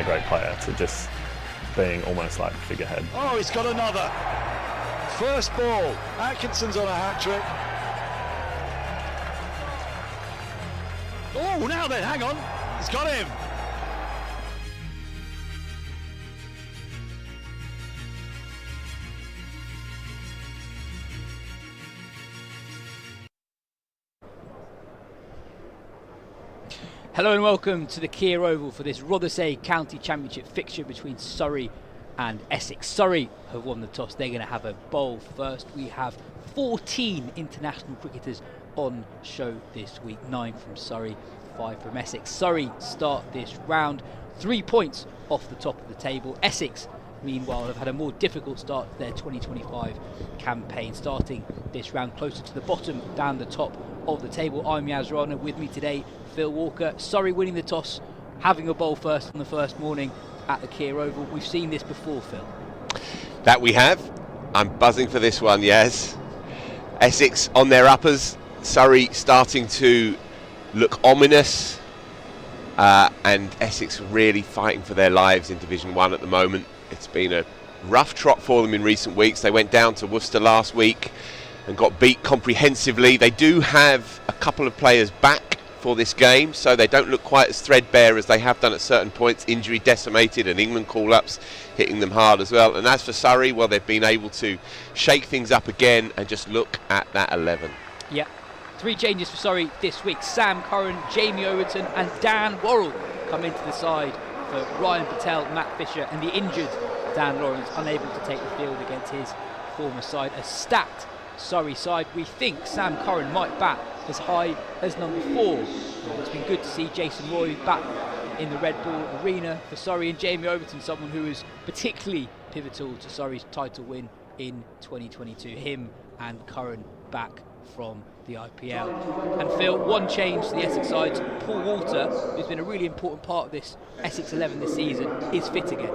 a great player to just being almost like figurehead. Oh, he's got another. First ball. Atkinson's on a hat-trick. Oh, now then, hang on. He's got him. Hello and welcome to the Kia Oval for this Rothesay County Championship fixture between Surrey and Essex. Surrey have won the toss. They're going to have a bowl first. We have 14 international cricketers on show this week. 9 from Surrey, 5 from Essex. Surrey start this round 3 points off the top of the table. Essex, meanwhile, have had a more difficult start to their 2025 campaign, starting this round closer to the bottom down the top of the table. I'm Yas Rana. With me today, Phil Walker. Surrey winning the toss, having a bowl first on the first morning at the Kia Oval. We've seen this before, Phil. That we have. I'm buzzing for this one, yes. Essex on their uppers, Surrey starting to look ominous, and Essex really fighting for their lives in Division 1 at the moment. It's been a rough trot for them in recent weeks. They went down to Worcester last week and got beat comprehensively. They do have a couple of players back for this game, so they don't look quite as threadbare as they have done at certain points. Injury decimated and England call-ups hitting them hard as well. And as for Surrey, well, they've been able to shake things up again and just look at that 11. Yeah, 3 changes for Surrey this week. Sam Curran, Jamie Overton and Dan Worrall come into the side for Ryan Patel, Matt Fisher and the injured Dan Lawrence, unable to take the field against his former side. A stacked Surrey side. We think Sam Curran might bat as high as number 4. It's been good to see Jason Roy back in the Red Bull arena for Surrey, and Jamie Overton, someone who is particularly pivotal to Surrey's title win in 2022. Him and Curran back from the IPL. And Phil, one change to the Essex side. Paul Walter, who's been a really important part of this Essex 11 this season, is fit again.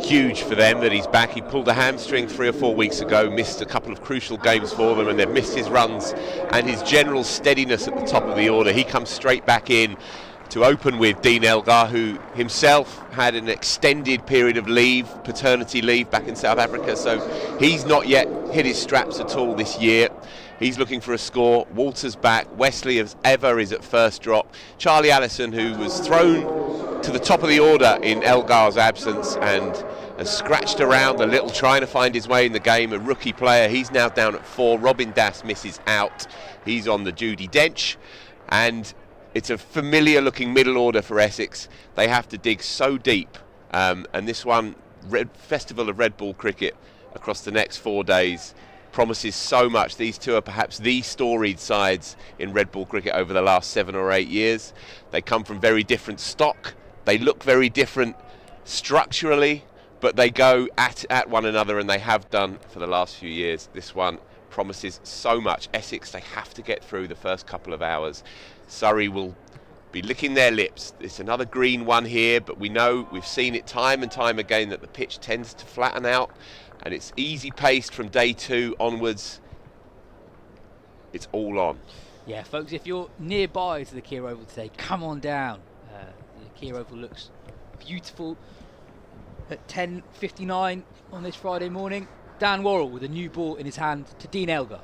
Huge for them that he's back. He pulled a hamstring 3 or 4 weeks ago, missed a couple of crucial games for them, and they've missed his runs and his general steadiness at the top of the order. He comes straight back in to open with Dean Elgar, who himself had an extended period of leave, paternity leave back in South Africa, so he's not yet hit his straps at all this year. He's looking for a score. Walter's back. Wesley, as ever, is at first drop. Charlie Allison, who was thrown to the top of the order in Elgar's absence and has scratched around a little trying to find his way in the game, a rookie player. He's now down at 4. Robin Das misses out. He's on the Judy Dench. And it's a familiar looking middle order for Essex. They have to dig so deep. And this one, Festival of Red Ball Cricket across the next 4 days, promises so much. These two are perhaps the storied sides in red ball cricket over the last 7 or 8 years. They come from very different stock. They look very different structurally, but they go at one another, and they have done for the last few years. This one promises so much. Essex, they have to get through the first couple of hours. Surrey will be licking their lips. It's another green one here, but we know, we've seen it time and time again, that the pitch tends to flatten out, and it's easy paced from day 2 onwards. It's all on. Yeah, folks, if you're nearby to the Kia Oval today, come on down. The Kia Oval looks beautiful at 10:59 on this Friday morning. Dan Worrall with a new ball in his hand to Dean Elgar.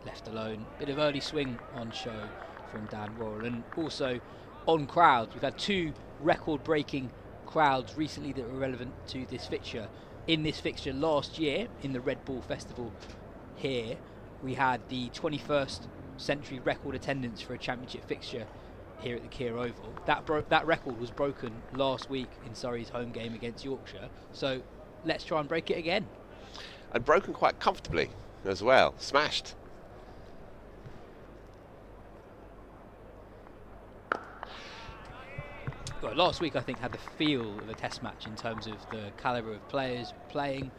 Left alone. Bit of early swing on show from Dan Worrall. And also on crowds, we've had 2 record-breaking crowds recently that were relevant to this fixture. In this fixture last year, in the Red Ball Festival here, we had the 21st century record attendance for a championship fixture here at the Kia Oval. That record was broken last week in Surrey's home game against Yorkshire. So let's try and break it again. And broken quite comfortably as well. Smashed. Well, last week I think had the feel of a test match in terms of the calibre of players playing,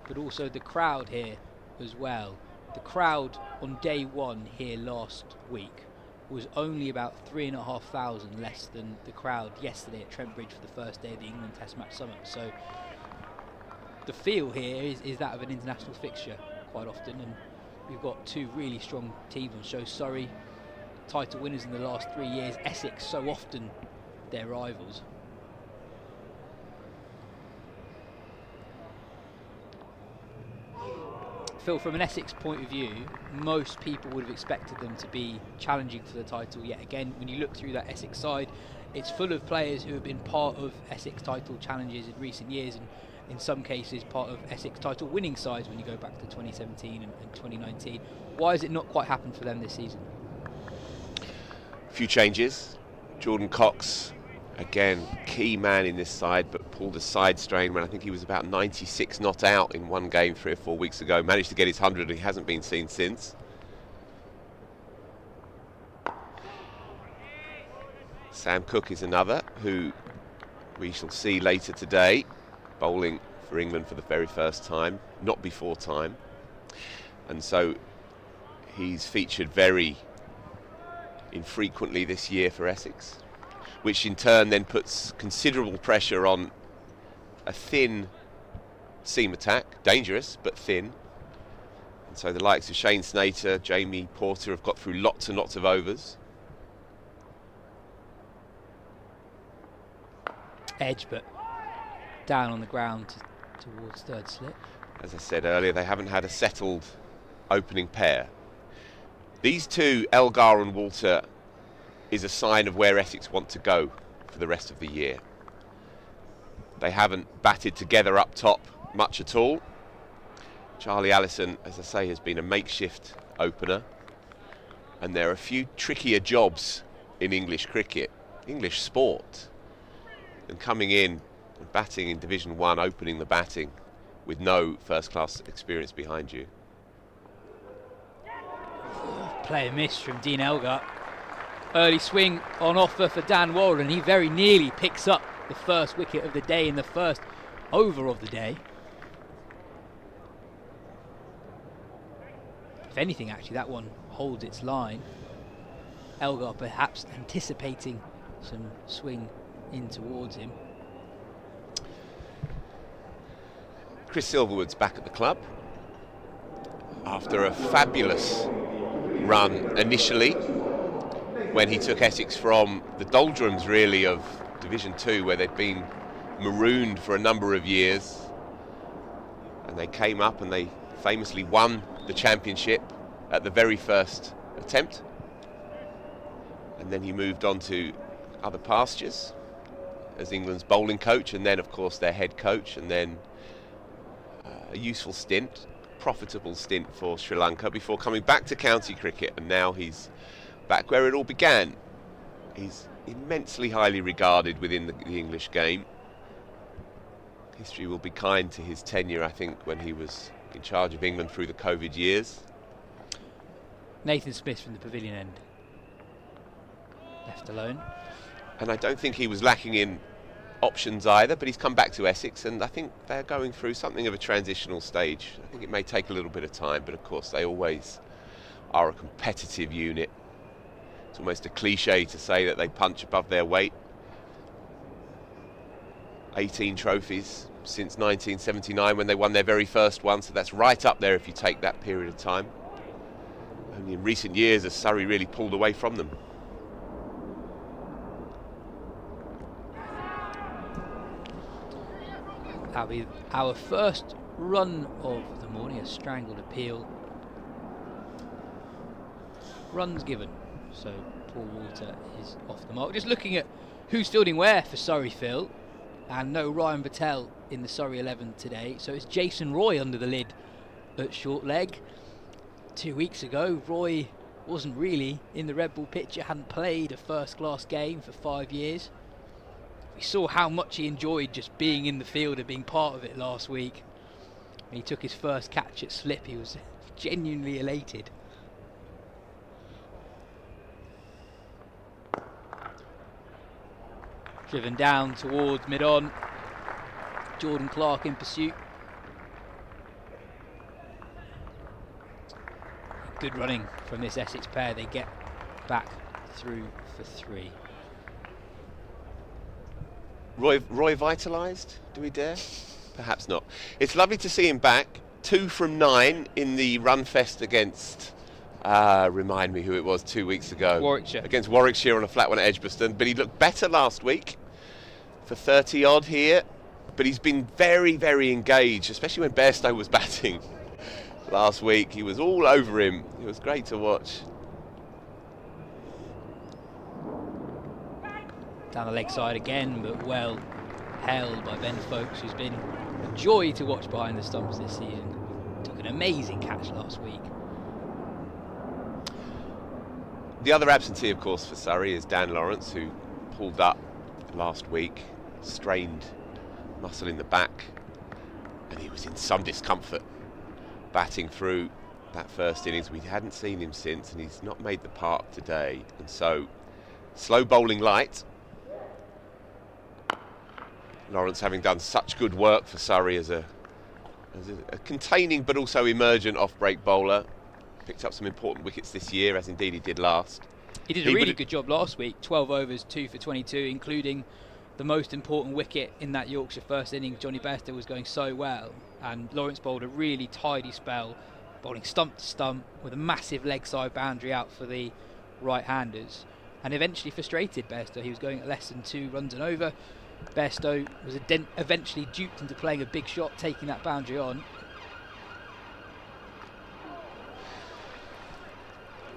but also the crowd here as well. The crowd on day 1 here last week was only about 3,500 less than the crowd yesterday at Trent Bridge for the first day of the England Test Match Summit. So the feel here is that of an international fixture quite often, and we've got 2 really strong teams on show. Surrey, title winners in the last 3 years. Essex, so often their rivals. Phil, from an Essex point of view, most people would have expected them to be challenging for the title yet again. When you look through that Essex side, it's full of players who have been part of Essex title challenges in recent years, and in some cases part of Essex title winning sides when you go back to 2017 and 2019. Why has it not quite happened for them this season? A few changes. Jordan Cox, again, key man in this side, but pulled a side strain when I think he was about 96 not out in one game 3 or 4 weeks ago. Managed to get his 100 and he hasn't been seen since. Sam Cook is another who we shall see later today, bowling for England for the very first time, not before time. And so he's featured very infrequently this year for Essex, which in turn then puts considerable pressure on a thin seam attack, dangerous but thin. And so the likes of Shane Snater, Jamie Porter have got through lots and lots of overs. Edge, but down on the ground towards third slip. As I said earlier, they haven't had a settled opening pair. These two, Elgar and Walter, is a sign of where Essex want to go for the rest of the year. They haven't batted together up top much at all. Charlie Allison, as I say, has been a makeshift opener, and there are a few trickier jobs in English cricket, English sport, than coming in and batting in Division 1, opening the batting with no first-class experience behind you. Player miss from Dean Elgar. Early swing on offer for Dan Worrall, and he very nearly picks up the first wicket of the day in the first over of the day. If anything, actually, that one holds its line. Elgar perhaps anticipating some swing in towards him. Chris Silverwood's back at the club after a fabulous run initially when he took Essex from the doldrums really of Division 2, where they'd been marooned for a number of years, and they came up and they famously won the championship at the very first attempt, and then he moved on to other pastures as England's bowling coach, and then of course their head coach, and then a useful stint, profitable stint for Sri Lanka before coming back to county cricket, and now he's back where it all began. He's immensely highly regarded within the English game. History will be kind to his tenure, I think, when he was in charge of England through the COVID years. Nathan Smith from the pavilion end, left alone. And I don't think he was lacking in options either, but he's come back to Essex, and I think they're going through something of a transitional stage. I think it may take a little bit of time, but of course they always are a competitive unit. It's almost a cliche to say that they punch above their weight. 18 trophies since 1979 when they won their very first one, so that's right up there if you take that period of time. Only in recent years has Surrey really pulled away from them. That'll be our first run of the morning, a strangled appeal. Runs given, so Paul Walter is off the mark. Just looking at who's fielding where for Surrey, Phil, and no Ryan Patel in the Surrey 11 today, so it's Jason Roy under the lid at short leg. 2 weeks ago, Roy wasn't really in the Red Bull picture, hadn't played a first-class game for 5 years. We saw how much he enjoyed just being in the field and being part of it last week. When he took his first catch at slip, he was genuinely elated. Driven down towards mid-on. Jordan Clark in pursuit. Good running from this Essex pair. They get back through for 3. Roy vitalised? Do we dare? Perhaps not. It's lovely to see him back. 2 from 9 in the run fest against Remind me who it was 2 weeks ago. Warwickshire. Against Warwickshire on a flat one at Edgbaston. But he looked better last week for 30 odd here. But he's been very, very engaged, especially when Bairstow was batting last week. He was all over him. It was great to watch. Down the leg side again, but well held by Ben Folkes, who's been a joy to watch behind the stumps this season. Took an amazing catch last week. The other absentee, of course, for Surrey is Dan Lawrence, who pulled up last week, strained muscle in the back, and he was in some discomfort batting through that first innings. We hadn't seen him since, and he's not made the park today. And so, slow bowling light. Lawrence, having done such good work for Surrey as a containing but also emergent off-break bowler, picked up some important wickets this year, as indeed he did last. He did a really good job last week. 12 overs, 2 for 22, including the most important wicket in that Yorkshire first innings. Johnny Bairstow was going so well, and Lawrence bowled a really tidy spell, bowling stump to stump with a massive leg side boundary out for the right-handers, and eventually frustrated Bairstow. He was going at less than 2 runs and over. Bairstow was eventually duped into playing a big shot, taking that boundary on.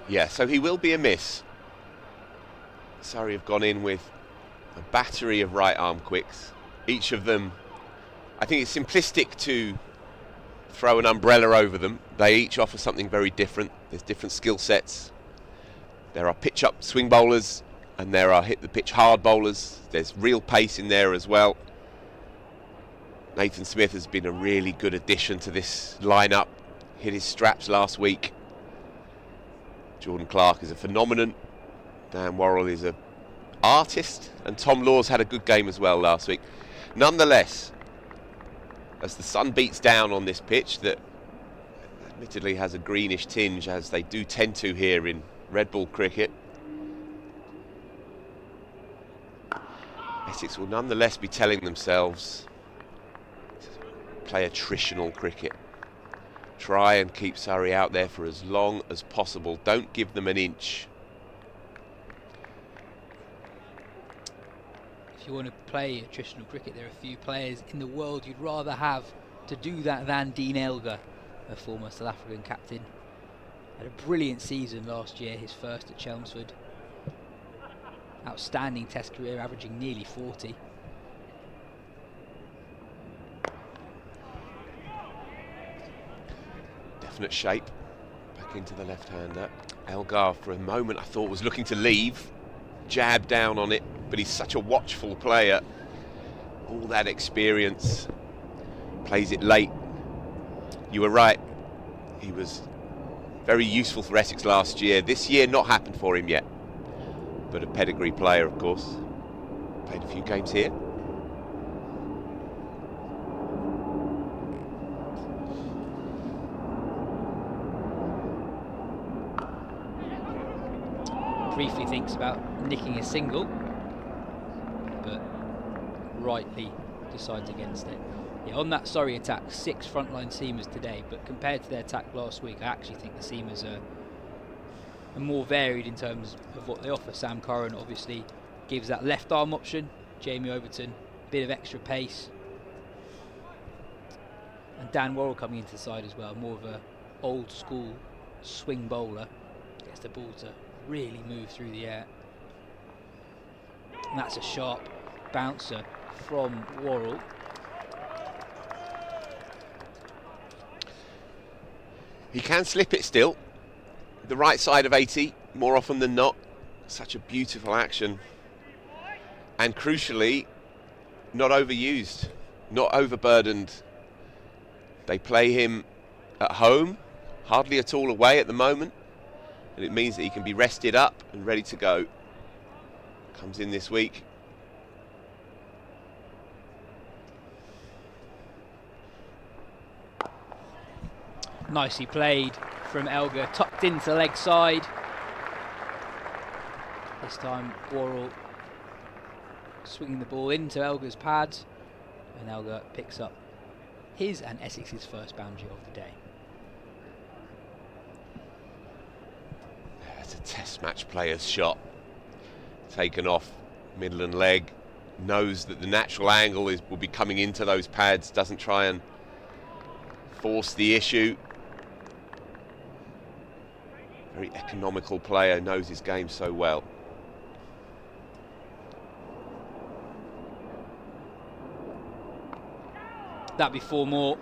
Yeah, so he will be a miss. Surrey have gone in with a battery of right arm quicks. Each of them, I think it's simplistic to throw an umbrella over them. They each offer something very different. There's different skill sets. There are pitch up swing bowlers, and there are hit the pitch hard bowlers. There's real pace in there as well. Nathan Smith has been a really good addition to this lineup. Hit his straps last week. Jordan Clark is a phenomenon. Dan Worrall is an artist, and Tom Laws had a good game as well last week. Nonetheless, as the sun beats down on this pitch that admittedly has a greenish tinge, as they do tend to here in red ball cricket, Essex will nonetheless be telling themselves to play attritional cricket. Try and keep Surrey out there for as long as possible. Don't give them an inch. If you want to play attritional cricket, there are a few players in the world you'd rather have to do that than Dean Elgar, a former South African captain. Had a brilliant season last year, his first at Chelmsford. Outstanding test career, averaging nearly 40. Definite shape. Back into the left-hander. Elgar, for a moment, I thought was looking to leave. Jab down on it, but he's such a watchful player. All that experience. Plays it late. You were right. He was very useful for Essex last year. This year, not happened for him yet. But a pedigree player, of course. Played a few games here. Briefly thinks about nicking a single, but rightly decides against it. Yeah, on that Surrey attack, 6 frontline seamers today, but compared to their attack last week, I actually think the seamers are more varied in terms of what they offer. Sam Curran obviously gives that left arm option. Jamie Overton, bit of extra pace. And Dan Worrall coming into the side as well, more of a old school swing bowler. Gets the ball to really move through the air. And that's a sharp bouncer from Worrall. He can slip it still. The right side of 80, more often than not. Such a beautiful action. And crucially, not overused, not overburdened. They play him at home, hardly at all away at the moment. And it means that he can be rested up and ready to go. Comes in this week. Nicely played from Elgar, tucked into leg side. This time Worrall swinging the ball into Elgar's pads, and Elgar picks up his and Essex's first boundary of the day. It's a test match player's shot. Taken off middle and leg. Knows that the natural angle will be coming into those pads. Doesn't try and force the issue. Very economical player. Knows his game so well. That before more.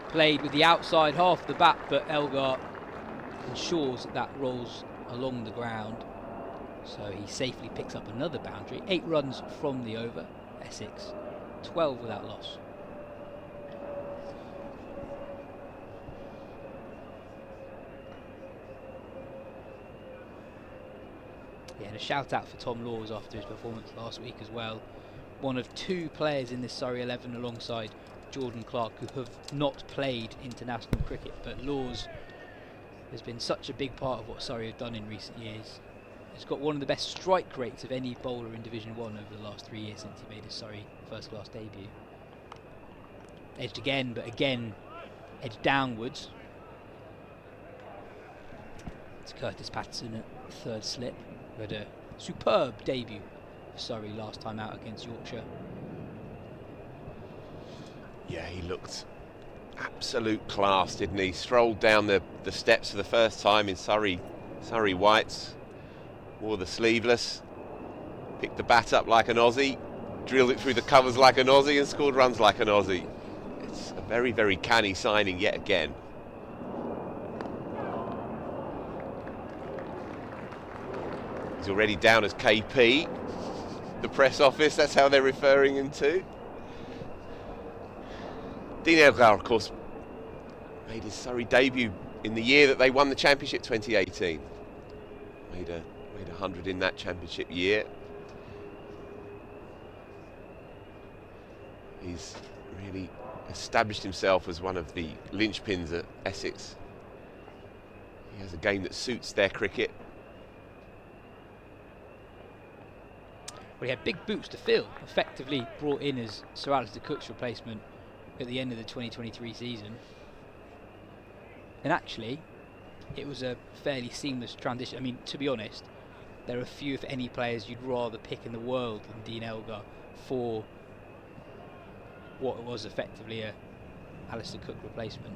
Played with the outside half of the bat, but Elgar ensures that rolls along the ground. So he safely picks up another boundary. 8 runs from the over. Essex 12 without loss. Yeah, and a shout out for Tom Laws after his performance last week as well. One of 2 players in this Surrey 11 alongside Jordan Clark who have not played international cricket, but Laws has been such a big part of what Surrey have done in recent years. He's got one of the best strike rates of any bowler in Division 1 over the last 3 years since he made his Surrey first class debut. Edged again, but again edged downwards. It's Curtis Patterson at third slip, who had a superb debut for Surrey last time out against Yorkshire. Yeah, he looked absolute class, didn't he? Strolled down the steps for the first time in Surrey whites. Wore the sleeveless. Picked the bat up like an Aussie. Drilled it through the covers like an Aussie and scored runs like an Aussie. It's a very, very canny signing yet again. He's already down as KP. The press office, that's how they're referring him to. Daniel Norcross, of course, made his Surrey debut in the year that they won the championship, 2018. Made 100 in that championship year. He's really established himself as one of the linchpins at Essex. He has a game that suits their cricket. Well, he had big boots to fill, effectively brought in as Sir Alistair Cook's replacement at the end of the 2023 season. And actually, it was a fairly seamless transition. I mean, to be honest, there are few, if any, players you'd rather pick in the world than Dean Elgar for what was effectively a Alistair Cook replacement.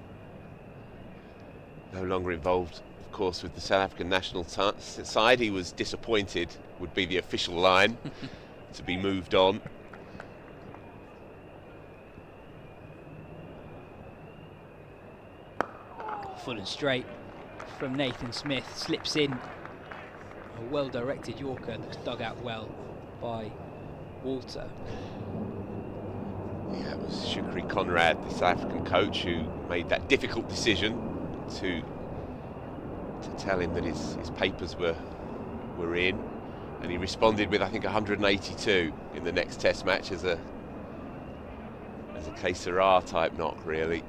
No longer involved, of course, with the South African national side. He was disappointed, would be the official line, to be moved on. Full and straight from Nathan Smith, slips in a well-directed Yorker that's dug out well by Walter. Yeah, it was Shukri Conrad, the South African coach, who made that difficult decision to tell him that his papers were in, and he responded with, I think, 182 in the next Test match as a K Sarah type knock, really.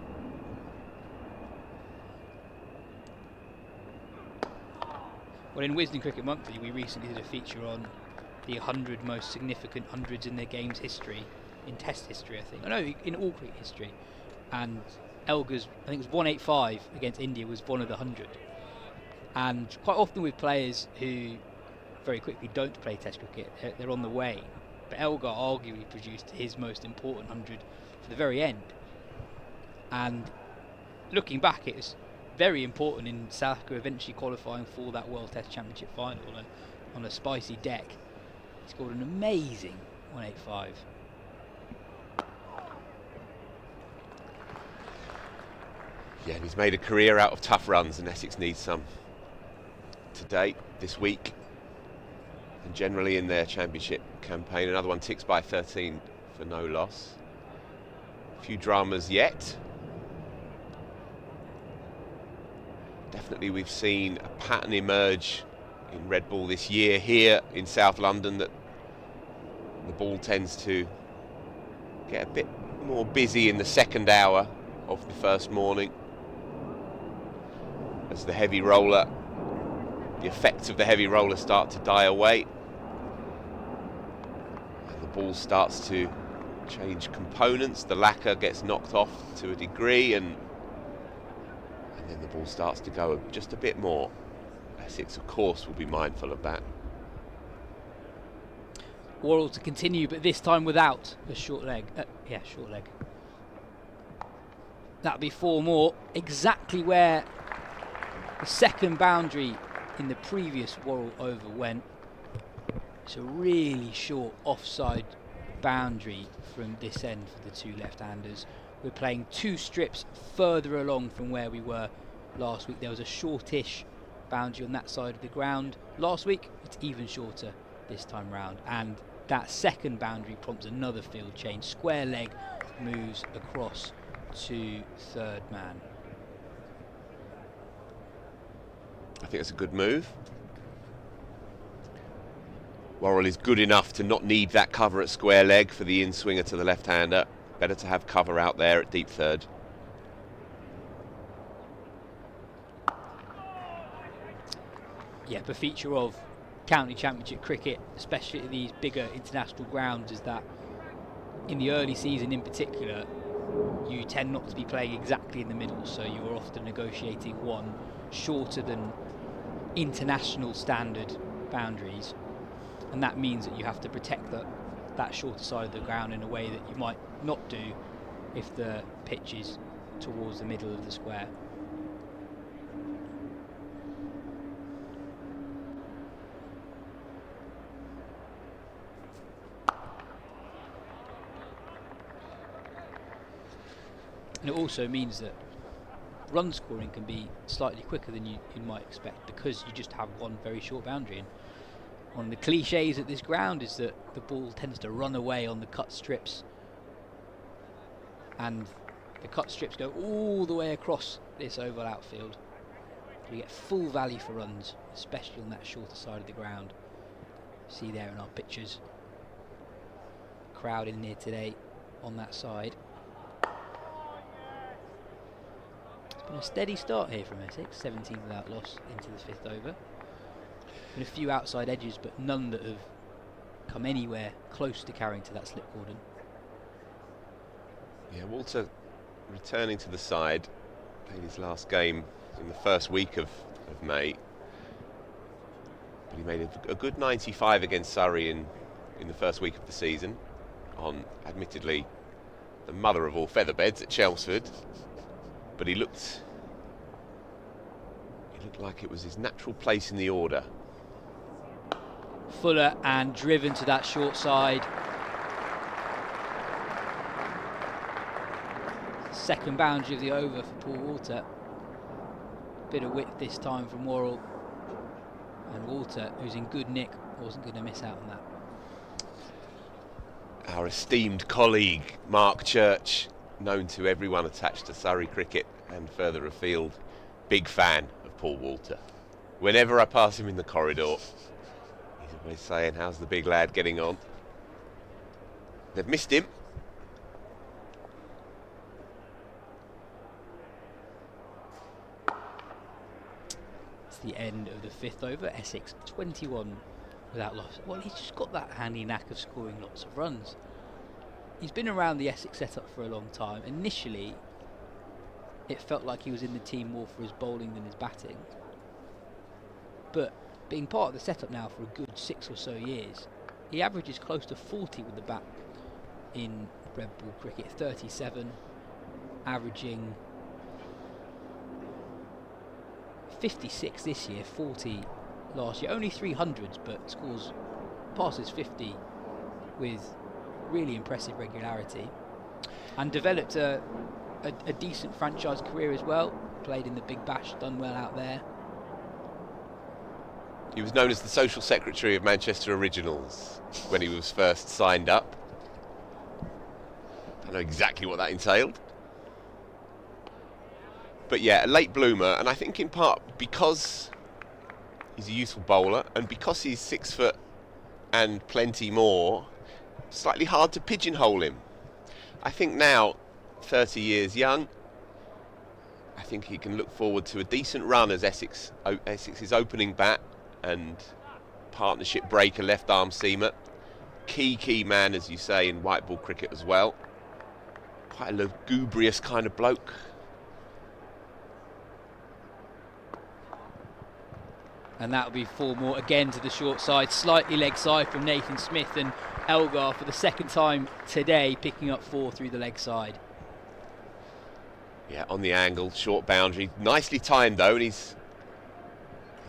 Well, in Wisden Cricket Monthly, we recently did a feature on the 100 most significant hundreds in their game's history, in Test history, I think. No, in all cricket history. And Elgar's, I think it was 185 against India, was one of the 100. And quite often with players who very quickly don't play Test cricket, they're on the way. But Elgar arguably produced his most important 100 for the very end. And looking back, it was very important in South Africa eventually qualifying for that World Test Championship final on a spicy deck. He scored an amazing 185. Yeah, and he's made a career out of tough runs, and Essex needs some today, this week, and generally in their championship campaign. Another one ticks by 13 for no loss. A few dramas yet. Definitely we've seen a pattern emerge in red ball this year here in South London, that the ball tends to get a bit more busy in the second hour of the first morning, as the heavy roller, the effects of the heavy roller start to die away, and the ball starts to change components. The lacquer gets knocked off to a degree, and then the ball starts to go just a bit more Essex, of course, will be mindful of that. Worrall to continue, but this time without a short leg. Short leg. That'll be 4 more. Exactly where the second boundary in the previous Worrall over went. It's a really short offside boundary from this end for the 2 left-handers. We're playing 2 strips further along from where we were last week. There was a shortish boundary on that side of the ground last week. It's even shorter this time round, and that second boundary prompts another field change. Square leg moves across to third man. I think it's a good move. Worrall is good enough to not need that cover at square leg for the in-swinger to the left-hander. Better to have cover out there at deep third. Yeah, the feature of county championship cricket, especially at these bigger international grounds, is that in the early season in particular, you tend not to be playing exactly in the middle, so you are often negotiating one shorter than international standard boundaries, and that means that you have to protect that shorter side of the ground in a way that you might not do if the pitch is towards the middle of the square. And it also means that run scoring can be slightly quicker than you might expect, because you just have one very short boundary. And one of the cliches at this ground is that the ball tends to run away on the cut strips, and the cut strips go all the way across this oval outfield. So you get full value for runs, especially on that shorter side of the ground. See there in our pictures, crowd in here today on that side. Been a steady start here from Essex, 17 without loss into the 5th over. Been a few outside edges, but none that have come anywhere close to carrying to that slip cordon. Yeah, Walter returning to the side, played his last game in the first week of May. But he made a good 95 against Surrey in the first week of the season, on admittedly the mother of all featherbeds at Chelmsford. But he looked like it was his natural place in the order. Fuller and driven to that short side. Second boundary of the over for Paul Walter. Bit of width this time from Worrall. And Walter, who's in good nick, wasn't going to miss out on that. Our esteemed colleague, Mark Church, known to everyone attached to Surrey cricket and further afield, big fan of Paul Walter. Whenever I pass him in the corridor, he's always saying, how's the big lad getting on? They've missed him. It's the end of the 5th over. Essex 21 without loss. Well, he's just got that handy knack of scoring lots of runs. He's been around the Essex setup for a long time. Initially, it felt like he was in the team more for his bowling than his batting. But being part of the setup now for a good 6 or so years, he averages close to 40 with the bat in red ball cricket. 37, averaging 56 this year, 40 last year. Only 300s, but passes 50 with really impressive regularity, and developed a decent franchise career as well. Played in the Big Bash, done well out there. He was known as the social secretary of Manchester Originals when he was first signed up. I don't know exactly what that entailed. But yeah, a late bloomer, and I think in part because he's a useful bowler, and because he's 6 foot and plenty more, slightly hard to pigeonhole him. I think now, 30 years young, I think he can look forward to a decent run as Essex's opening bat and partnership breaker, left arm seamer. Key man, as you say, in white ball cricket as well. Quite a lugubrious kind of bloke. And that'll be 4 more again to the short side, slightly leg side from Nathan Smith, and Elgar for the second time today picking up 4 through the leg side. Yeah, on the angle, short boundary, nicely timed though, and he's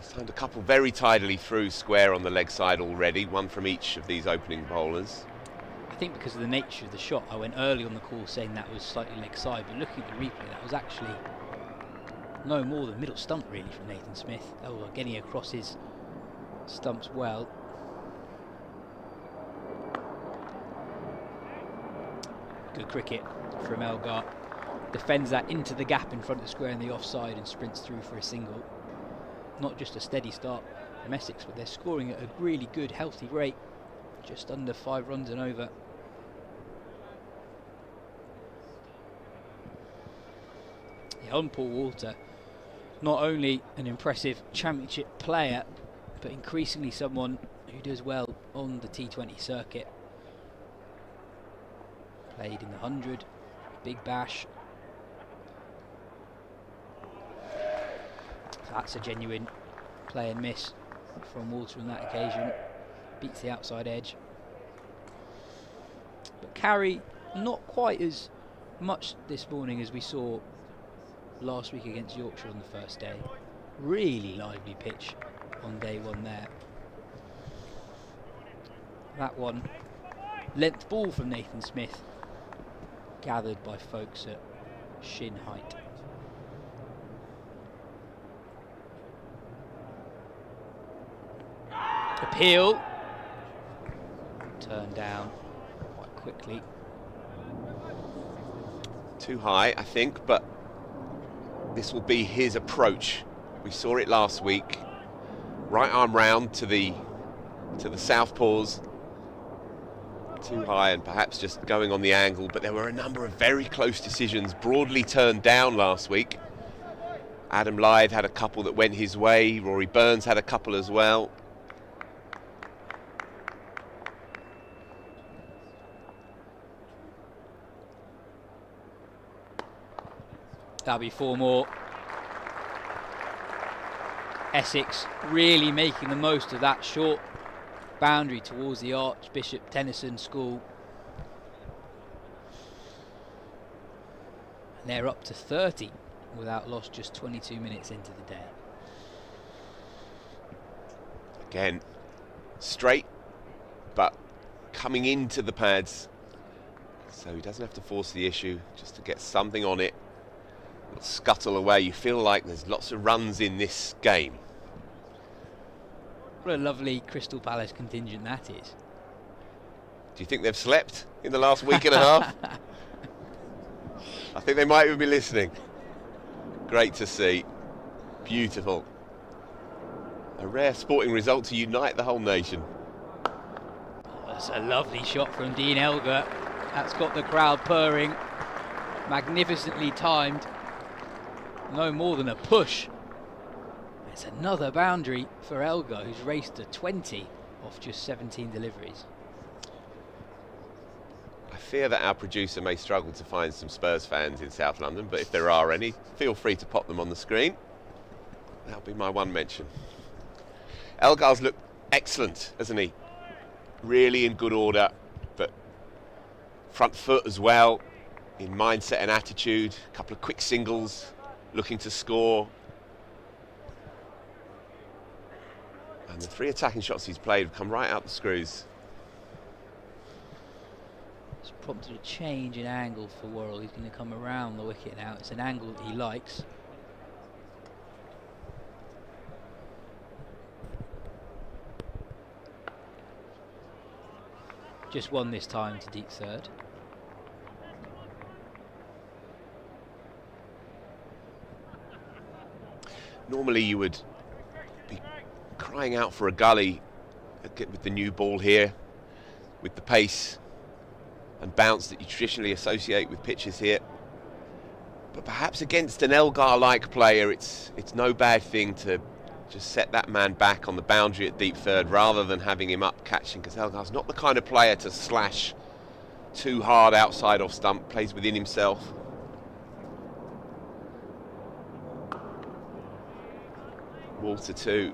timed a couple very tidily through square on the leg side already, one from each of these opening bowlers. I think because of the nature of the shot, I went early on the call saying that was slightly leg side, but looking at the replay, that was actually no more than middle stump really from Nathan Smith. Elgar getting across his stumps well. Good cricket from Elgar. Defends that into the gap in front of the square in the offside and sprints through for a single. Not just a steady start from Essex, but they're scoring at a really good, healthy rate. Just under 5 runs and over. Yeah, on Paul Walter, not only an impressive championship player, but increasingly someone who does well on the T20 circuit. Played in the 100, Big Bash. That's a genuine play and miss from Walter on that occasion. Beats the outside edge. But carry not quite as much this morning as we saw last week against Yorkshire on the first day. Really lively pitch on day 1 there. That one, length ball from Nathan Smith, gathered by folks at shin height. Appeal, turned down quite quickly. Too high, I think, but this will be his approach. We saw it last week. Right arm round to the southpaws. Too high and perhaps just going on the angle, but there were a number of very close decisions broadly turned down last week. Adam Lyth had a couple that went his way. Rory Burns had a couple as well. That'll be 4 more. Essex really making the most of that short boundary towards the Archbishop Tennyson School. And they're up to 30 without loss just 22 minutes into the day. Again, straight, but coming into the pads, so he doesn't have to force the issue, just to get something on it. Scuttle away. You feel like there's lots of runs in this game. What a lovely Crystal Palace contingent that is. Do you think they've slept in the last week and a half? I think they might even be listening. Great to see. Beautiful. A rare sporting result to unite the whole nation. Oh, that's a lovely shot from Dean Elgar. That's got the crowd purring. Magnificently timed. No more than a push. It's another boundary for Elgar, who's raced to 20 off just 17 deliveries. I fear that our producer may struggle to find some Spurs fans in South London, but if there are any, feel free to pop them on the screen. That'll be my one mention. Elgar's looked excellent, hasn't he? Really in good order, but front foot as well, in mindset and attitude. A couple of quick singles, looking to score. And the 3 attacking shots he's played have come right out the screws. It's prompted a change in angle for Worrall. He's going to come around the wicket now. It's an angle that he likes. Just one this time to deep third. Normally you would be crying out for a gully with the new ball here, with the pace and bounce that you traditionally associate with pitches here. But perhaps against an Elgar-like player, it's no bad thing to just set that man back on the boundary at deep third rather than having him up catching, because Elgar's not the kind of player to slash too hard outside off stump, plays within himself. Walter too,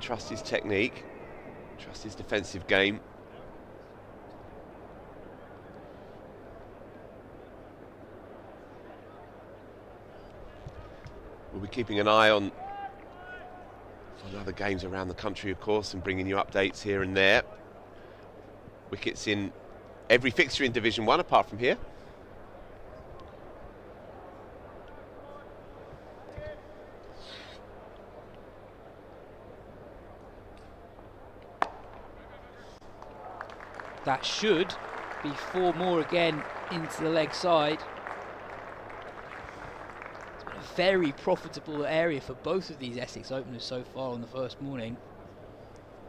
and trust his technique, trust his defensive game. We'll be keeping an eye on other games around the country, of course, and bringing you updates here and there. Wickets in every fixture in Division 1 apart from here. That should be 4 more again into the leg side. It's been a very profitable area for both of these Essex openers so far on the first morning.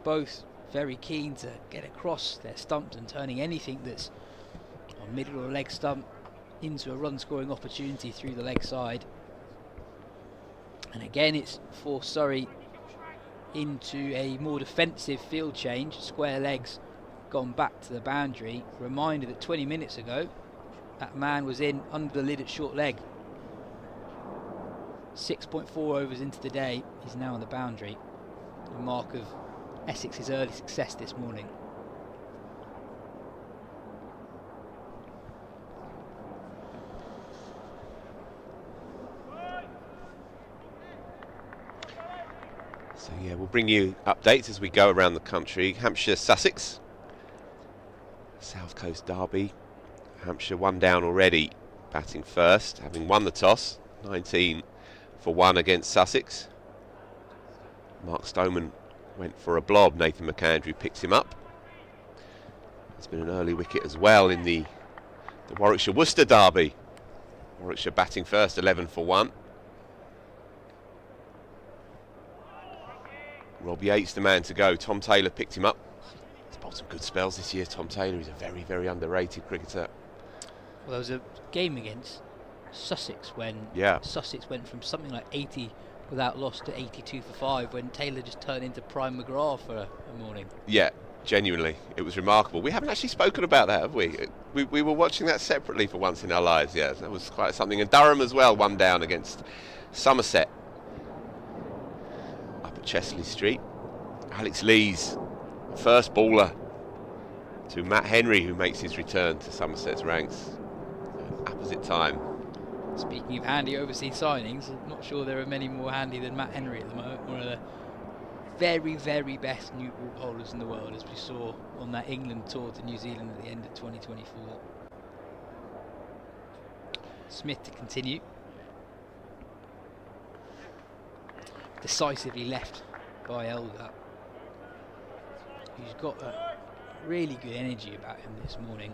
Both very keen to get across their stumps and turning anything that's on middle or leg stump into a run scoring opportunity through the leg side. And again, it's for Surrey into a more defensive field change, square legs gone back to the boundary. Reminder that 20 minutes ago that man was in under the lid at short leg. 6.4 overs into the day, he's now on the boundary, a mark of Essex's early success this morning. So yeah, we'll bring you updates as we go around the country. Hampshire, Sussex, South Coast Derby. Hampshire 1 down already, batting first, having won the toss, 19 for 1 against Sussex. Mark Stoneman went for a blob. Nathan McAndrew picks him up. There's been an early wicket as well in the Warwickshire-Worcester Derby. Warwickshire batting first, 11 for 1. Rob Yates the man to go. Tom Taylor picked him up. He's bowled some good spells this year, Tom Taylor. He's a very, very underrated cricketer. Well, there was a game against Sussex when Sussex went from something like 80 without loss to 82 for 5 when Taylor just turned into Prime McGrath for a morning. Yeah, genuinely, it was remarkable. We haven't actually spoken about that, have we? We were watching that separately for once in our lives. Yeah, that was quite something. And Durham as well, 1 down against Somerset up at Chesley Street. Alex Lees, first bowler to Matt Henry, who makes his return to Somerset's ranks at opposite time. Speaking of handy overseas signings, I'm not sure there are many more handy than Matt Henry at the moment. One of the very, very best new ball bowlers in the world, as we saw on that England tour to New Zealand at the end of 2024. Smith to continue. Decisively left by Elgar, who's got a really good energy about him this morning.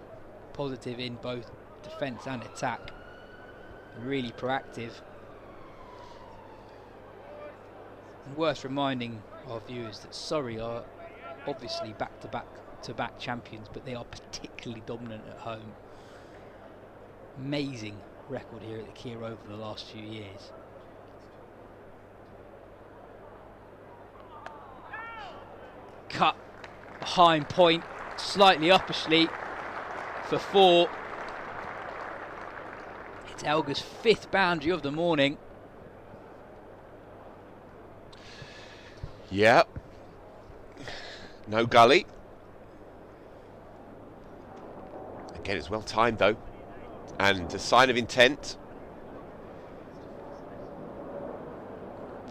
Positive in both defence and attack. Really proactive. And worth reminding our viewers that Surrey are obviously back-to-back champions, but they are particularly dominant at home. Amazing record here at the Keir over the last few years. Cut behind point, slightly upper sleep for 4. It's Elgar's 5th boundary of the morning. Yeah. No gully. Again, it's well timed though. And a sign of intent.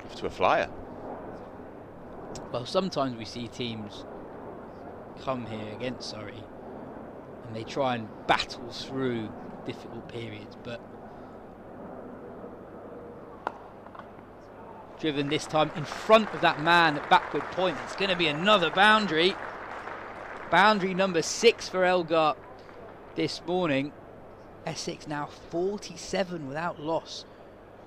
Off to a flyer. Well, sometimes we see teams come here against Surrey and they try and battle through difficult periods, but driven this time in front of that man at backward point. It's going to be another boundary. Boundary number 6 for Elgar this morning. Essex now 47 without loss.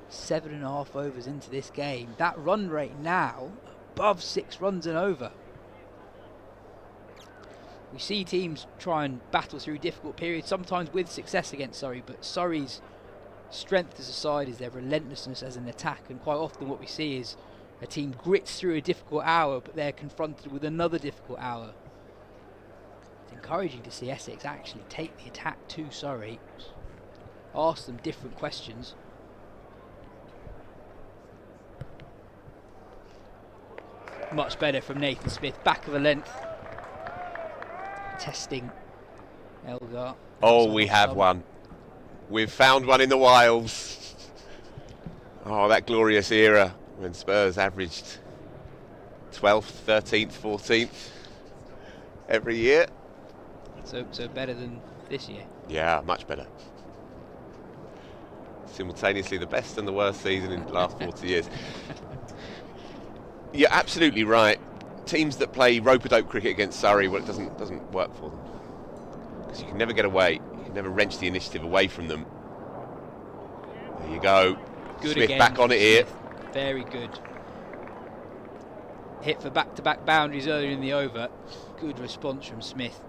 7.5 overs into this game. That run rate now above 6 runs and over. We see teams try and battle through difficult periods, sometimes with success against Surrey, but Surrey's strength as a side is their relentlessness as an attack, and quite often what we see is a team grits through a difficult hour, but they're confronted with another difficult hour. It's encouraging to see Essex actually take the attack to Surrey, ask them different questions. Much better from Nathan Smith, back of a length. Testing Elgar. Oh, we have one. We've found one in the wilds. Oh, that glorious era when Spurs averaged 12th, 13th, 14th every year. So better than this year. Yeah, much better. Simultaneously the best and the worst season in the last 40 years. You're absolutely right. Teams that play rope-a-dope cricket against Surrey, well, it doesn't work for them. Because you can never get away. You can never wrench the initiative away from them. There you go. Good Smith again, back on it here. Very good. Hit for back-to-back boundaries earlier in the over. Good response from Smith.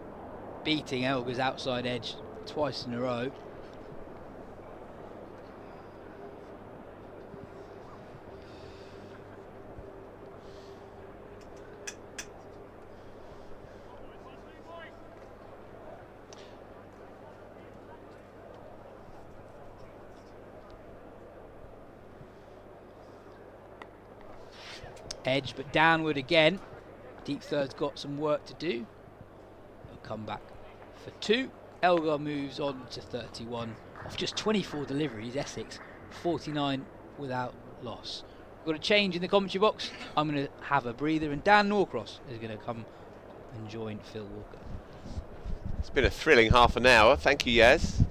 Beating Elgar's outside edge twice in a row. Edge, but downward again. Deep third's got some work to do. He'll come back for 2. Elgar moves on to 31 off just 24 deliveries. Essex 49 without loss. We've got a change in the commentary box. I'm going to have a breather, and Dan Norcross is going to come and join Phil Walker. It's been a thrilling half an hour. Thank you, Yas.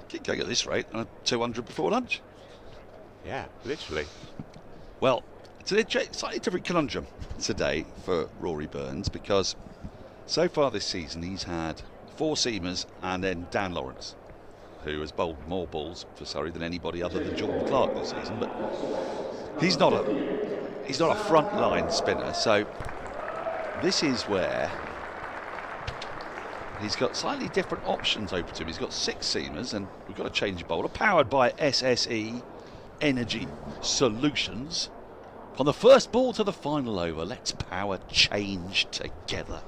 Keep going at this rate, 200 before lunch. Yeah, literally. Well, it's a slightly different conundrum today for Rory Burns, because so far this season he's had 4 seamers and then Dan Lawrence, who has bowled more balls for Surrey than anybody other than Jordan Clark this season. But he's not a front line spinner, so this is where he's got slightly different options open to him. He's got 6 seamers, and we've got a change bowler powered by SSE Energy Solutions. On the first ball to the final over, let's power change together.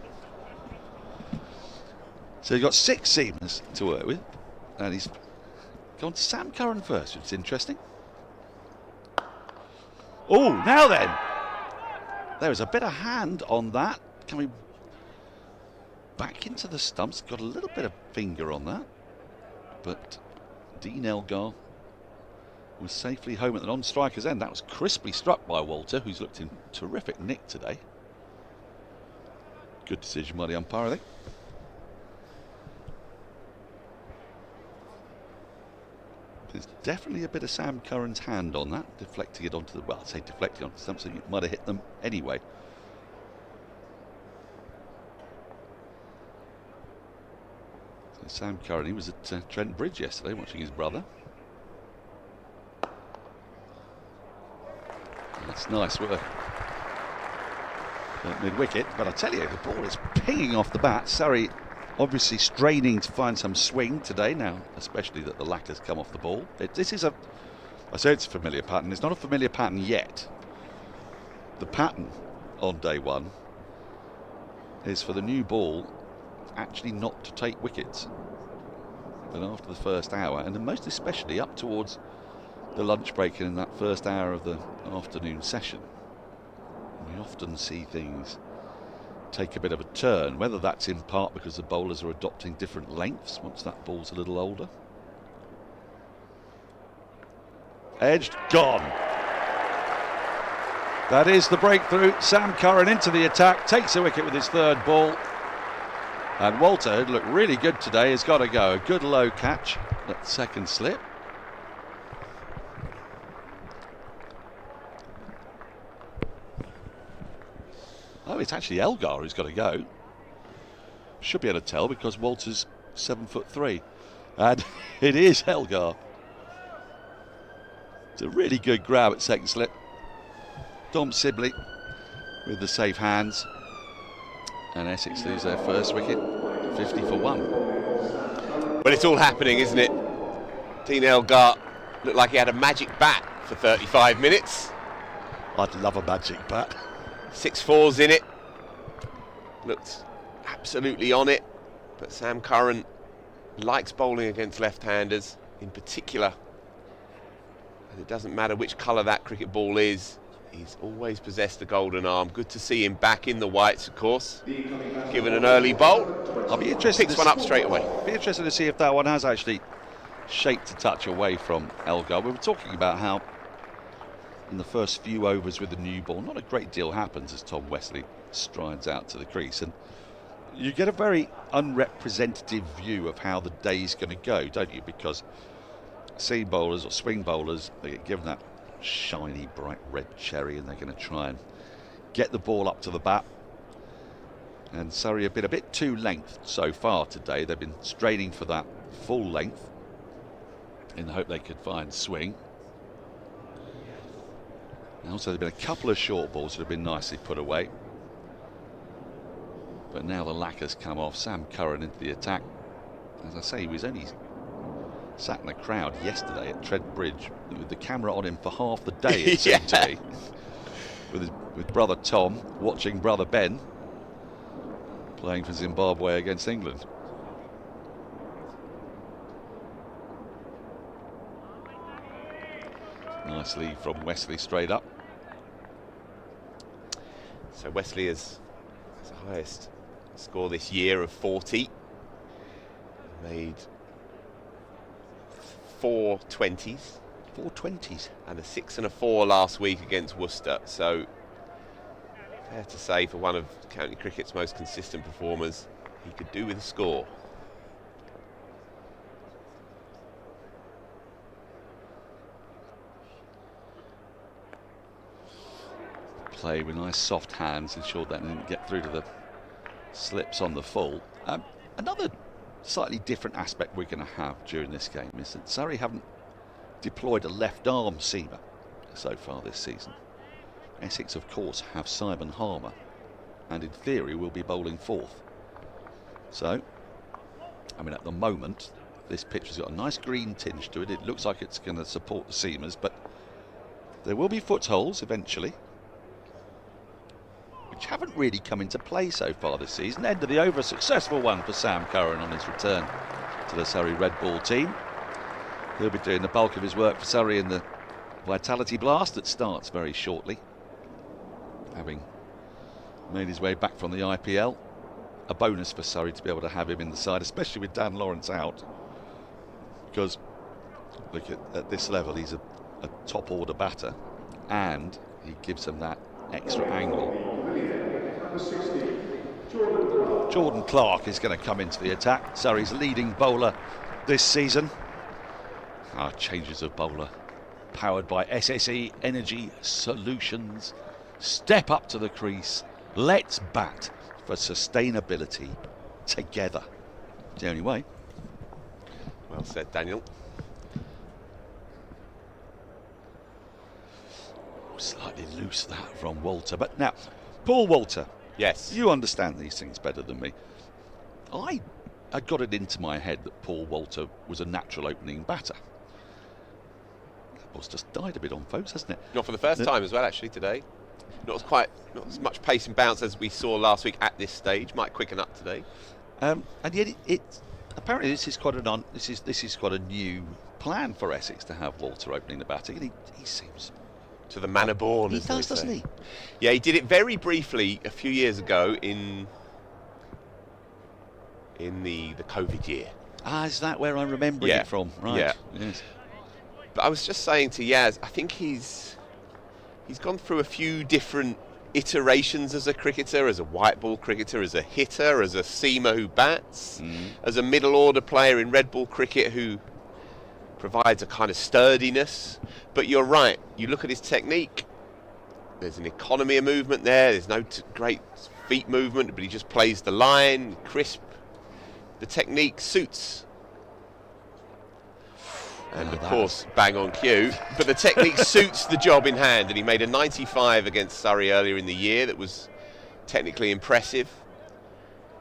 So you've got 6 seamers to work with, and he's gone to Sam Curran first, which is interesting. Oh, now then, there was a bit of hand on that, coming back into the stumps. Got a little bit of finger on that, but Dean Elgar was safely home at the non-striker's end. That was crisply struck by Walter, who's looked in terrific nick today. Good decision by the umpire, I think. There's definitely a bit of Sam Curran's hand on that, deflecting it onto the, well, I'd say deflecting onto the stumps, so it might have hit them anyway. So Sam Curran, he was at Trent Bridge yesterday watching his brother. That's nice work at mid-wicket, but I tell you, the ball is pinging off the bat. Surrey obviously straining to find some swing today now, especially that the lacquer's come off the ball. This is I say it's a familiar pattern. It's not a familiar pattern yet. The pattern on day one is for the new ball actually not to take wickets. But after the first hour, and then most especially up towards the lunch break and in that first hour of the afternoon session, we often see things take a bit of a turn, whether that's in part because the bowlers are adopting different lengths once that ball's a little older. Edged, gone. That is the breakthrough. Sam Curran into the attack, takes a wicket with his 3rd ball, and Walter, who looked really good today, has got to go. A good low catch, that 2nd slip. Oh, it's actually Elgar who's got to go. Should be able to tell because Walter's 7'3", and it is Elgar. It's a really good grab at 2nd slip. Dom Sibley with the safe hands, and Essex lose their 1st wicket, 50 for 1. Well, it's all happening, isn't it? Dean Elgar looked like he had a magic bat for 35 minutes. I'd love a magic bat. 6 fours in it. Looked absolutely on it. But Sam Curran likes bowling against left-handers in particular. And it doesn't matter which colour that cricket ball is. He's always possessed the golden arm. Good to see him back in the whites, of course. Given an early bowl, I'll be interested. picks one up straight away. Be interested to see if that one has actually shaped a touch away from Elgar. We were talking about how in the first few overs with the new ball, not a great deal happens as Tom Wesley strides out to the crease, and you get a very unrepresentative view of how the day's going to go, don't you? Because seam bowlers or swing bowlers, they get given that shiny bright red cherry and they're going to try and get the ball up to the bat. And Surrey have been a bit too length so far today. They've been straining for that full length in the hope they could find swing. And also there have been a couple of short balls that have been nicely put away. But now the lacquer's come off. Sam Curran into the attack. As I say, he was only sat in the crowd yesterday at Trent Bridge with the camera on him for half the day, it seemed to me. With brother Tom watching brother Ben playing for Zimbabwe against England. Nice lead from Wesley straight up. So Wesley has the highest score this year of 40. Made 4 20s. 4 20s. And a 6 and a 4 last week against Worcester. So fair to say, for one of county cricket's most consistent performers, he could do with a score. Play with nice soft hands, ensured that didn't get through to the slips on the full. Another slightly different aspect we're going to have during this game is that Surrey haven't deployed a left arm seamer so far this season. Essex, of course, have Simon Harmer, and in theory will be bowling fourth. So, I mean, at the moment, this pitch has got a nice green tinge to it. It looks like it's going to support the seamers, but there will be footholds eventually, which haven't really come into play so far this season. End of the over, a successful one for Sam Curran on his return to the Surrey Red Ball team. He'll be doing the bulk of his work for Surrey in the Vitality Blast that starts very shortly, having made his way back from the IPL. A bonus for Surrey to be able to have him in the side, especially with Dan Lawrence out, because look at this level, he's a top order batter and he gives them that extra angle. Jordan Clark is going to come into the attack, Surrey's leading bowler this season. Changes of bowler powered by SSE Energy Solutions. Step up to the crease, let's bat for sustainability together. It's the only way. Well said, Daniel. Slightly loose that from Walter, but now Paul Walter, yes, you understand these things better than me. I got it into my head that Paul Walter was a natural opening batter. That ball's just died a bit on folks, hasn't it? Not for the first time as well, actually, today. Not as much pace and bounce as we saw last week at this stage. Might quicken up today. And yet it apparently this is quite a new plan for Essex to have Walter opening the batting, and he seems to the manner born. He does, doesn't he? Yeah, he did it very briefly a few years ago in the COVID year. Is that where I remember it from? Right. Yeah. Yes. But I was just saying to Yas, I think he's gone through a few different iterations as a cricketer, as a white ball cricketer, as a hitter, as a seamer who bats, as a middle order player in red ball cricket who provides a kind of sturdiness. But you're right, you look at his technique, there's an economy of movement there, there's no great feet movement, but he just plays the line, crisp. The technique suits. And of course, bang on cue. But the technique suits the job in hand, and he made a 95 against Surrey earlier in the year that was technically impressive.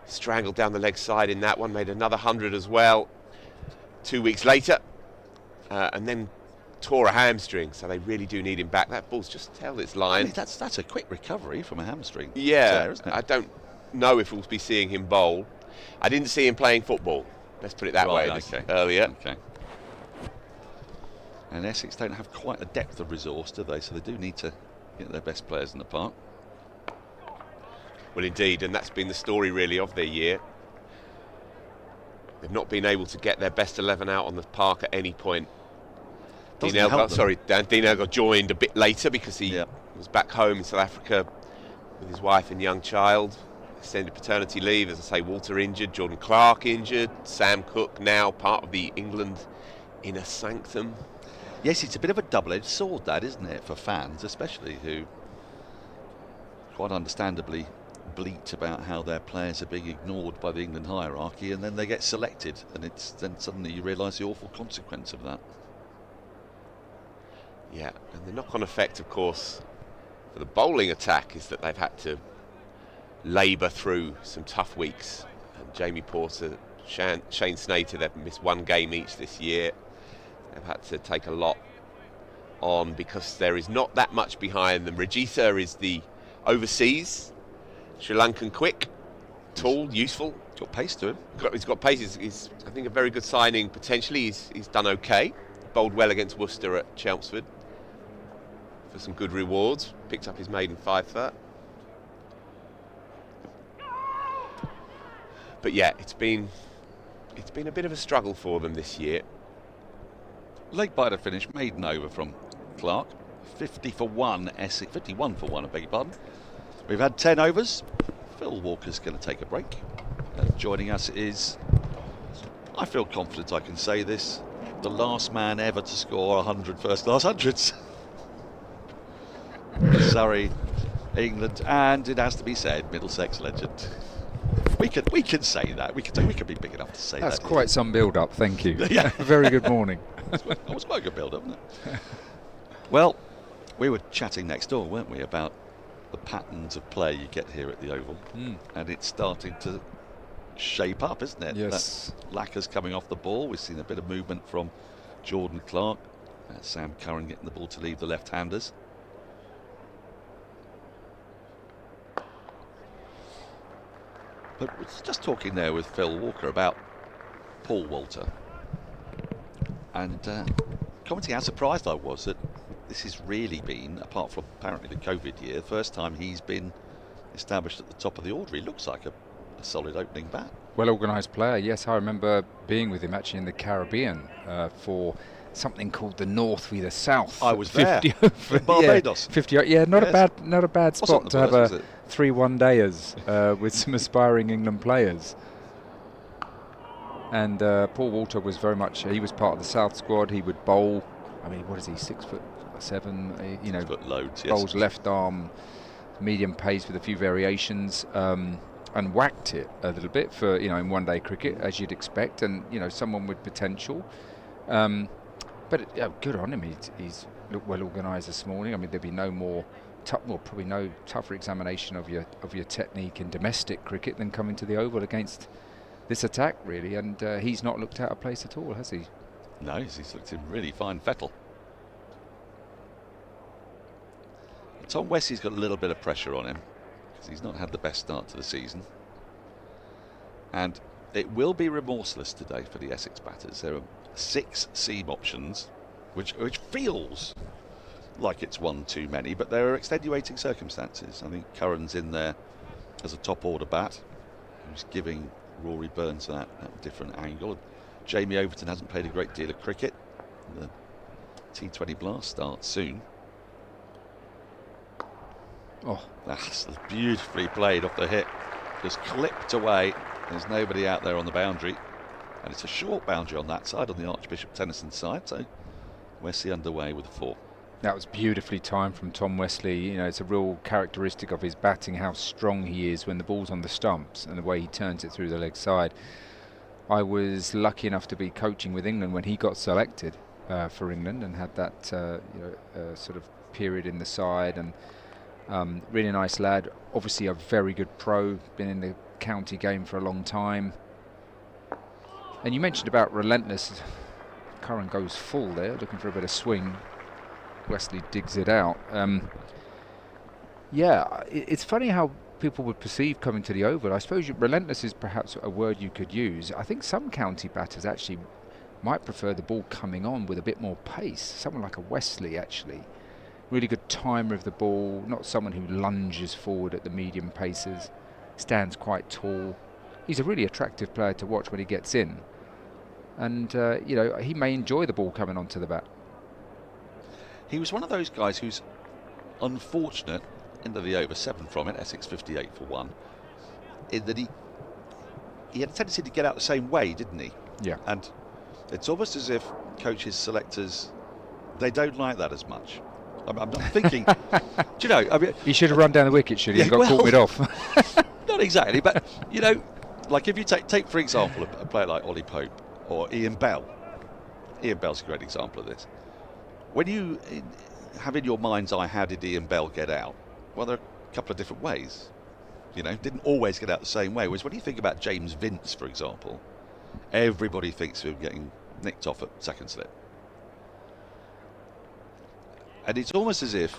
Strangled down the leg side in that one, made another 100 as well 2 weeks later, and then tore a hamstring, so they really do need him back. That ball's just held its line. I mean, that's a quick recovery from a hamstring. Yeah, tear, isn't it? I don't know if we'll be seeing him bowl. I didn't see him playing football, let's put it that way, earlier. Okay. And Essex don't have quite a depth of resource, do they? So they do need to get their best players in the park. Well, indeed, and that's been the story really of their year. They've not been able to get their best 11 out on the park at any point. Dean Elgar joined a bit later because he was back home in South Africa with his wife and young child. Extended paternity leave, as I say. Walter injured, Jordan Clark injured, Sam Cook now part of the England inner sanctum. Yes, it's a bit of a double-edged sword, that, isn't it, for fans, especially who quite understandably bleat about how their players are being ignored by the England hierarchy, and then they get selected, and then suddenly you realise the awful consequence of that. Yeah, and the knock-on effect, of course, for the bowling attack is that they've had to labour through some tough weeks. And Jamie Porter, Shane Snater, they've missed one game each this year. They've had to take a lot on because there is not that much behind them. Rajitha is the overseas Sri Lankan quick, tall, useful. He's got pace to him. He's got pace. He's I think, a very good signing potentially. He's done okay. Bowled well against Worcester at Chelmsford for some good rewards. Picked up his maiden 5 foot. But yeah, it's been a bit of a struggle for them this year. Leg biter finish, maiden over from Clark. 50 for 1, Essex. 51 for 1, I beg your pardon. We've had 10 overs. Phil Walker's going to take a break. Joining us is, I feel confident I can say this, the last man ever to score 100 first-class hundreds. Surrey, England, and it has to be said, Middlesex legend. We can say that. We can be big enough to say that. That's quite some build-up, thank you. Yeah. Very good morning. It was quite a good build-up, wasn't it? Well, we were chatting next door, weren't we, about the patterns of play you get here at the Oval, and it's starting to shape up, isn't it? Yes. Lacker's coming off the ball. We've seen a bit of movement from Jordan Clark. Sam Curran getting the ball to leave the left-handers. But we're just talking there with Phil Walker about Paul Walter, and commenting how surprised I was that this has really been, apart from apparently the COVID year, the first time he's been established at the top of the order. He looks like a solid opening bat. Well organised player, yes. I remember being with him actually in the Caribbean for something called the North v the South. I was there. 50 over, Barbados. 50. Yeah, not a bad spot to have a 3 one-dayers with some aspiring England players. And Paul Walter was very much, he was part of the South squad. He would bowl, I mean, what is he, 6'7", you know, loads, bowls left arm, medium pace with a few variations, and whacked it a little bit for, you know, in one-day cricket, as you'd expect, and, you know, someone with potential. But good on him. He's looked well organised this morning. I mean, there'd be no more, probably no tougher examination of your technique in domestic cricket than coming to the Oval against this attack, really. And he's not looked out of place at all, has he? No, he's looked in really fine fettle. Tom Wesley's got a little bit of pressure on him because he's not had the best start to the season. And it will be remorseless today for the Essex batters. There are 6 seam options, which feels like it's one too many, but there are extenuating circumstances. I think Curran's in there as a top order bat, who's giving Rory Burns that different angle. Jamie Overton hasn't played a great deal of cricket. The T20 Blast starts soon. Oh, that's beautifully played off the hip. Just clipped away. There's nobody out there on the boundary. And it's a short boundary on that side, on the Archbishop Tennyson side. So Wesley underway with a 4. That was beautifully timed from Tom Wesley. You know, it's a real characteristic of his batting, how strong he is when the ball's on the stumps and the way he turns it through the leg side. I was lucky enough to be coaching with England when he got selected for England and had that sort of period in the side. And really nice lad. Obviously a very good pro, been in the county game for a long time. And you mentioned about relentless. Curran goes full there, looking for a bit of swing. Wesley digs it out. It's funny how people would perceive coming to the Oval. I suppose relentless is perhaps a word you could use. I think some county batters actually might prefer the ball coming on with a bit more pace. Someone like a Wesley, actually, really good timer of the ball, not someone who lunges forward at the medium paces, stands quite tall. He's a really attractive player to watch when he gets in. And, he may enjoy the ball coming onto the bat. He was one of those guys who's unfortunate, into the over 7 from it, Essex 58 for 1, in that he had a tendency to get out the same way, didn't he? Yeah. And it's almost as if coaches, selectors, they don't like that as much. I'm not thinking, do you know, I mean, he should have run down the wicket, should he? Yeah, Got caught mid-off. Not exactly, but, like if you take for example, a player like Ollie Pope or Ian Bell. Ian Bell's a great example of this. When you have in your mind's eye, how did Ian Bell get out? Well, there are a couple of different ways. Didn't always get out the same way. Whereas when you think about James Vince, for example, everybody thinks of him getting nicked off at second slip. And it's almost as if,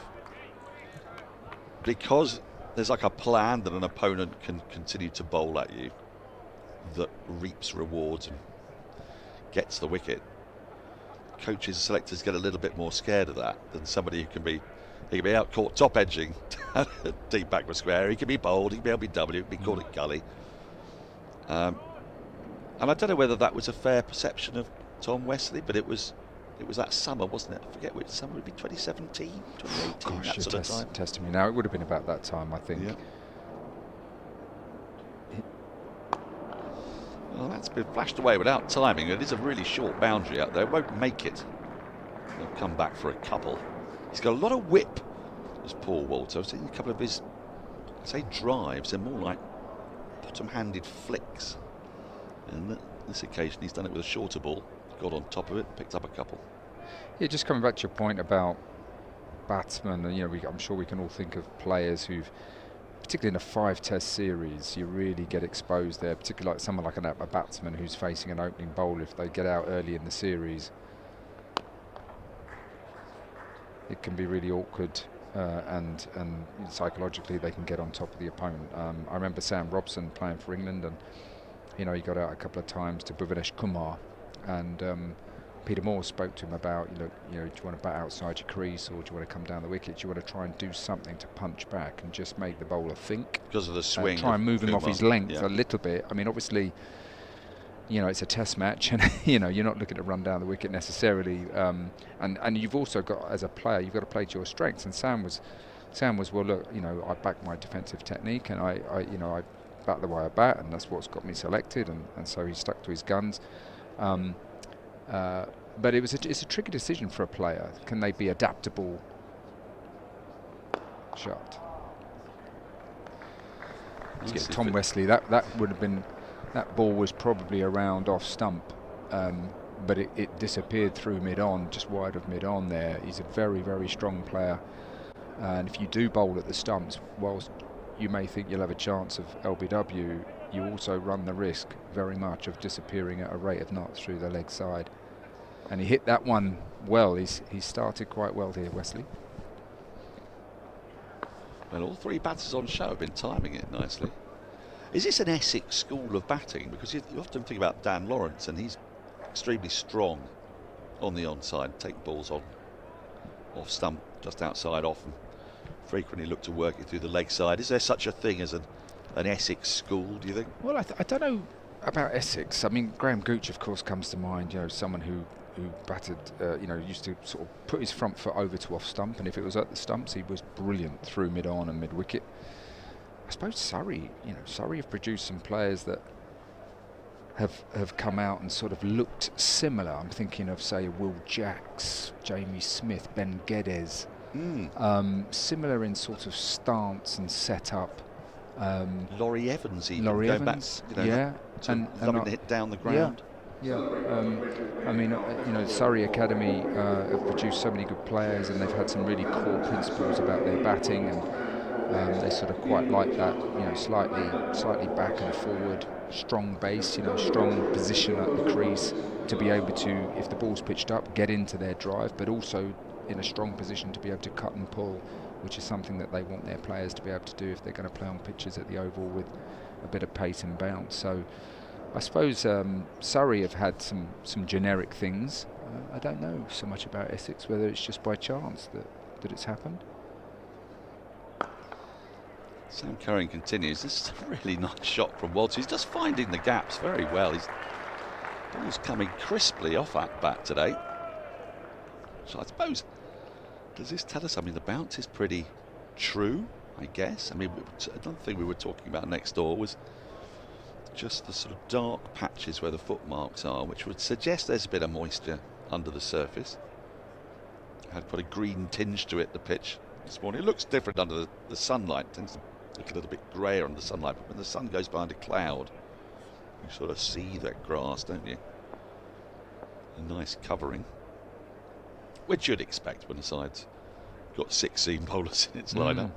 because there's like a plan that an opponent can continue to bowl at you that reaps rewards and gets the wicket, coaches and selectors get a little bit more scared of that than somebody who can be out caught top edging deep backward square. He can be bowled, he can be LBW, he can be called at gully. And I don't know whether that was a fair perception of Tom Wesley, but it was that summer, wasn't it? I forget which summer. It would be 2017, 2018, Gosh, that sort of time. Testing me now. It would have been about that time, I think. Yeah. Well, that's been flashed away without timing. It is a really short boundary out there. It won't make it. He'll come back for a couple. He's got a lot of whip, as Paul Walter. I've seen a couple of his, I say drives, they're more like bottom-handed flicks. And this occasion he's done it with a shorter ball, got on top of it, picked up a couple. Yeah, just coming back to your point about batsmen, and I'm sure we can all think of players who've, particularly in a 5-test series, you really get exposed there, particularly like someone like a batsman who's facing an opening bowl. If they get out early in the series, it can be really awkward, and psychologically they can get on top of the opponent. I remember Sam Robson playing for England, and he got out a couple of times to Bhuvanesh Kumar, and Peter Moore spoke to him about, do you want to bat outside your crease, or do you want to come down the wicket? Do you want to try and do something to punch back and just make the bowler think? Because of the swing. Try and move him off his length a little bit. I mean, obviously, it's a test match, and you're not looking to run down the wicket necessarily. And you've also got, as a player, you've got to play to your strengths. And Sam was, well, look, I back my defensive technique, and I bat the way I bat, and that's what's got me selected. And so he stuck to his guns. But it's a tricky decision for a player. Can they be adaptable? Shot. Tom Wesley, that would have been, that ball was probably around off stump, but it disappeared through mid-on, just wide of mid-on there. He's a very, very strong player, and if you do bowl at the stumps, whilst you may think you'll have a chance of LBW, you also run the risk very much of disappearing at a rate of knots through the leg side. And he hit that one well. He started quite well here, Wesley. Well, all three batters on show have been timing it nicely. Is this an Essex school of batting? Because you often think about Dan Lawrence, and he's extremely strong on the onside, take balls on off stump, just outside off, and frequently look to work it through the leg side. Is there such a thing as an Essex school, do you think? Well, I don't know about Essex. I mean, Graham Gooch, of course, comes to mind. Someone who batted, used to sort of put his front foot over to off stump, and if it was at the stumps, he was brilliant through mid-on and mid-wicket. I suppose Surrey have produced some players that have come out and sort of looked similar. I'm thinking of, say, Will Jacks, Jamie Smith, Ben Geddes. Similar in sort of stance and setup. Laurie Evans, even. Laurie Evans, and loving to hit down the ground. I mean, Surrey Academy have produced so many good players, and they've had some really core principles about their batting, and they sort of quite like that, slightly back and forward, strong base, strong position at the crease to be able to, if the ball's pitched up, get into their drive, but also in a strong position to be able to cut and pull, which is something that they want their players to be able to do if they're going to play on pitches at the Oval with a bit of pace and bounce. So I suppose Surrey have had some generic things. I don't know so much about Essex, whether it's just by chance that that it's happened. Sam Curran continues. This is a really nice shot from Walters. He's just finding the gaps very well. His ball's coming crisply off that bat today. So I suppose, does this tell us? I mean, the bounce is pretty true, I guess. I mean, another thing we were talking about next door was just the sort of dark patches where the footmarks are, which would suggest there's a bit of moisture under the surface. Had quite a green tinge to it, the pitch this morning. It looks different under the sunlight. It tends to look a little bit greyer under the sunlight, but when the sun goes behind a cloud, you sort of see that grass, don't you? A nice covering, which you'd expect when the side's got 6 seam bowlers in its lineup.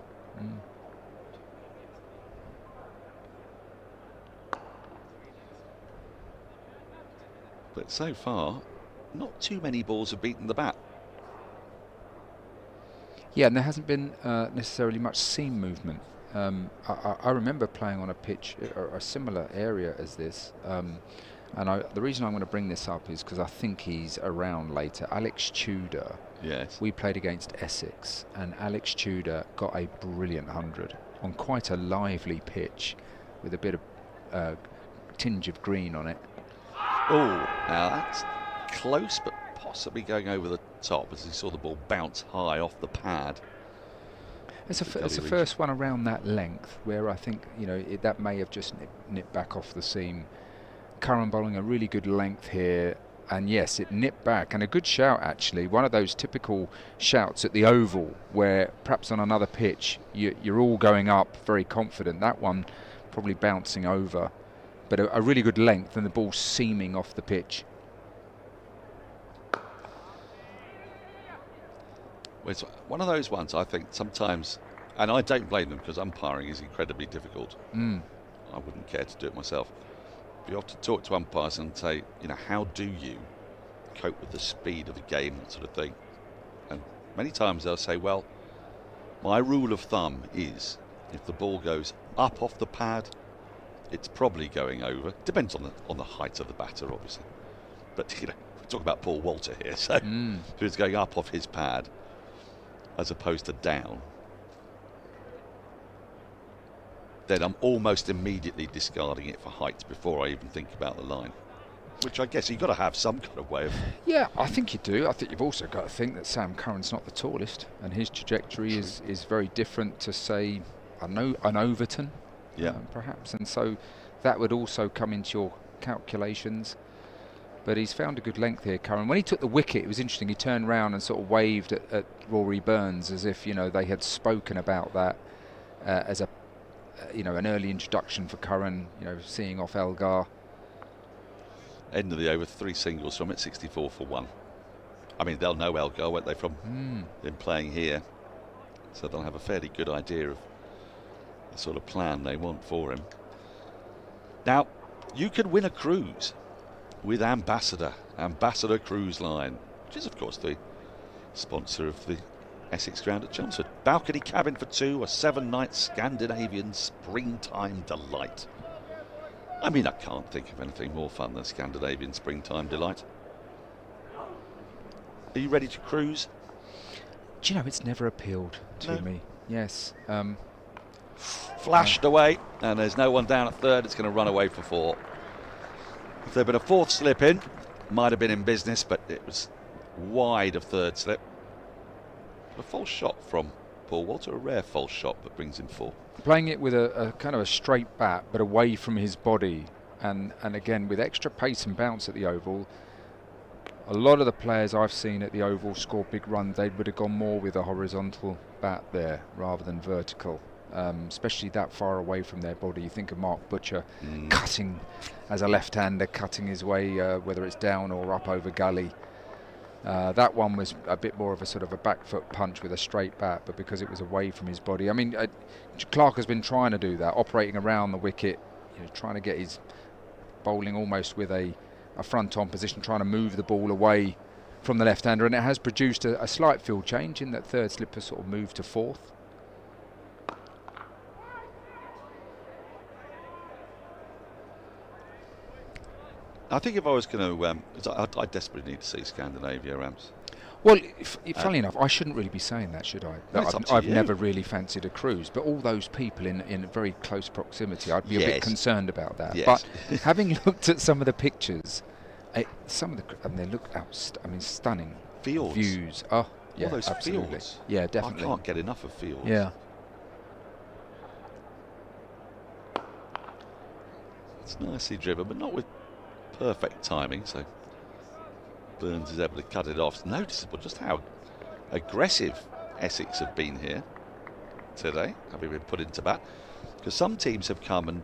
But so far, not too many balls have beaten the bat. Yeah, and there hasn't been necessarily much seam movement. I remember playing on a pitch, a similar area as this, and the reason I'm going to bring this up is because I think he's around later. Alex Tudor. Yes. We played against Essex, and Alex Tudor got a brilliant 100 on quite a lively pitch with a bit of tinge of green on it. Oh, now that's close, but possibly going over the top as he saw the ball bounce high off the pad. It's the first one around that length where I think, you know, that may have just nipped back off the seam. Curran bowling a really good length here, and yes, it nipped back, and a good shout actually. One of those typical shouts at the Oval where perhaps on another pitch you're all going up very confident. That one probably bouncing over, but a really good length and the ball seaming off the pitch. It's one of those ones I think sometimes, and I don't blame them because umpiring is incredibly difficult. I wouldn't care to do it myself. But you have to talk to umpires and say, you know, how do you cope with the speed of the game, that sort of thing. And many times they'll say, well, my rule of thumb is if the ball goes up off the pad, it's probably going over. Depends on the height of the batter, obviously. But you know, we're talking about Paul Walter here, so if it's going up off his pad as opposed to down, then I'm almost immediately discarding it for height before I even think about the line. Which I guess you've got to have some kind of way of... Yeah, I think you do. I think you've also got to think that Sam Curran's not the tallest, and his trajectory is very different to, say, an Overton, perhaps. And so that would also come into your calculations. But he's found a good length here, Curran. When he took the wicket, it was interesting. He turned round and sort of waved at Rory Burns as if, you know, they had spoken about that as a, you know, an early introduction for Curran, you know, seeing off Elgar. End of the over, 3 singles from it, 64 for 1. I mean, they'll know Elgar, won't they, from him playing here. So they'll have a fairly good idea of the sort of plan they want for him. Now, you can win a cruise with Ambassador Cruise Line, which is, of course, the sponsor of the Essex ground at Chelmsford. Balcony cabin for 2, a 7-night Scandinavian springtime delight. I mean, I can't think of anything more fun than Scandinavian springtime delight. Are you ready to cruise? Do you know, it's never appealed to me. Yes. Flashed away, and there's no one down at third. It's going to run away for 4. If there'd been a 4th slip in, might have been in business, but it was wide of 3rd slip. A false shot from Paul Walter, a rare false shot that brings in 4. Playing it with a kind of a straight bat, but away from his body, and again with extra pace and bounce at the Oval. A lot of the players I've seen at the Oval score big runs. They would have gone more with a horizontal bat there rather than vertical, especially that far away from their body. You think of Mark Butcher cutting as a left-hander, cutting his way, whether it's down or up over gully. That one was a bit more of a sort of a back foot punch with a straight bat, but because it was away from his body. I mean, Clark has been trying to do that, operating around the wicket, you know, trying to get his bowling almost with a front-on position, trying to move the ball away from the left-hander, and it has produced a slight field change in that 3rd slip has sort of moved to 4th. I think if I was going to, I desperately need to see Scandinavia, Rams. Well, funnily enough, I shouldn't really be saying that, should I? No, it's up to I've you. never really fancied a cruise, but all those people in very close proximity, I'd be a bit concerned about that. Yes. But having looked at some of the pictures, they look stunning Fields. views. Oh, yeah, all those absolutely. fields. Yeah, definitely. I can't get enough of fields. Yeah. It's nicely driven, but not with perfect timing, so Burns is able to cut it off. It's noticeable just how aggressive Essex have been here today, having been put into bat, because some teams have come and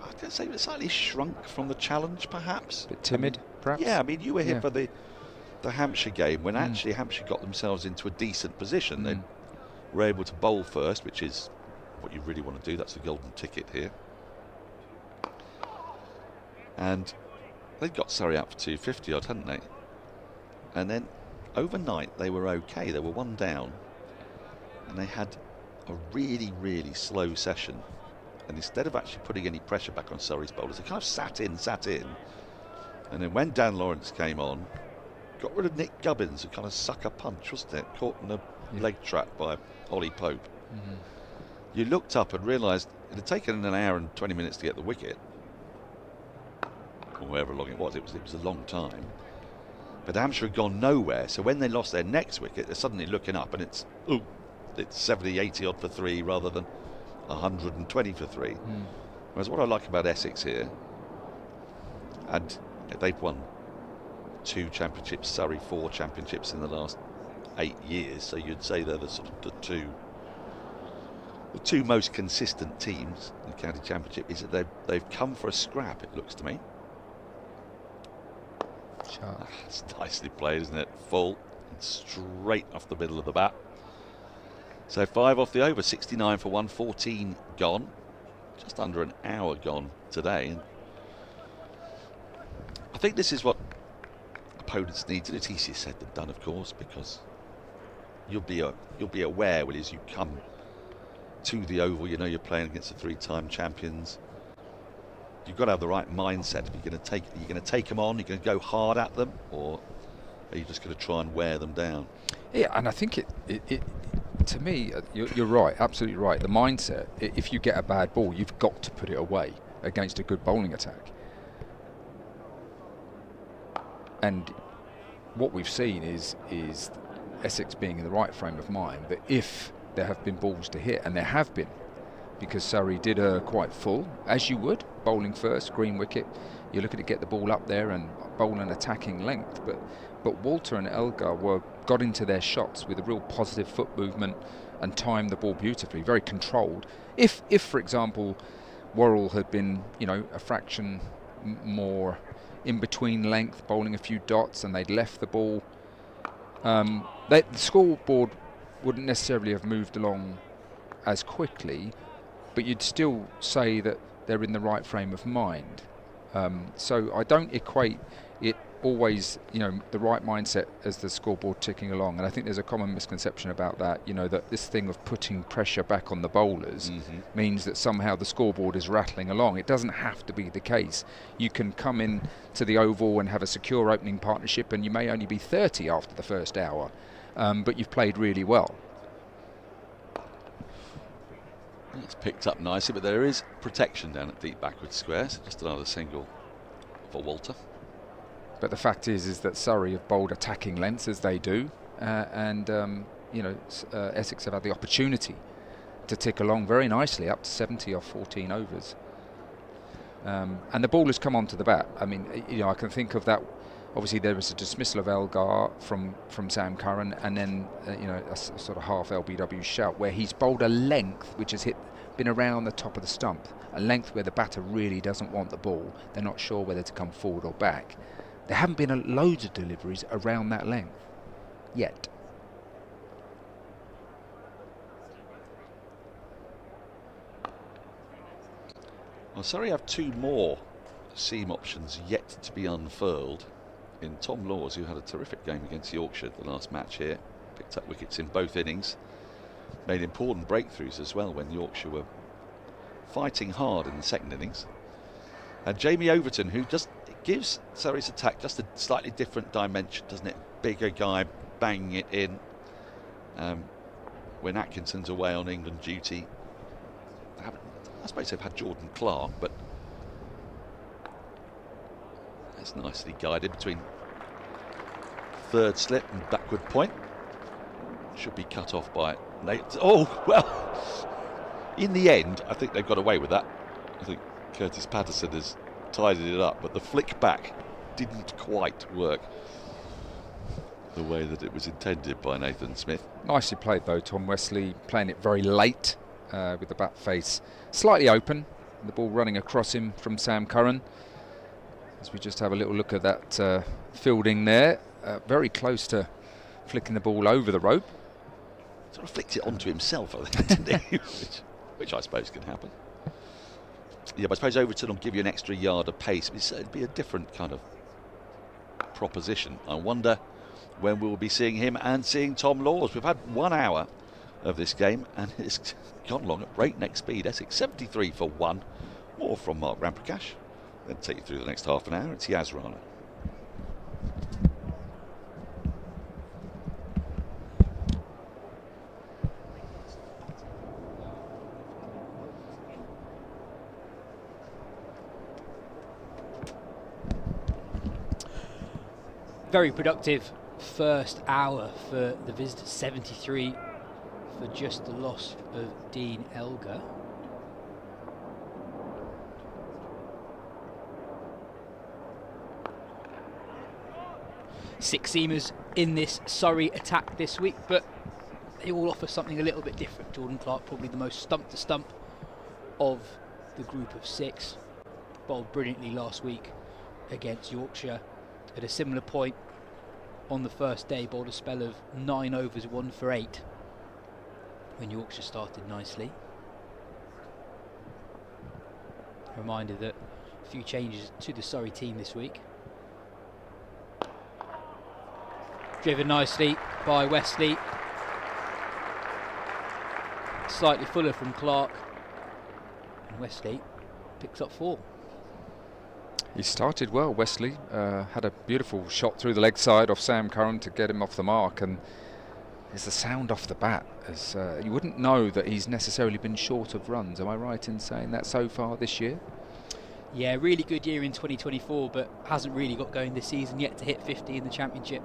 I can say slightly shrunk from the challenge, perhaps. A bit timid, perhaps? Yeah, I mean, you were here for the Hampshire game when actually Hampshire got themselves into a decent position. They were able to bowl first, which is what you really want to do. That's the golden ticket here. And they got Surrey out for 250 odd, hadn't they? And then overnight they were okay. They were one down, and they had a really, really slow session. And instead of actually putting any pressure back on Surrey's bowlers, they kind of sat in. And then when Dan Lawrence came on, got rid of Nick Gubbins, a kind of sucker punch, wasn't it? Caught in a leg trap by Ollie Pope. You looked up and realised it had taken an hour and 20 minutes to get the wicket. Or however long it was a long time. But Hampshire had gone nowhere, so when they lost their next wicket, they're suddenly looking up and it's 70, 80 odd for 3 rather than 120 for 3. Whereas what I like about Essex here, and they've won 2 championships, Surrey 4 championships in the last 8 years, so you'd say they're the sort of the two most consistent teams in the county championship, is that they've come for a scrap, it looks to me. It's nicely played, isn't it? Full and straight off the middle of the bat. So 5 off the over, 69 for 114 gone. Just under an hour gone today. And I think this is what opponents need. It's easier said than done, of course, because you'll be aware, as you come to the Oval, you know you're playing against the 3-time champions. You've got to have the right mindset. If you're going to take them on, you're going to go hard at them, or are you just going to try and wear them down? Yeah, and I think it to me, you're right, absolutely right. The mindset, if you get a bad ball, you've got to put it away against a good bowling attack. And what we've seen is Essex being in the right frame of mind, that if there have been balls to hit, and there have been, because Surrey did quite full, as you would, bowling first, green wicket. You're looking to get the ball up there and bowl an attacking length. But Walter and Elgar got into their shots with a real positive foot movement and timed the ball beautifully, very controlled. If for example, Worrall had been, a fraction more in between length, bowling a few dots, and they'd left the ball, the scoreboard wouldn't necessarily have moved along as quickly, but you'd still say that they're in the right frame of mind. So I don't equate it always, the right mindset as the scoreboard ticking along. And I think there's a common misconception about that, that this thing of putting pressure back on the bowlers means that somehow the scoreboard is rattling along. It doesn't have to be the case. You can come in to the Oval and have a secure opening partnership, and you may only be 30 after the first hour, but you've played really well. It's picked up nicely, but there is protection down at deep backward square, so just another single for Walter. But the fact is that Surrey have bowled attacking lengths as they do, and Essex have had the opportunity to tick along very nicely up to 70 off 14 overs. And the ball has come onto the bat. I mean, I can think of that. Obviously, there was a dismissal of Elgar from Sam Curran, and then a sort of half LBW shout where he's bowled a length which has been around the top of the stump, a length where the batter really doesn't want the ball. They're not sure whether to come forward or back. There haven't been loads of deliveries around that length yet. Well, Surrey have 2 more seam options yet to be unfurled. In Tom Laws, who had a terrific game against Yorkshire the last match here, picked up wickets in both innings, made important breakthroughs as well when Yorkshire were fighting hard in the second innings. And Jamie Overton, who just gives Surrey's attack just a slightly different dimension, doesn't it? bigger guy banging it in. When Atkinson's away on England duty, I suppose they've had Jordan Clark, but it's nicely guided between third slip and backward point. Should be cut off by Nate. Oh, well, in the end, I think they've got away with that. I think Curtis Patterson has tidied it up, but the flick back didn't quite work the way that it was intended by Nathan Smith. Nicely played though, Tom Wesley, playing it very late with the bat face slightly open, the ball running across him from Sam Curran. As we just have a little look at that fielding there, very close to flicking the ball over the rope. Sort of flicked it onto himself, I think, didn't he? which I suppose can happen. Yeah, but I suppose Overton will give you an extra yard of pace. It'd be a different kind of proposition. I wonder when we'll be seeing him and seeing Tom Laws. We've had 1 hour of this game and it's gone along at breakneck speed. Essex 73 for 1. More from Mark Ramprakash. Then take you through the next half an hour. It's Yas Rana. Very productive first hour for the visitors, 73 for just the loss of Dean Elgar. Six seamers in this Surrey attack this week, but they all offer something a little bit different. Jordan Clark, probably the most stump to stump of the group of 6, bowled brilliantly last week against Yorkshire. At a similar point on the first day, bowled a spell of 9 overs, 1 for 8 when Yorkshire started nicely. A reminder that a few changes to the Surrey team this week. Driven nicely by Wesley. Slightly fuller from Clark. And Wesley picks up 4. He started well, Wesley. Had a beautiful shot through the leg side off Sam Curran to get him off the mark, and there's the sound off the bat. As you wouldn't know that he's necessarily been short of runs. Am I right in saying that so far this year? Yeah, really good year in 2024, but hasn't really got going this season yet to hit 50 in the Championship.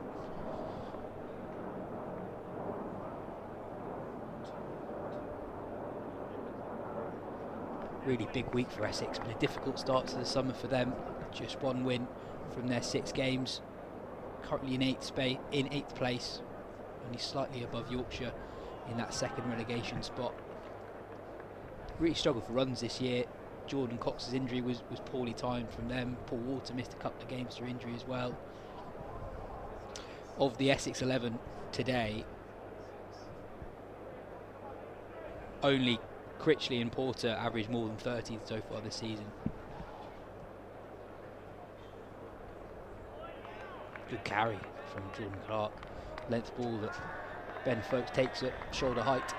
Really big week for Essex, been a difficult start to the summer for them. Just 1 win from their 6 games. Currently in 8th place, only slightly above Yorkshire in that 2nd relegation spot. Really struggled for runs this year. Jordan Cox's injury was poorly timed from them. Paul Walter missed a couple of games through injury as well. Of the Essex 11 today, only Critley and Porter averaged more than 30 so far this season. Good carry from Jordan Clark. Length ball that Ben Folkes takes at shoulder height.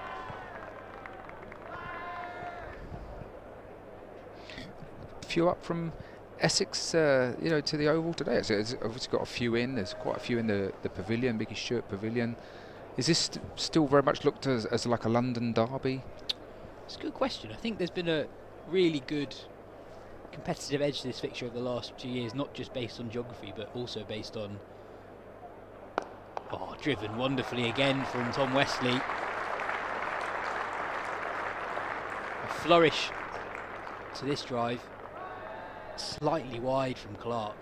A few up from Essex, to the Oval today. It's obviously got a few in. There's quite a few in the pavilion, Biggie Stewart Pavilion. Is this still very much looked as like a London derby? It's a good question. I think there's been a really good competitive edge to this fixture over the last 2 years, not just based on geography, but also based on... Oh, driven wonderfully again from Tom Wesley. A flourish to this drive. Slightly wide from Clark.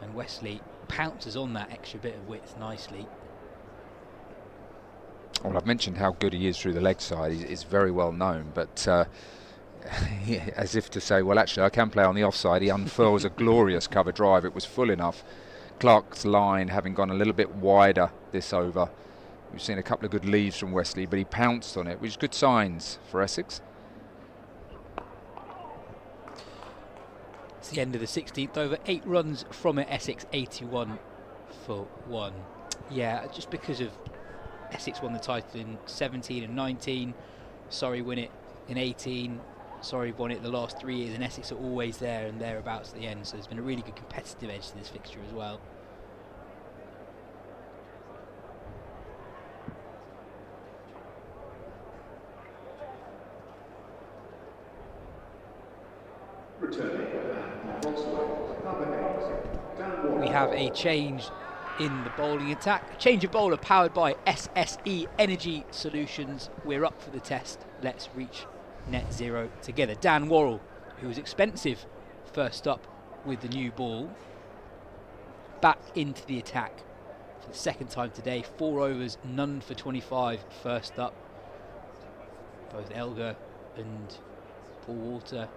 And Wesley pounces on that extra bit of width nicely. Well, I've mentioned how good he is through the leg side. He's very well known, but as if to say, well, actually, I can play on the offside. He unfurls a glorious cover drive. It was full enough. Clark's line having gone a little bit wider this over. We've seen a couple of good leaves from Wesley, but he pounced on it, which is good signs for Essex. It's the end of the 16th over. 8 runs from it. Essex 81 for 1. Yeah, just because of Essex won the title in 17 and 19. Surrey win it in 18. Surrey won it the last 3 years, and Essex are always there and thereabouts at the end. So there's been a really good competitive edge to this fixture as well. We have a change in the bowling attack. A change of bowler powered by SSE Energy Solutions. We're up for the test. Let's reach net zero together. Dan Worrall, who was expensive first up with the new ball, back into the attack for the second time today. 4 overs, none for 25 first up. Both Elgar and Paul Walter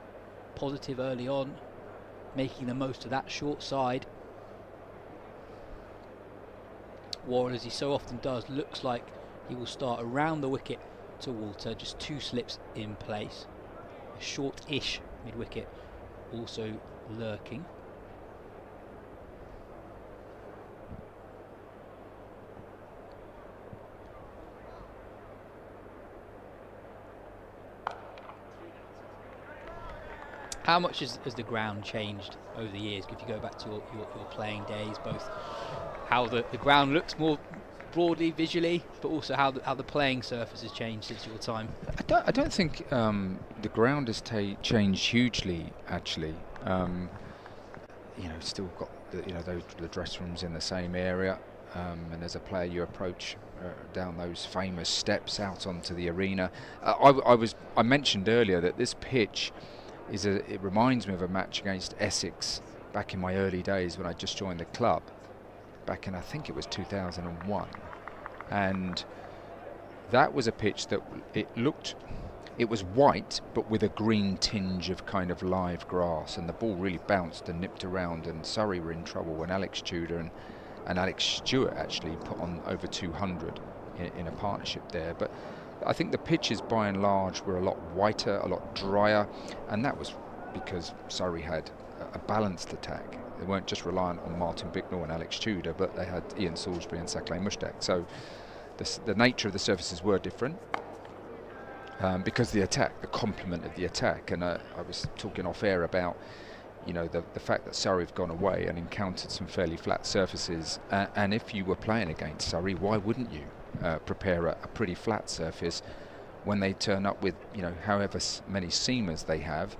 positive early on, making the most of that short side. Worrall, as he so often does, looks like he will start around the wicket to Walter, just 2 slips in place. A short-ish mid-wicket also lurking. How much has the ground changed over the years? If you go back to your playing days, both how the ground looks more broadly, visually, but also how the playing surface has changed since your time. I don't think the ground has changed hugely, actually. Still got the dressing rooms in the same area, and as a player you approach down those famous steps out onto the arena. I mentioned earlier that this pitch it reminds me of a match against Essex back in my early days when I just joined the club, back in I think it was 2001, and that was a pitch that it was white but with a green tinge of kind of live grass, and the ball really bounced and nipped around, and Surrey were in trouble when Alex Tudor and Alex Stewart actually put on over 200 in a partnership there. But I think the pitches by and large were a lot whiter, a lot drier, and that was because Surrey had a balanced attack. They weren't just reliant on Martin Bicknell and Alex Tudor, but they had Ian Salisbury and Saklay Mushtaq. So the nature of the surfaces were different because the complement of the attack. And I was talking off air about the fact that Surrey have gone away and encountered some fairly flat surfaces, and if you were playing against Surrey, why wouldn't you prepare a pretty flat surface when they turn up with however many seamers they have,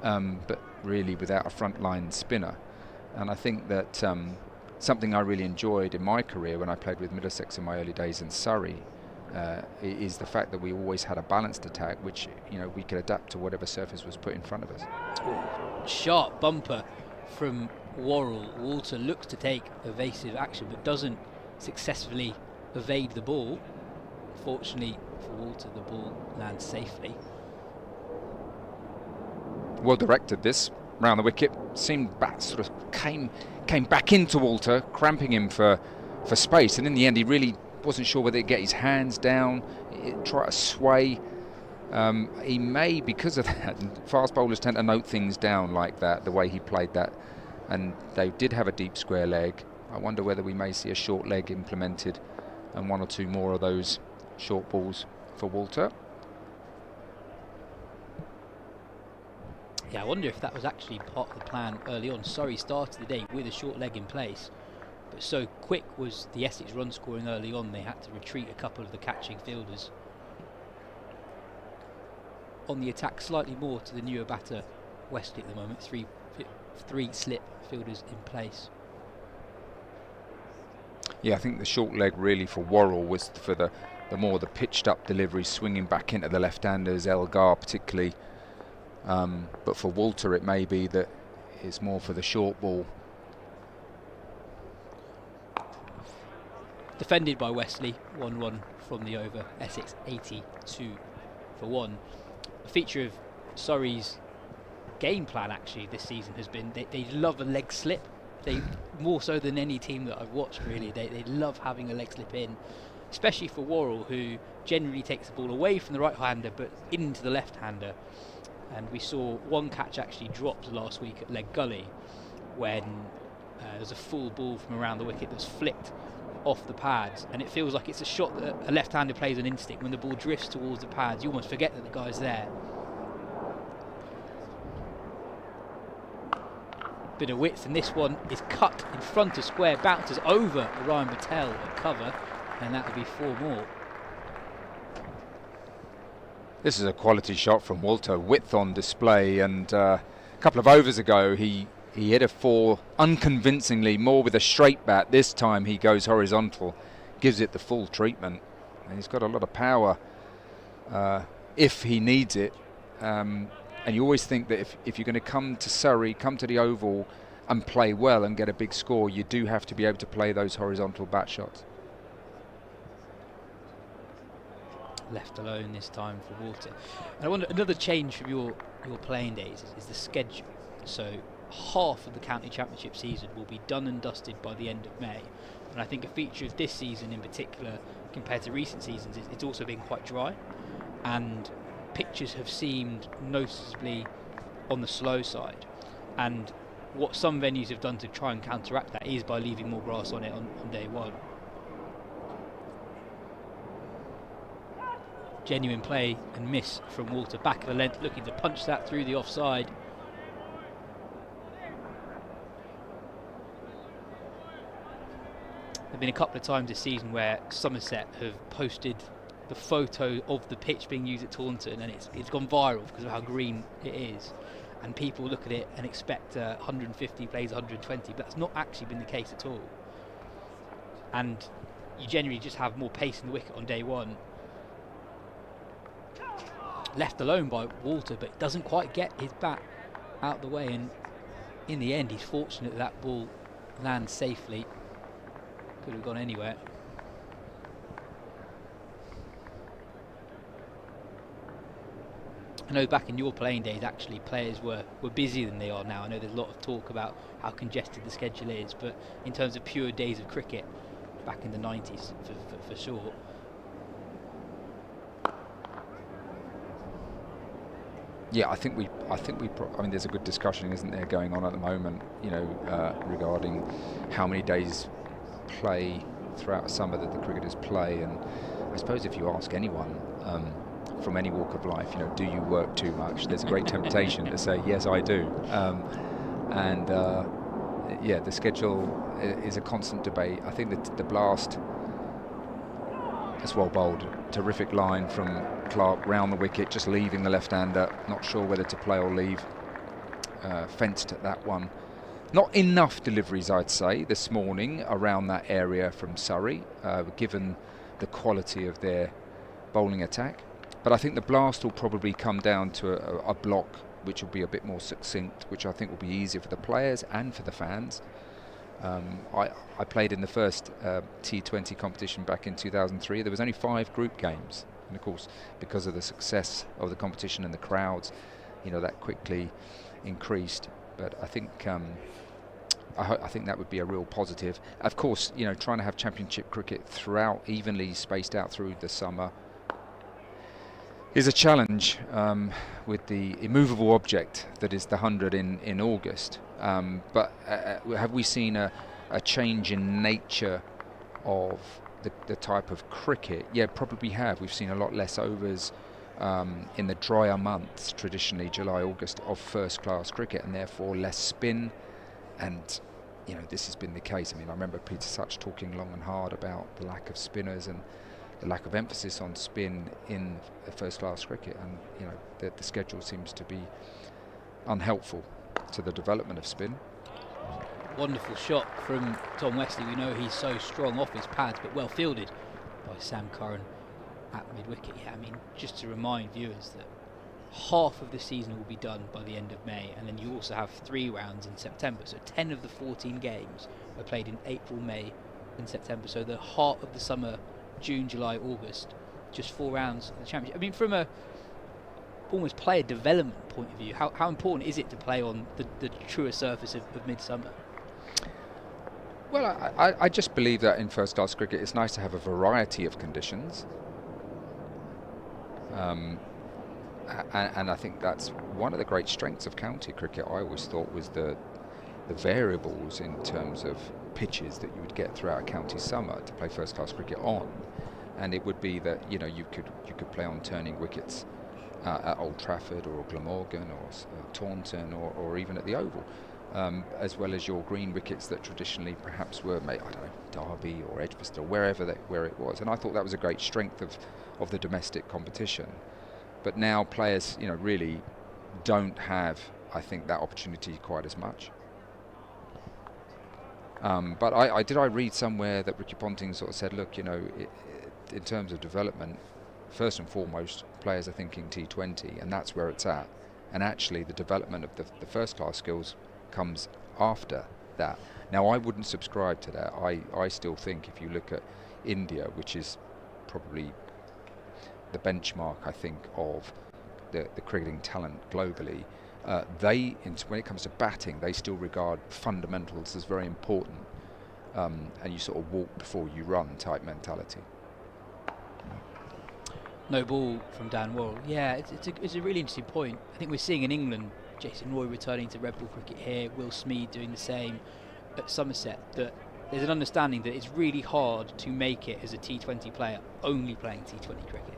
but really without a frontline spinner. And I think that something I really enjoyed in my career when I played with Middlesex in my early days in Surrey is the fact that we always had a balanced attack, which we could adapt to whatever surface was put in front of us. Ooh, sharp bumper from Worrall. Walter looks to take evasive action but doesn't successfully evade the ball. Fortunately for Walter, the ball lands safely. Well directed this round the wicket, seemed back, sort of came back into Walter, cramping him for space, and in the end he really wasn't sure whether he'd get his hands down, try to sway. He may, because of that, fast bowlers tend to note things down like that, the way he played that, and they did have a deep square leg. I wonder whether we may see a short leg implemented and 1 or 2 more of those short balls for Walter. Yeah, I wonder if that was actually part of the plan early on. Surrey started the day with a short leg in place, but so quick was the Essex run scoring early on, they had to retreat a couple of the catching fielders. On the attack, slightly more to the newer batter Wesley at the moment, three slip fielders in place. Yeah, I think the short leg really for Worrall was for the more the pitched up delivery, swinging back into the left-handers, Elgar particularly. But for Walter it may be that it's more for the short ball. Defended by Wesley, 1-1 from the over. Essex 82 for 1. A feature of Surrey's game plan actually this season has been they love a leg slip. They more so than any team that I've watched really. They love having a leg slip in, especially for Worrall, who generally takes the ball away from the right-hander but into the left-hander. And we saw one catch actually dropped last week at leg gully when there's a full ball from around the wicket that's flicked off the pads, and it feels like it's a shot that a left-hander plays on instinct. When the ball drifts towards the pads, you almost forget that the guy's there. Bit of width, and this one is cut in front of square, bounces over Ryan Patel at cover, and that will be 4 more. This is a quality shot from Walter, width on display, and couple of overs ago, he hit a 4 unconvincingly, more with a straight bat. This time he goes horizontal, gives it the full treatment. And he's got a lot of power if he needs it. And you always think that if you're going to come to Surrey, come to the Oval and play well and get a big score, you do have to be able to play those horizontal bat shots. Left alone this time for Walter. And I wonder, another change from your playing days is the schedule. So half of the county championship season will be done and dusted by the end of May. And I think a feature of this season in particular, compared to recent seasons, is it's also been quite dry. And pitches have seemed noticeably on the slow side. And what some venues have done to try and counteract that is by leaving more grass on it on day one. Genuine play and miss from Walter, back of the length, looking to punch that through the offside. There have been a couple of times this season where Somerset have posted the photo of the pitch being used at Taunton, and it's gone viral because of how green it is, and people look at it and expect 150 plays 120, but that's not actually been the case at all. And you generally just have more pace in the wicket on day one. Left alone by Walter, but doesn't quite get his bat out the way, and in the end he's fortunate that ball lands safely. Could have gone anywhere. I know back in your playing days actually players were busier than they are now. I know there's a lot of talk about how congested the schedule is, but in terms of pure days of cricket back in the 90s for sure. Yeah, I think I mean, there's a good discussion, isn't there, going on at the moment, you know, regarding how many days play throughout the summer that the cricketers play. And I suppose if you ask anyone from any walk of life, you know, do you work too much? There's a great temptation to say, yes, I do. Yeah, the schedule is a constant debate. I think that the blast, as well bowled, terrific line from Clark round the wicket, just leaving the left-hander, not sure whether to play or leave. Fenced at that one. Not enough deliveries, I'd say, this morning around that area from Surrey, given the quality of their bowling attack. But I think the blast will probably come down to a block which will be a bit more succinct, which I think will be easier for the players and for the fans. I played in the first T20 competition back in 2003. There was only 5 group games. And of course, because of the success of the competition and the crowds, you know, that quickly increased. But I think I think that would be a real positive. Of course, you know, trying to have championship cricket throughout, evenly spaced out through the summer, is a challenge with the immovable object that is the 100 in August. But have we seen a change in nature of the type of cricket? Yeah, probably have. We've seen a lot less overs in the drier months, traditionally July, August, of first-class cricket, and therefore less spin. And, you know, this has been the case. I mean, I remember Peter Such talking long and hard about the lack of spinners and the lack of emphasis on spin in first-class cricket. And, you know, the schedule seems to be unhelpful to the development of spin. Wonderful shot from Tom Wesley. We know he's so strong off his pads, but well fielded by Sam Curran at mid-wicket. Yeah, I mean, just to remind viewers that half of the season will be done by the end of May, and then you also have 3 rounds in September. So 10 of the 14 games are played in April, May and September. So the heart of the summer, June, July, August, just 4 rounds of the championship. I mean, from a almost player development point of view, how important is it to play on the truer surface of midsummer? Well, I just believe that in first-class cricket it's nice to have a variety of conditions. And I think that's one of the great strengths of county cricket. I always thought was the variables in terms of pitches that you would get throughout a county summer to play first-class cricket on. And it would be that, you know, you could play on turning wickets at Old Trafford or Glamorgan or Taunton or even at the Oval. As well as your green wickets that traditionally perhaps were made, I don't know, Derby or Edgbaston, where it was. And I thought that was a great strength of the domestic competition. But now players, you know, really don't have I think, that opportunity quite as much. But I read somewhere that Ricky Ponting sort of said, look, in terms of development, first and foremost, players are thinking T20, and that's where it's at. And actually, the development of the first-class skills comes after that. Now, I wouldn't subscribe to that. I still think if you look at India, which is probably the benchmark, I think, of the cricketing talent globally, when it comes to batting, they still regard fundamentals as very important, and you sort of walk before you run type mentality. No ball from Dan Worrall. Yeah, it's a really interesting point. I think we're seeing in England, Jason Roy returning to red ball cricket here, Will Smead doing the same at Somerset, that there's an understanding that it's really hard to make it as a T20 player only playing T20 cricket.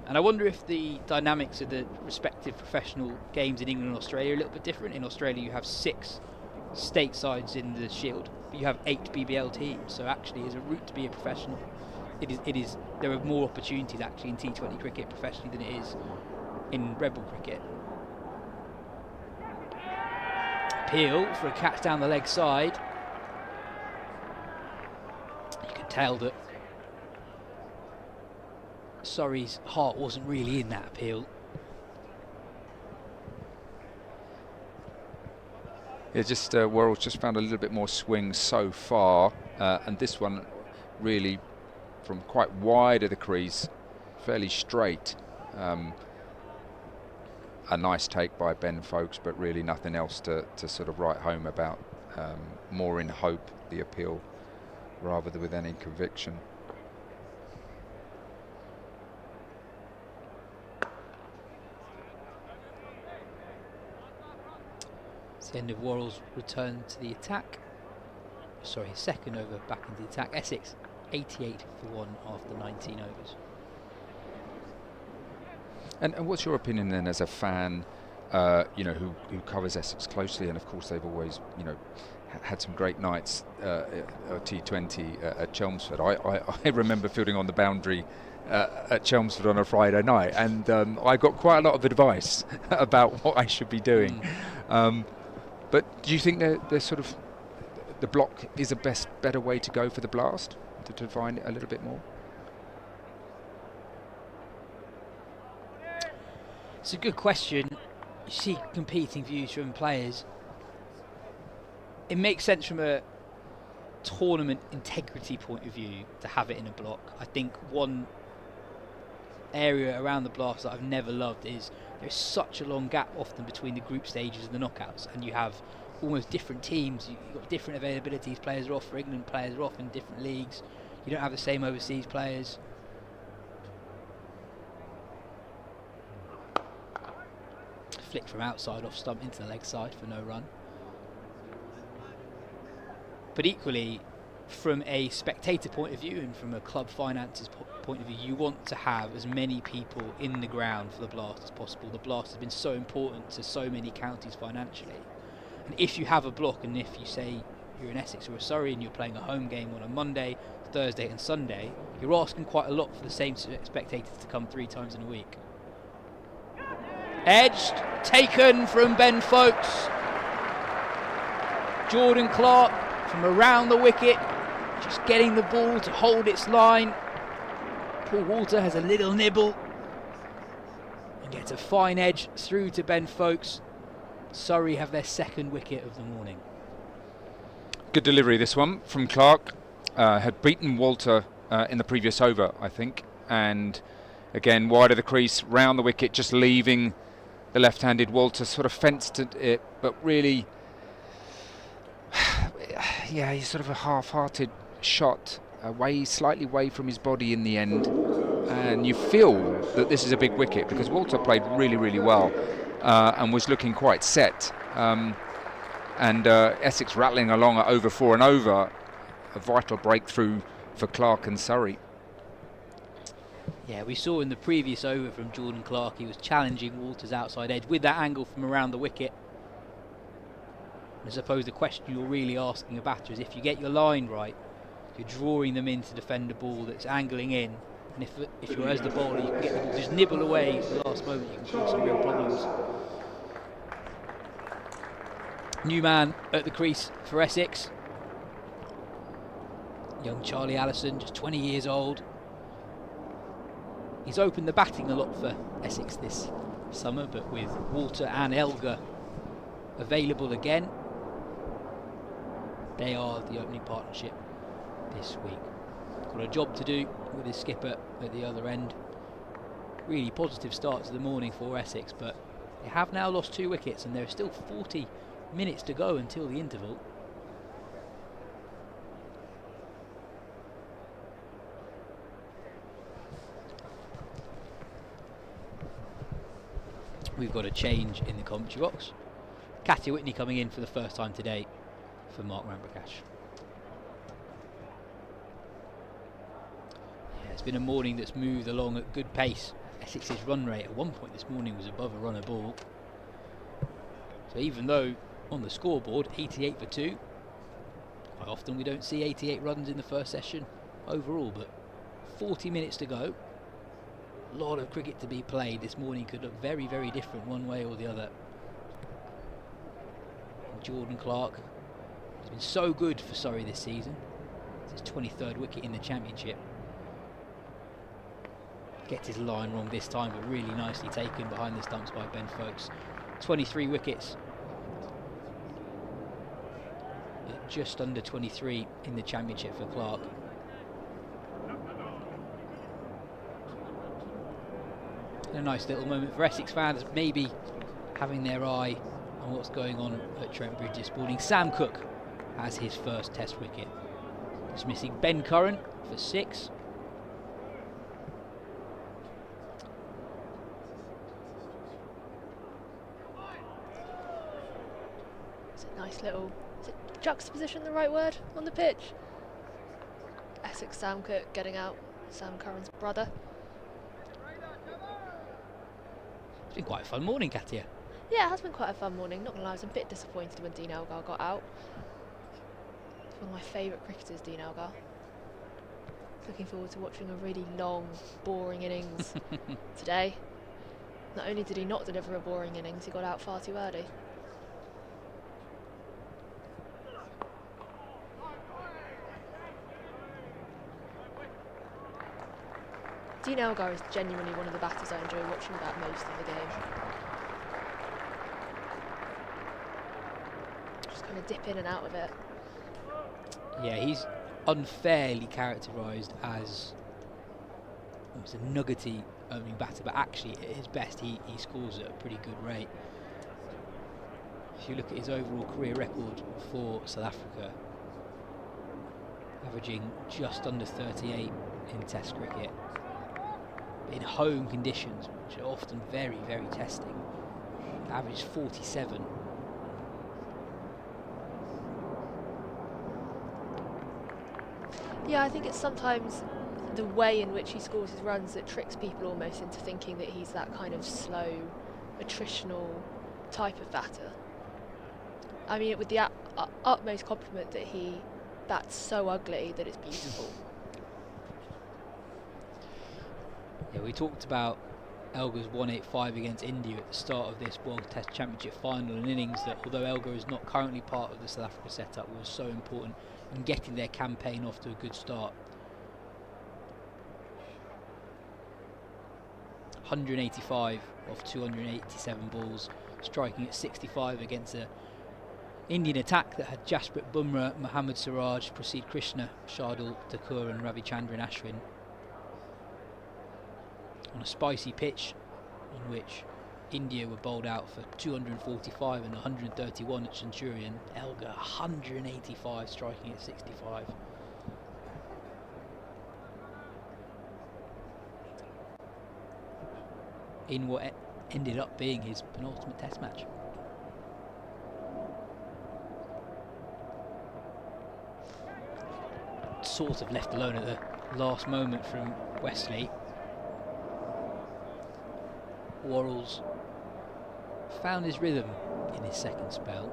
And I wonder if the dynamics of the respective professional games in England and Australia are a little bit different. In Australia, you have 6 state sides in the Shield, but you have 8 BBL teams. So actually, as a route to be a professional, there are more opportunities actually in T20 cricket professionally than it is in red ball cricket. Appeal for a catch down the leg side. You can tell that Surrey's heart wasn't really in that appeal. Yeah, Worrall's just found a little bit more swing so far, and this one really from quite wide of the crease, fairly straight. A nice take by Ben Folkes, but really nothing else to sort of write home about. More in hope, the appeal, rather than with any conviction. It's the end of Worrall's return to the attack. Sorry, his second over back into the attack. Essex 88 for 1 after 19 overs. And what's your opinion then as a fan, who covers Essex closely, and of course they've always, had some great nights at T20 at Chelmsford. I remember fielding on the boundary at Chelmsford on a Friday night, and I got quite a lot of advice about what I should be doing. But do you think they're sort of, the block is a better way to go for the blast, to define it a little bit more? It's a good question. You see competing views from players. It makes sense from a tournament integrity point of view to have it in a block. I think one area around the blast that I've never loved is there's such a long gap often between the group stages and the knockouts, and you have almost different teams. You've got different availabilities. Players are off for England, players are off in different leagues. You don't have the same overseas players. Flick from outside off stump into the leg side for no run. But equally, from a spectator point of view and from a club finances point of view, you want to have as many people in the ground for the blast as possible. The blast has been so important to so many counties financially. And if you have a block, and if you say you're in Essex or a Surrey and you're playing a home game on a Monday, Thursday and Sunday, you're asking quite a lot for the same spectators to come 3 times in a week. Edged, taken from Ben Folkes. Jordan Clark from around the wicket, just getting the ball to hold its line. Paul Walter has a little nibble and gets a fine edge through to Ben Folkes. Surrey have their second wicket of the morning. Good delivery, this one from Clark. Had beaten Walter in the previous over, I think, and again wide of the crease, round the wicket, just leaving the left-handed Walter. Sort of fenced it, but really, yeah, he's sort of a half-hearted shot, slightly away from his body in the end, and you feel that this is a big wicket because Walter played really, really well and was looking quite set. And Essex rattling along at over 4 and over, a vital breakthrough for Clark and Surrey. Yeah, we saw in the previous over from Jordan Clark, he was challenging Walter's outside edge with that angle from around the wicket. And I suppose the question you're really asking a batter is, if you get your line right, you're drawing them in to defend a ball that's angling in, and if you're as the bowler, you can get the ball, just nibble away at the last moment, you can cause some real problems. New man at the crease for Essex. Young Charlie Allison, just 20 years old. He's opened the batting a lot for Essex this summer, but with Walter and Elgar available again, they are the opening partnership this week. Got a job to do with his skipper at the other end. Really positive start to the morning for Essex, but they have now lost 2 wickets and there are still 40 minutes to go until the interval. We've got a change in the commentary box. Katya Witney coming in for the first time today for Mark Ramprakash. Yeah, it's been a morning that's moved along at good pace. Essex's run rate at one point this morning was above a run a ball. So even though on the scoreboard 88 for 2, quite often we don't see 88 runs in the first session overall, but 40 minutes to go. A lot of cricket to be played. This morning could look very, very different one way or the other. And Jordan Clark has been so good for Surrey this season. It's his 23rd wicket in the championship. Gets his line wrong this time, but really nicely taken behind the stumps by Ben Folkes. 23 wickets. Just under 23 in the championship for Clark. And a nice little moment for Essex fans, maybe having their eye on what's going on at Trent Bridge this morning. Sam Cook has his first test wicket. Dismissing Ben Curran for 6. It's a nice little, is it juxtaposition the right word on the pitch? Essex Sam Cook getting out Sam Curran's brother. It's been quite a fun morning, Katya. Yeah, it has been quite a fun morning. Not gonna lie, I was a bit disappointed when Dean Elgar got out. He's one of my favourite cricketers, Dean Elgar. Looking forward to watching a really long, boring innings today. Not only did he not deliver a boring innings, he got out far too early. Dean Elgar is genuinely one of the batters I enjoy watching about most of the game. Just kind of dip in and out of it. Yeah, he's unfairly characterised as almost a nuggety opening batter, but actually at his best he scores at a pretty good rate. If you look at his overall career record for South Africa, averaging just under 38 in Test cricket, in home conditions, which are often very, very testing, averaged 47. Yeah, I think it's sometimes the way in which he scores his runs that tricks people almost into thinking that he's that kind of slow, attritional type of batter. I mean, with the utmost compliment that he bats so ugly that it's beautiful. Yeah, we talked about Elgar's 185 against India at the start of this World Test Championship final, an innings that, although Elgar is not currently part of the South Africa setup, was so important in getting their campaign off to a good start. 185 off 287 balls, striking at 65 against an Indian attack that had Jasprit Bumrah, Mohammad Siraj, Prasidh Krishna, Shardul Thakur and Ravichandran Ashwin. On a spicy pitch on which India were bowled out for 245 and 131 at Centurion, Elgar 185 striking at 65. In what ended up being his penultimate test match. Sort of left alone at the last moment from Wesley. Worrall's found his rhythm in his second spell.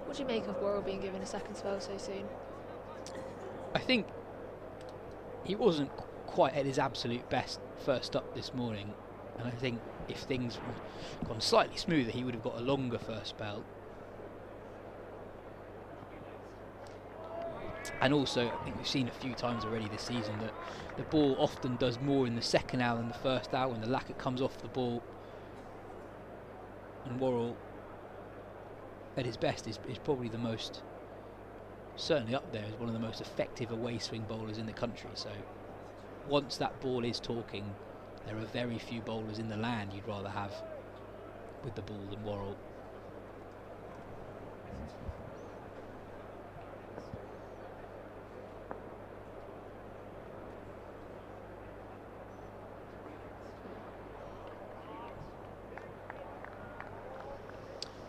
What do you make of Worrall being given a second spell so soon? I think he wasn't quite at his absolute best first up this morning, and I think if things had gone slightly smoother, he would have got a longer first spell. And also, I think we've seen a few times already this season that the ball often does more in the second hour than the first hour when the lacquer comes off the ball. And Worrall, at his best, is probably the most, certainly up there, as one of the most effective away swing bowlers in the country. So once that ball is talking, there are very few bowlers in the land you'd rather have with the ball than Worrall.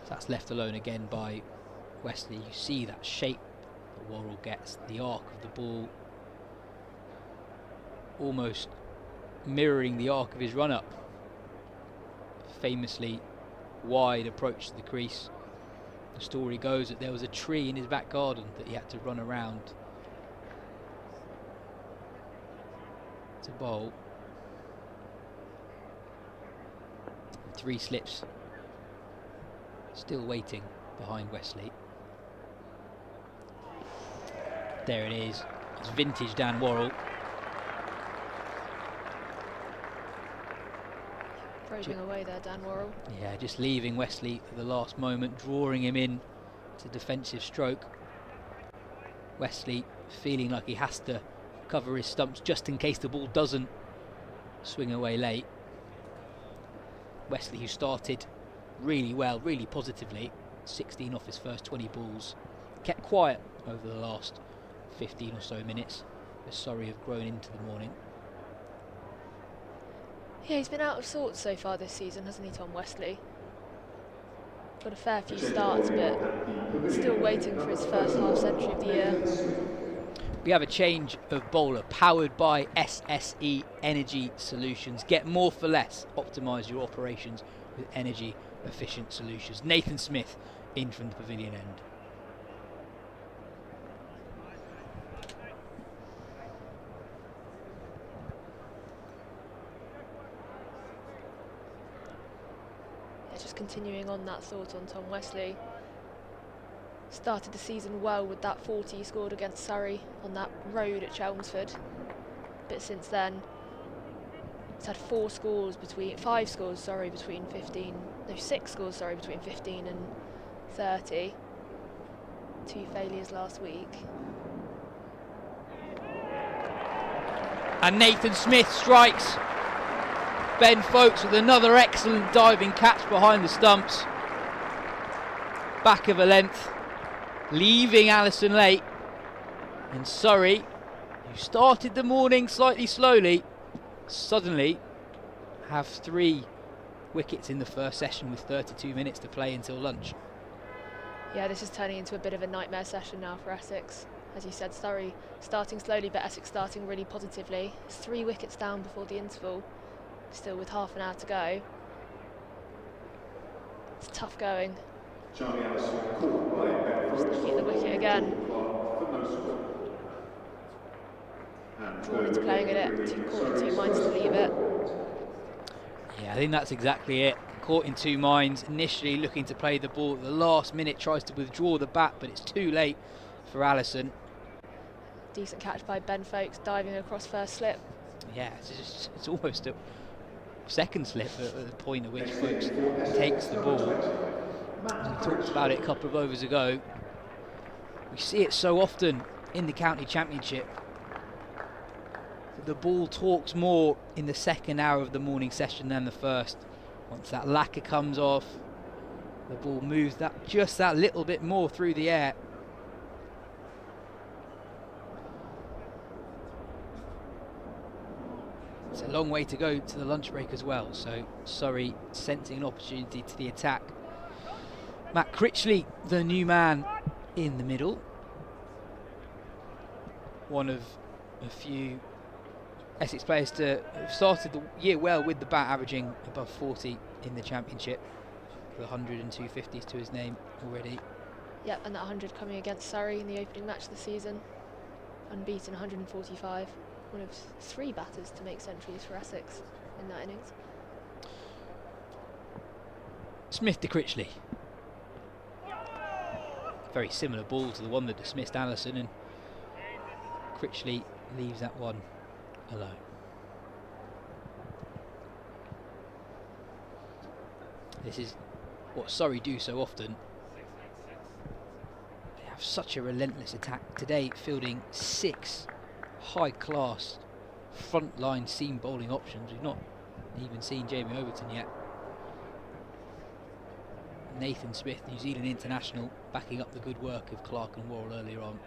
That's left alone again by Wesley. You see that shape that Worrall gets, the arc of the ball, almost mirroring the arc of his run-up. Famously wide approach to the crease. The story goes that there was a tree in his back garden that he had to run around to bowl. 3 slips. Still waiting behind Wesley. There it is. It's vintage Dan Worrall. Probing away there, Dan Worrall. Yeah, just leaving Wesley at the last moment, drawing him in to defensive stroke. Wesley feeling like he has to cover his stumps just in case the ball doesn't swing away late. Wesley, who started really well, really positively, 16 off his first 20 balls, kept quiet over the last 15 or so minutes. The Surrey have grown into the morning. Yeah, he's been out of sorts so far this season, hasn't he, Tom Wesley? Got a fair few starts, but still waiting for his first half century of the year. We have a change of bowler powered by SSE Energy Solutions. Get more for less. Optimise your operations with energy efficient solutions. Nathan Smith in from the pavilion end. Yeah, just continuing on that thought on Tom Wesley. Started the season well with that 40 he scored against Surrey on that road at Chelmsford. But since then, he's had 6 scores between 15 and 30. 2 failures last week. And Nathan Smith strikes. Ben Folkes with another excellent diving catch behind the stumps. Back of a length, leaving Allison late. And Surrey, who started the morning slightly slowly, suddenly have 3 wickets in the first session with 32 minutes to play until lunch. Yeah, this is turning into a bit of a nightmare session now for Essex. As you said, Surrey starting slowly, but Essex starting really positively. It's 3 wickets down before the interval, still with half an hour to go. It's tough going. Just looking at the wicket again. Drawn into playing at it, caught in 2 minds to leave it. Yeah, I think that's exactly it. Caught in 2 minds, initially looking to play the ball at the last minute, tries to withdraw the bat, but it's too late for Allison. Decent catch by Ben Folkes, diving across first slip. Yeah, it's almost a second slip at the point at which Folkes takes the ball. And we talked about it a couple of overs ago. We see it so often in the county championship. The ball talks more in the second hour of the morning session than the first. Once that lacquer comes off, the ball moves just that little bit more through the air. It's a long way to go to the lunch break as well, so Surrey sensing an opportunity to the attack. Matt Critley, the new man in the middle. One of a few Essex players to have started the year well with the bat, averaging above 40 in the championship. The 100 and 250s to his name already. Yep, and that 100 coming against Surrey in the opening match of the season. Unbeaten, 145. one of 3 batters to make centuries for Essex in that innings. Smith to Critley. Very similar ball to the one that dismissed Allison, and Critley leaves that one alone. This is what Surrey do so often. They have such a relentless attack. Today, fielding 6 high-class front-line seam bowling options. We've not even seen Jamie Overton yet. Nathan Smith, New Zealand international, backing up the good work of Clark and Worrall earlier on.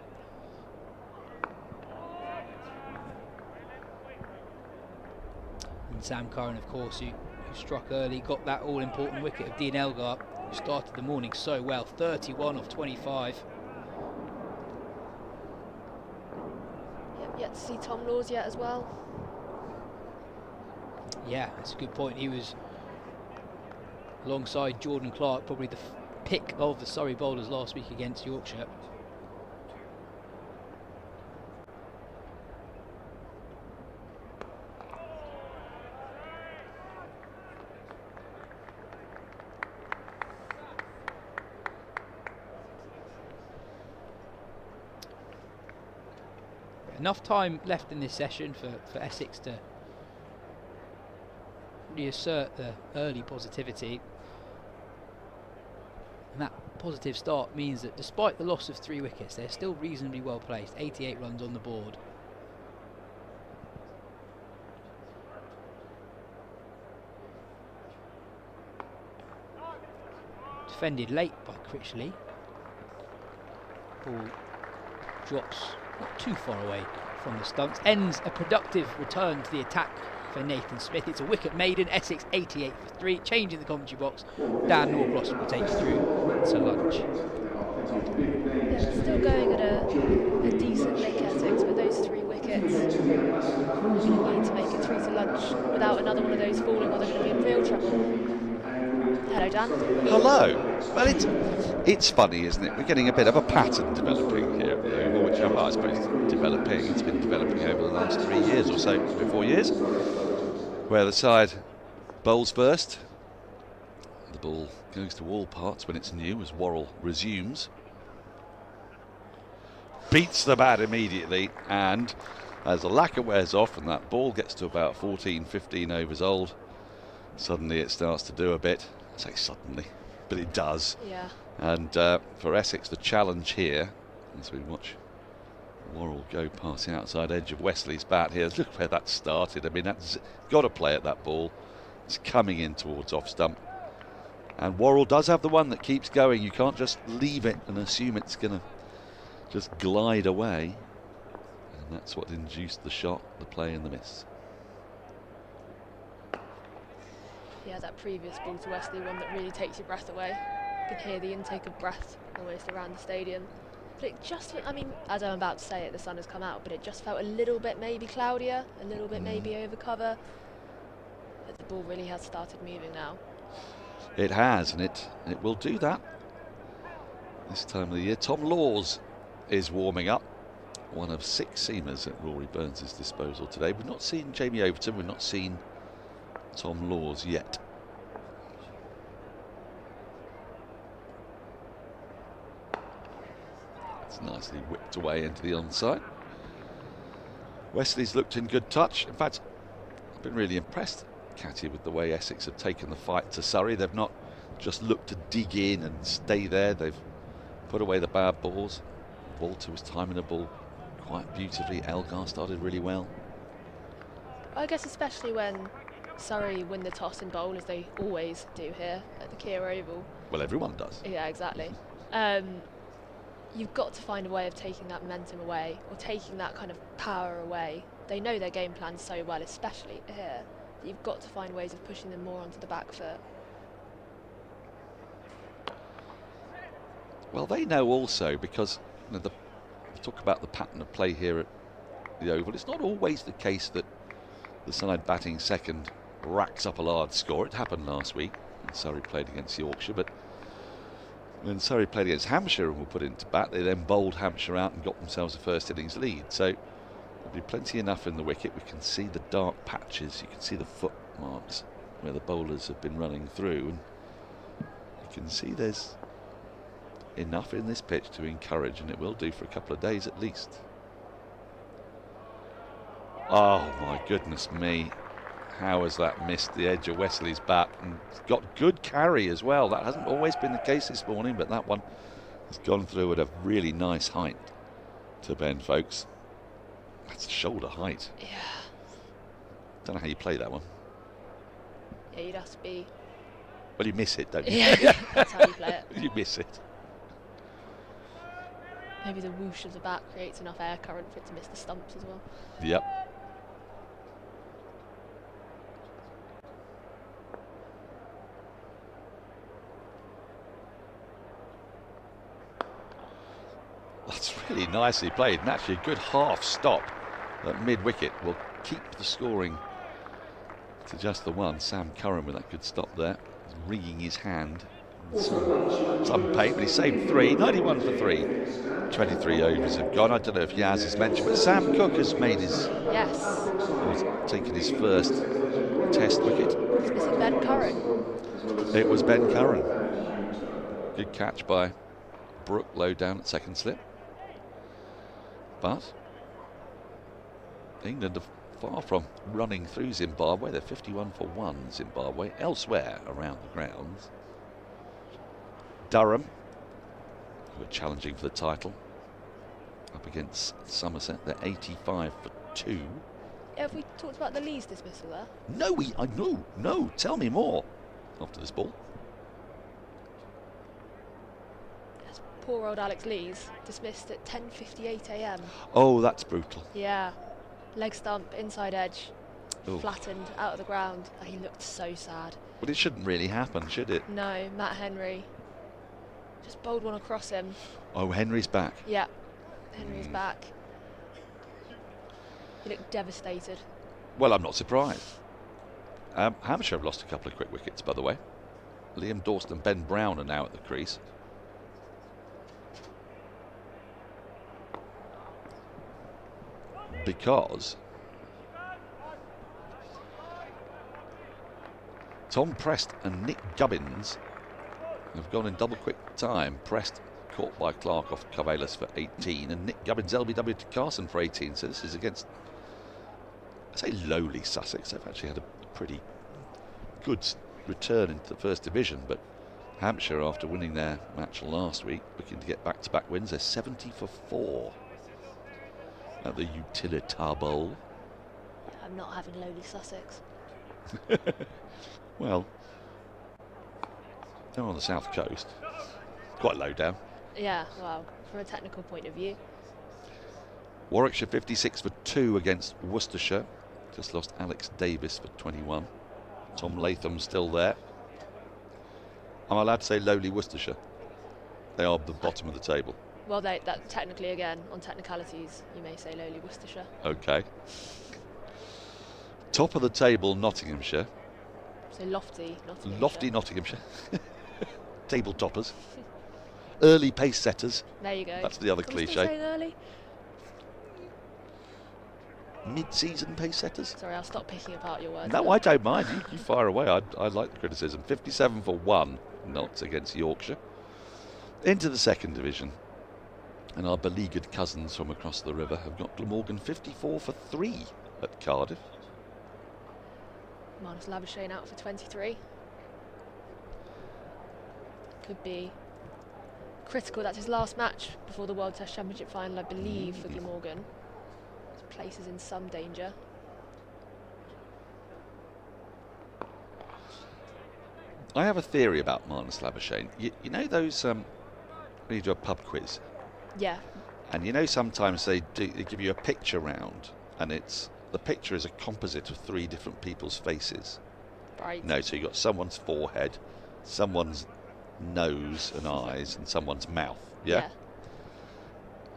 And Sam Curran, of course, who struck early, got that all-important wicket of Dean Elgar, who started the morning so well, 31 of 25. Yet to see Tom Laws yet as well. Yeah, that's a good point. He was alongside Jordan Clark, probably the pick of the Surrey bowlers last week against Yorkshire. Enough time left in this session for Essex to reassert the early positivity. And that positive start means that despite the loss of 3 wickets, they're still reasonably well placed. 88 runs on the board. Defended late by Critley. Ball drops not too far away from the stumps. Ends a productive return to the attack for Nathan Smith. It's a wicket maiden. Essex 88 for 3. Changing the commentary box. Dan Norcross will take you through to lunch. Yeah, still going at a decent lick, Essex, but those 3 wickets need to make it through to lunch without another one of those falling, or they're going to be in real trouble. Hello, Dan. Hello. Well, it's funny, isn't it? We're getting a bit of a pattern developing here at the Oval, which I suppose developing. It's been developing over the last 3 years or so, 3 or 4 years, where the side bowls first. The ball goes to all parts when it's new as Worrall resumes. Beats the bat immediately, and as the lacquer wears off and that ball gets to about 14, 15 overs old, suddenly it starts to do a bit. I say suddenly, but it does. Yeah. And for Essex, the challenge here, as we watch Worrall go past the outside edge of Wesley's bat here, look where that started. I mean, that's got to play at that ball. It's coming in towards off stump. And Worrall does have the one that keeps going. You can't just leave it and assume it's going to just glide away. And that's what induced the shot, the play and the miss. Yeah, that previous ball to Wesley, one that really takes your breath away. You can hear the intake of breath almost around the stadium. But it just, I mean, as I'm about to say it, the sun has come out, but it just felt a little bit maybe cloudier, a little bit maybe over cover. But the ball really has started moving now. It has, and it will do that this time of the year. Tom Laws is warming up, one of 6 seamers at Rory Burns' disposal today. We've not seen Jamie Overton, we've not seen Tom Laws yet. It's nicely whipped away into the onside. Wesley's looked in good touch. In fact, I've been really impressed, Katya, with the way Essex have taken the fight to Surrey. They've not just looked to dig in and stay there. They've put away the bad balls. Walter was timing the ball quite beautifully. Elgar started really well. I guess especially when Surrey win the toss and bowl, as they always do here at the Kia Oval. Well, everyone does. Yeah, exactly. You've got to find a way of taking that momentum away, or taking that kind of power away. They know their game plan so well, especially here, that you've got to find ways of pushing them more onto the back foot. Well, they know also, because we talk about the pattern of play here at the Oval. It's not always the case that the side batting second racks up a large score. It happened last week when Surrey played against Yorkshire, but when Surrey played against Hampshire and were put into bat, they then bowled Hampshire out and got themselves a first innings lead. So There'll be plenty enough in the wicket. We can see the dark patches. You can see the footmarks where the bowlers have been running through. And you can see there's enough in this pitch to encourage, and it will do for a couple of days at least. Oh my goodness me. How has that missed the edge of Wesley's bat, and got good carry as well. That hasn't always been the case this morning, but that one has gone through at a really nice height to Ben, folks. That's shoulder height. Yeah. Don't know how you play that one. Yeah, you'd have to be. Well, you miss it, don't you? Yeah, that's how you play it. You miss it. Maybe the whoosh of the bat creates enough air current for it to miss the stumps as well. Yep. That's really nicely played, and actually a good half stop at mid-wicket will keep the scoring to just the one. Sam Curran with that good stop there. He's wringing his hand. Some pain, but he saved 3. 91 for 3. 23 overs have gone. I don't know if Yas has mentioned, but Sam Cook has made his... Yes. He's taken his first test wicket. It's missing Ben Curran. It was Ben Curran. Good catch by Brooke low down at second slip. But England are far from running through Zimbabwe. They're 51 for 1, Zimbabwe. Elsewhere around the grounds, Durham, who are challenging for the title, up against Somerset. They're 85 for 2. Yeah, have we talked about the Lees dismissal there? No, tell me more after this ball. Yes, poor old Alex Lees, dismissed at 10:58 a.m. Oh, that's brutal. Yeah, leg stump, inside edge, Ooh. flattened out of the ground. Oh, he looked so sad. But it shouldn't really happen, should it? No, Matt Henry just bowled one across him. Oh, Henry's back. Yeah, Henry's back. He looked devastated. Well, I'm not surprised. Hampshire have lost a couple of quick wickets, by the way. Liam Dawson and Ben Brown are now at the crease. Because Tom Prest and Nick Gubbins have gone in double quick time. Prest caught by Clark off Carvelis for 18, and Nick Gubbins LBW to Carson for 18. So this is against, I say lowly Sussex. They've actually had a pretty good return into the first division, but Hampshire, after winning their match last week, looking to get back-to-back wins. They're 70 for 4 at the Utilita Bowl. I'm not having lowly Sussex. Well, they're on the south coast, quite low down. Yeah, well, from a technical point of view. Warwickshire 56 for 2 against Worcestershire. Just lost Alex Davis for 21. Tom Latham's still there. Am I allowed to say lowly Worcestershire? They are the bottom of the table. Well, that technically, again, on technicalities, you may say lowly Worcestershire. Okay. Top of the table, Nottinghamshire. So lofty Nottinghamshire. Lofty Nottinghamshire. Table toppers. Early pace setters. There you go. That's the other Are we still cliche. saying early? Mid-season pace setters. Sorry, I'll stop picking apart your words. No, I don't mind. You fire away. I like the criticism. 57 for 1 Notts against Yorkshire. Into the second division. And our beleaguered cousins from across the river have got Glamorgan 54 for 3 at Cardiff. Marnus Labuschagne out for 23. Could be critical. That's his last match before the World Test Championship final, I believe, for Glamorgan. His place is in some danger. I have a theory about Marnus Labuschagne. You know those when you do a pub quiz, Yeah. and you know sometimes they give you a picture round, and the picture is a composite of 3 different people's faces. Right. No, so you've got someone's forehead, someone's nose and eyes, and someone's mouth. Yeah?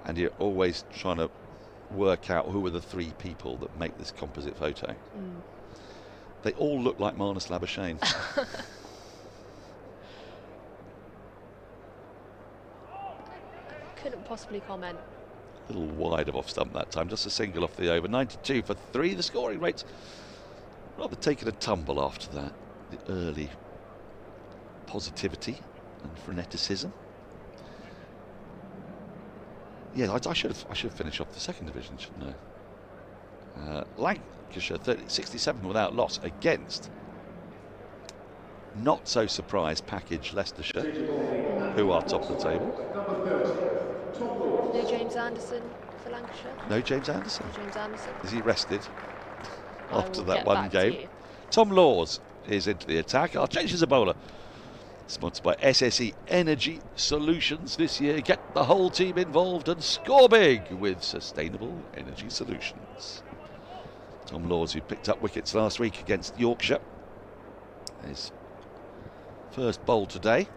And you're always trying to work out who are the 3 people that make this composite photo. Mm. They all look like Marnus Labuschagne. Couldn't possibly comment. A little wide of off stump that time, just a single off the over. 92 for 3. The scoring rate's rather taken a tumble after that. The early positivity and freneticism. Yeah, I should finish off the second division, shouldn't I? Lancashire 67 without loss against not so surprised package Leicestershire, who are top of the table. No James Anderson for Lancashire. No James Anderson. No James Anderson. Is he rested after will that get one back to game? you. Tom Laws is into the attack. I'll change as a bowler. Sponsored by SSE Energy Solutions this year. Get the whole team involved and score big with sustainable energy solutions. Tom Laws, who picked up wickets last week against Yorkshire. His first bowl today.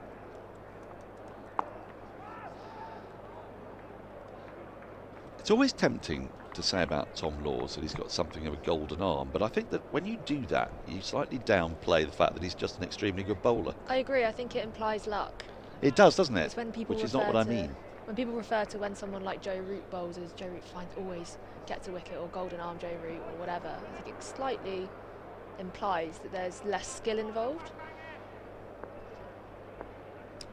It's always tempting to say about Tom Laws that he's got something of a golden arm, but I think that when you do that, you slightly downplay the fact that he's just an extremely good bowler. I agree. I think it implies luck. It does, doesn't it? It's when people Which is not what I mean. When people refer to when someone like Joe Root bowls as Joe Root always gets a wicket, or golden arm Joe Root, or whatever, I think it slightly implies that there's less skill involved.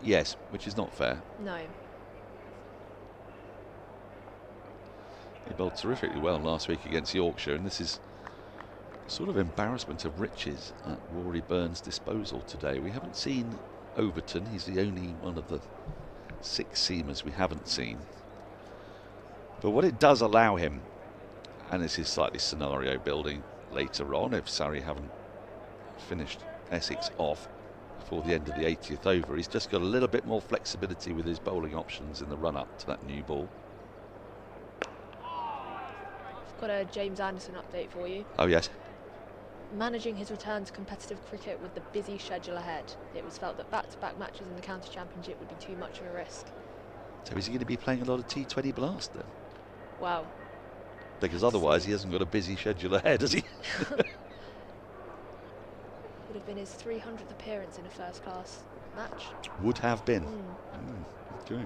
Yes, which is not fair. No. He bowled terrifically well last week against Yorkshire, and this is sort of embarrassment of riches at Rory Burns' disposal today. We haven't seen Overton. He's the only one of the 6 seamers we haven't seen. But what it does allow him, and this is slightly scenario building later on, if Surrey haven't finished Essex off before the end of the 80th over, he's just got a little bit more flexibility with his bowling options in the run-up to that new ball. Got a James Anderson update for you. Oh yes. Managing his return to competitive cricket with the busy schedule ahead, it was felt that back-to-back matches in the county championship would be too much of a risk. So is he going to be playing a lot of T20 Blast then? Wow. Because otherwise he hasn't got a busy schedule ahead, has he? Would have been his 300th appearance in a first-class match. Would have been. Okay.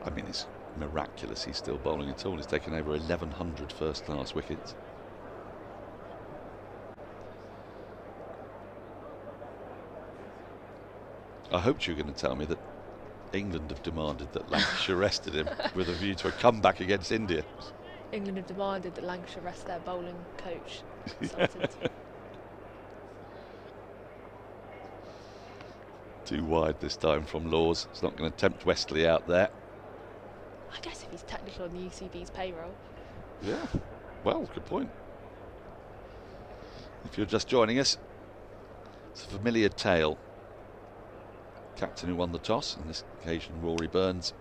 I mean, it's miraculous he's still bowling at all. He's taken over 1,100 first-class wickets. I hoped you were going to tell me that England have demanded that Lancashire rested him with a view to a comeback against India. England have demanded that Lancashire rest their bowling coach. Consultant. Too wide this time from Laws. It's not going to tempt Wesley out there. I guess if he's technically on the UCB's payroll. Yeah, well, good point. If you're just joining us, it's a familiar tale. Captain who won the toss, on this occasion Rory Burns,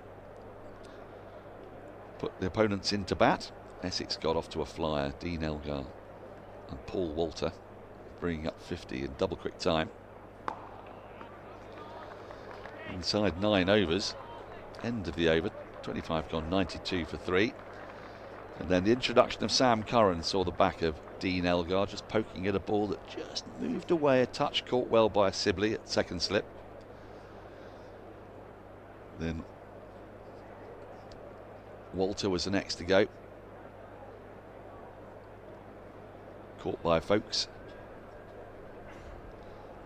put the opponents into bat. Essex got off to a flyer. Dean Elgar and Paul Walter bringing up 50 in double quick time. Inside 9 overs, end of the over, 25 gone, 92 for 3. And then the introduction of Sam Curran saw the back of Dean Elgar just poking at a ball that just moved away a touch, caught well by Sibley at second slip. Then Walter was the next to go. Caught by Folkes.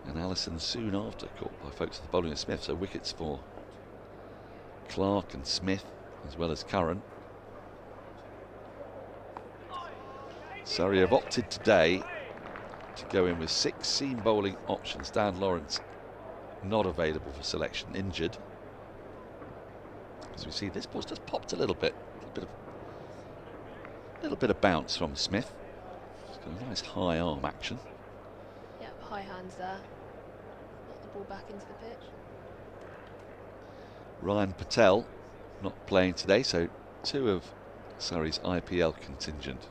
And Allison soon after caught by Folkes with the bowling of Smith. So wickets for Clark and Smith as well as Curran. Surrey have opted today to go in with 6 seam bowling options. Dan Lawrence not available for selection, injured. As we see, this ball's just popped a little bit. A little bit of bounce from Smith. It's got a nice high arm action. Yep, high hands there. Knock the ball back into the pitch. Ryan Patel not playing today, so 2 of Surrey's IPL contingent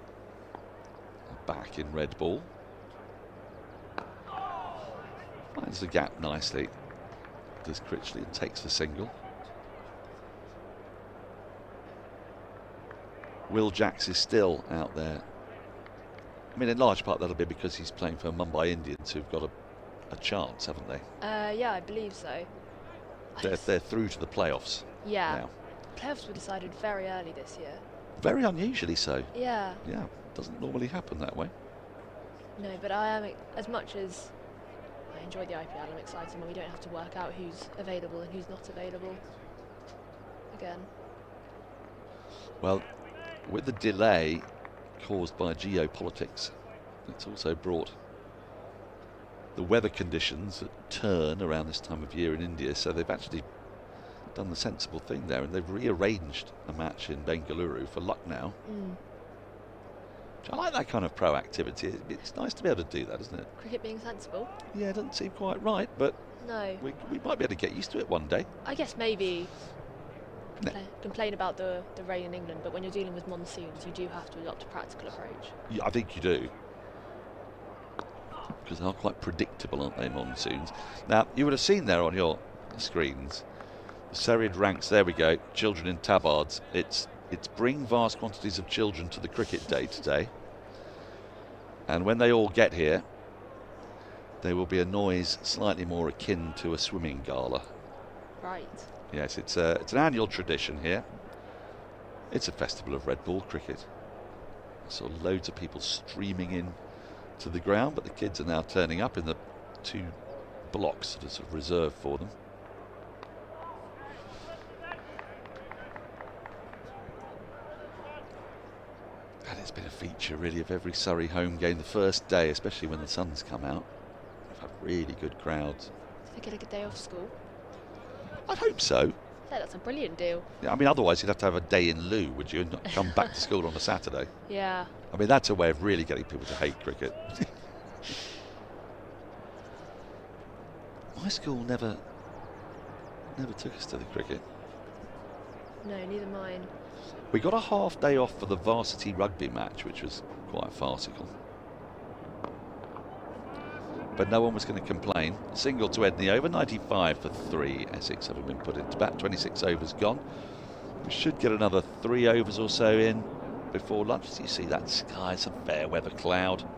are back in red ball. Finds the gap nicely. Does Critley and takes the single. Will Jacks is still out there. I mean, in large part that'll be because he's playing for Mumbai Indians, who've got a a chance, haven't they? Yeah, I believe so. They're through to the playoffs. Yeah. Now. Playoffs were decided very early this year. Very unusually so. Yeah. Yeah, doesn't normally happen that way. No, but I am, as much as I enjoy the IPL, I'm excited when we don't have to work out who's available and who's not available again. Well, with the delay caused by geopolitics, it's also brought the weather conditions that turn around this time of year in India, so they've actually done the sensible thing there, and they've rearranged a match in Bengaluru for Lucknow. I like that kind of proactivity. It's nice to be able to do that, isn't it? Cricket being sensible? Yeah, it doesn't seem quite right, but no, we might be able to get used to it one day. I guess maybe complain about the rain in England, but when you're dealing with monsoons, you do have to adopt a practical approach. Yeah, I think you do. Because they are quite predictable, aren't they, monsoons? Now, you would have seen there on your screens, the serried ranks, there we go, children in tabards. It's bring vast quantities of children to the cricket day today. And when they all get here, there will be a noise slightly more akin to a swimming gala. Right. Yes, it's an annual tradition here. It's a festival of red ball cricket. I saw loads of people streaming in to the ground, but the kids are now turning up in the 2 blocks that are sort of reserved for them. And it's been a feature really of every Surrey home game the first day, especially when the sun's come out. We've had really good crowds. Do they get a day off school? I'd hope so. Yeah, that's a brilliant deal. Yeah, I mean, otherwise you'd have to have a day in lieu, would you, and not come back to school on a Saturday? Yeah. I mean, that's a way of really getting people to hate cricket. My school never took us to the cricket. No, neither mine. We got a half day off for the varsity rugby match, which was quite farcical. But no one was going to complain. Single to end the over, 95 for 3. Essex having been put into bat, 26 overs gone. We should get another 3 overs or so in before lunch. So you see that sky, some fair weather cloud.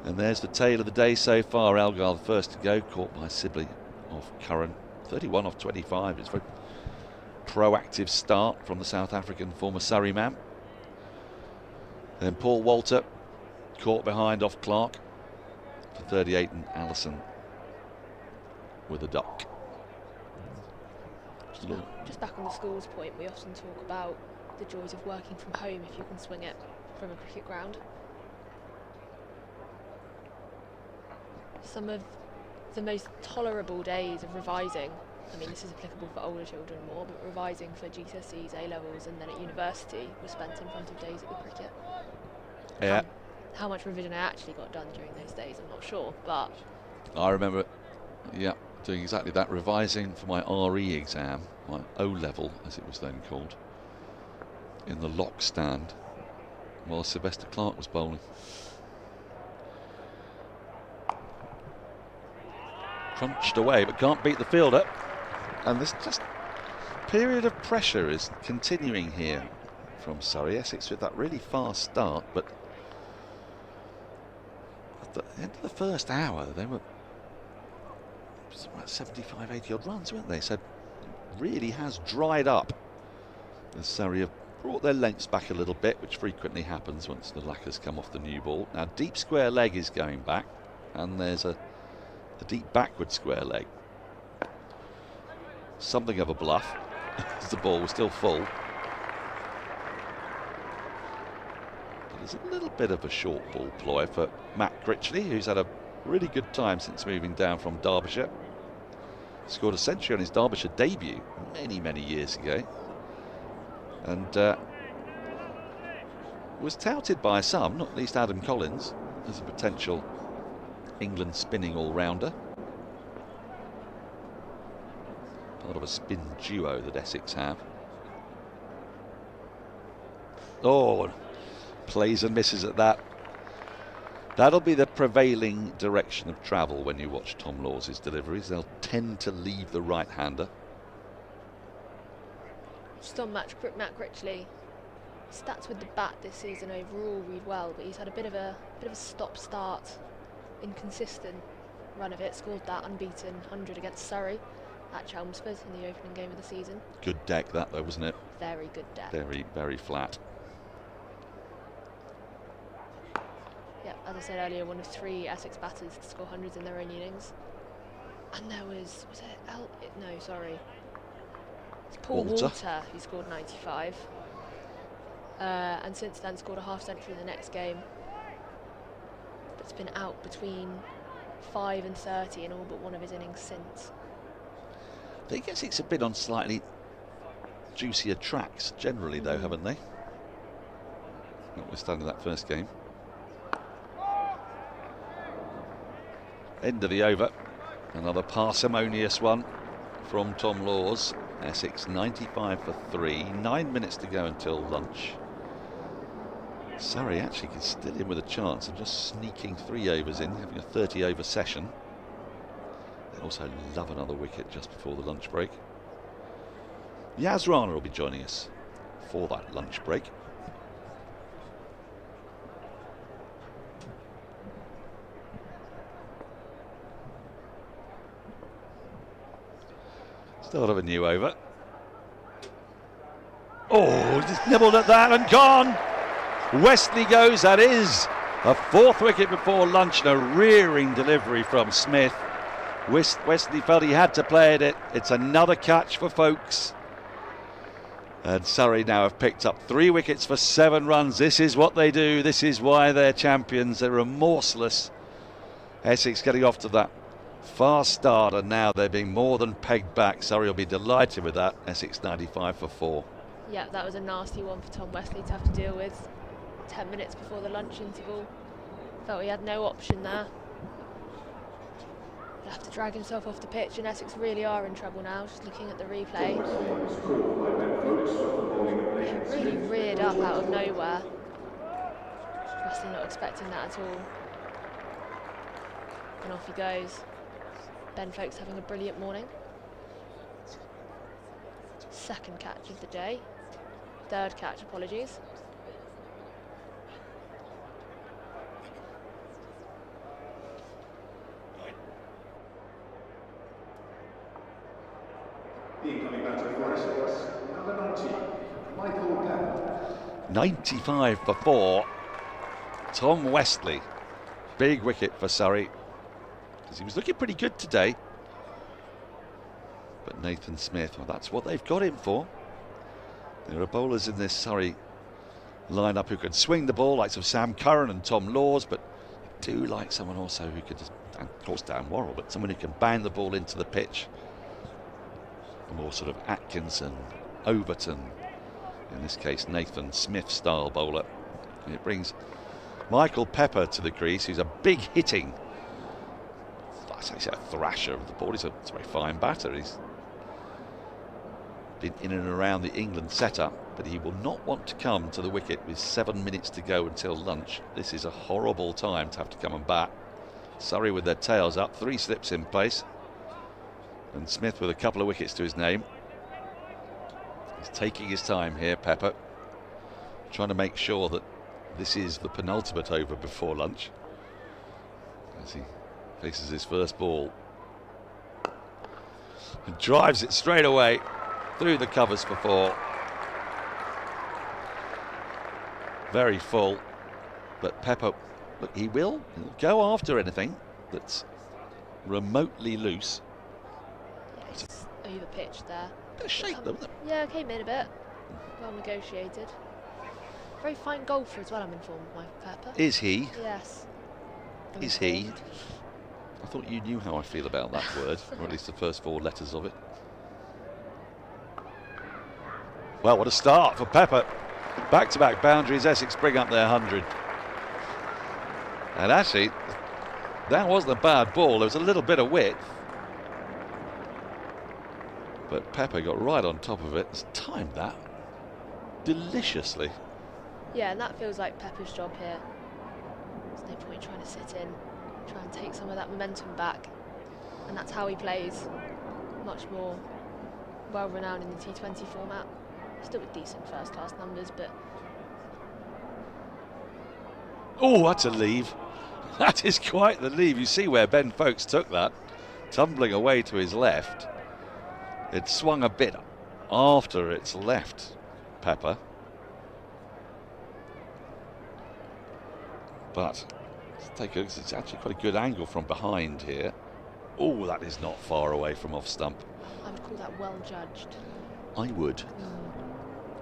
And there's the tale of the day so far. Algar the first to go, caught by Sibley off Curran. 31 off 25. It's a very proactive start from the South African former Surrey man. Then Paul Walter caught behind off Clark for 38, and Allison with a duck. Just back on the schools point, we often talk about the joys of working from home if you can swing it from a cricket ground. Some of the most tolerable days of revising, I mean this is applicable for older children more, but revising for GCSEs, A-levels and then at university was spent in front of days at the cricket. Yeah. How much revision I actually got done during those days, I'm not sure, but... I remember, yeah, doing exactly that, revising for my RE exam, my O-level as it was then called, in the lock stand while Sylvester Clark was bowling. Crunched away, but can't beat the fielder. And this just period of pressure is continuing here from Surrey. Essex with that really fast start, but at the end of the first hour, they were about 75, 80 odd runs, weren't they? So it really has dried up. The Surrey have brought their lengths back a little bit, which frequently happens once the lacquers come off the new ball. Now, deep square leg is going back, and there's a deep backward square leg. Something of a bluff, as the ball was still full. But there's a little bit of a short ball ploy for Matt Critley, who's had a really good time since moving down from Derbyshire. Scored a century on his Derbyshire debut many, many years ago. And was touted by some, not least Adam Collins, as a potential England spinning all-rounder. Part of a spin duo that Essex have. Oh, plays and misses at that. That'll be the prevailing direction of travel when you watch Tom Lawes' deliveries. They'll tend to leave the right-hander. Just on Matt Critley, stats with the bat this season overall read well, but he's had a bit of a stop-start, inconsistent run of it, scored that unbeaten 100 against Surrey at Chelmsford in the opening game of the season. Good deck that though, wasn't it? Very good deck. Very, very flat. Yeah, as I said earlier, one of 3 Essex batters to score hundreds in their own innings. And there was it no, sorry. It's Paul Walter who scored 95. And since then scored a half century in the next game. But's been out between 5 and 30 in all but one of his innings since. I think Essex have been on slightly juicier tracks generally though, haven't they? Notwithstanding that first game. End of the over. Another parsimonious one from Tom Laws. Essex 95 for 3. 9 minutes to go until lunch. Surrey actually can still in with a chance of just sneaking 3 overs in, having a 30 over session. They also love another wicket just before the lunch break. Yas Rana will be joining us for that lunch break. Start of a new over. Oh, just nibbled at that and gone. Wesley goes, that is a 4th wicket before lunch and a rearing delivery from Smith. Wesley felt he had to play at it. It's another catch for folks. And Surrey now have picked up 3 wickets for 7 runs. This is what they do. This is why they're champions. They're remorseless. Essex getting off to that fast start, and now they're being more than pegged back. Surrey will be delighted with that. Essex 95 for 4. Yeah, that was a nasty one for Tom Wesley to have to deal with. 10 minutes before the lunch interval. Felt he had no option there. He'll have to drag himself off the pitch, and Essex really are in trouble now, just looking at the replay. Really reared up out of nowhere. Wesley not expecting that at all. And off he goes. Ben Folkes having a brilliant morning. 2nd catch of the day. 3rd catch, apologies. The incoming batter for Essex, number 90, Michael Pepper. 95 for 4. Tom Wesley. Big wicket for Surrey, because he was looking pretty good today. But Nathan Smith, well, that's what they've got him for. There are bowlers in this Surrey lineup who can swing the ball, like some Sam Curran and Tom Laws, but I do like someone also who could, and of course Dan Worrall, but someone who can bang the ball into the pitch. A more sort of Atkinson, Overton, in this case Nathan Smith style bowler. And it brings Michael Pepper to the crease, who's a big hitting, I say a thrasher of the ball. He's a very fine batter. He's been in and around the England setup, but he will not want to come to the wicket with 7 minutes to go until lunch. This is a horrible time to have to come and bat. Surrey with their tails up, 3 slips in place, and Smith with a couple of wickets to his name. He's taking his time here, Pepper, trying to make sure that this is the penultimate over before lunch, as he faces his first ball and drives it straight away through the covers for 4. Very full, but Pepper, look, he'll go after anything that's remotely loose. Yeah, he's over pitched there. Bit of shape though, isn't it? Yeah, came in a bit. Well negotiated. Very fine golfer as well, I'm informed, Michael Pepper. Is he? Yes. I'm Is he? informed. I thought you knew how I feel about that word, or at least the first 4 letters of it. Well, what a start for Pepper. Back-to-back boundaries, Essex bring up their 100. And actually, that wasn't a bad ball. There was a little bit of width, but Pepper got right on top of it. He's timed that deliciously. Yeah, and that feels like Pepper's job here. There's no point trying to sit in, try and take some of that momentum back. And that's how he plays. Much more well-renowned in the T20 format. Still with decent first-class numbers, but... Oh, that's a leave. That is quite the leave. You see where Ben Folkes took that, tumbling away to his left. It swung a bit after its left, Pepper. But let's take a look. It's actually quite a good angle from behind here. Oh, that is not far away from off stump. I would call that well judged. I would.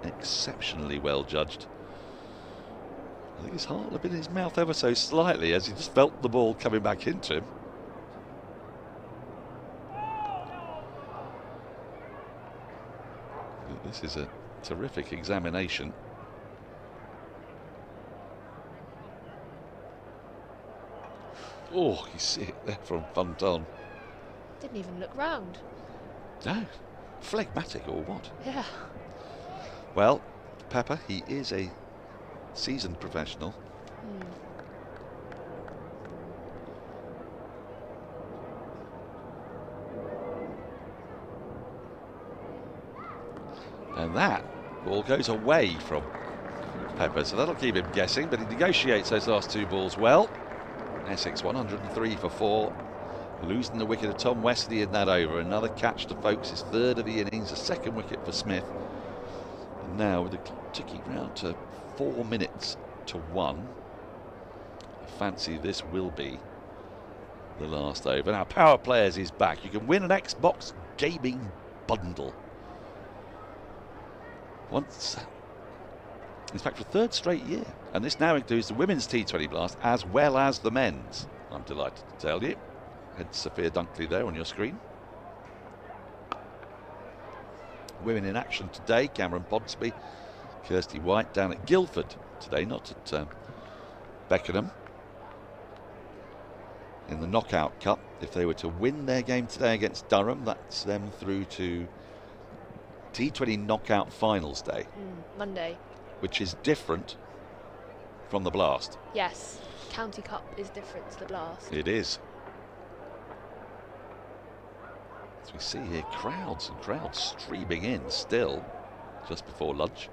Exceptionally well judged. I think his heart had been in his mouth ever so slightly as he just felt the ball coming back into him. This is a terrific examination. Oh, you see it there from Fonton. Didn't even look round. No, phlegmatic or what? Yeah. Well, Pepper, he is a seasoned professional. And that ball goes away from Pepper, so that'll keep him guessing, but he negotiates those last two balls well. Essex 103 for 4, losing the wicket of Tom Wesley in that over. Another catch to Folkes, his third of the innings, a second wicket for Smith. And now with the clock ticking round to 4 minutes to 1, I fancy this will be the last over. Now Power Players is back. You can win an Xbox gaming bundle. It's back for the third straight year, and this now includes the women's T20 Blast as well as the men's. I'm delighted to tell you. It's Sophia Dunkley there on your screen. Women in action today: Cameron Podsby, Kirsty White down at Guildford today, not at Beckenham. In the Knockout Cup, if they were to win their game today against Durham, that's them through to T20 Knockout Finals Day. Monday. Which is different from the Blast. Yes, County Cup is different to the Blast. It is. As we see here, crowds and crowds streaming in still, just before lunch.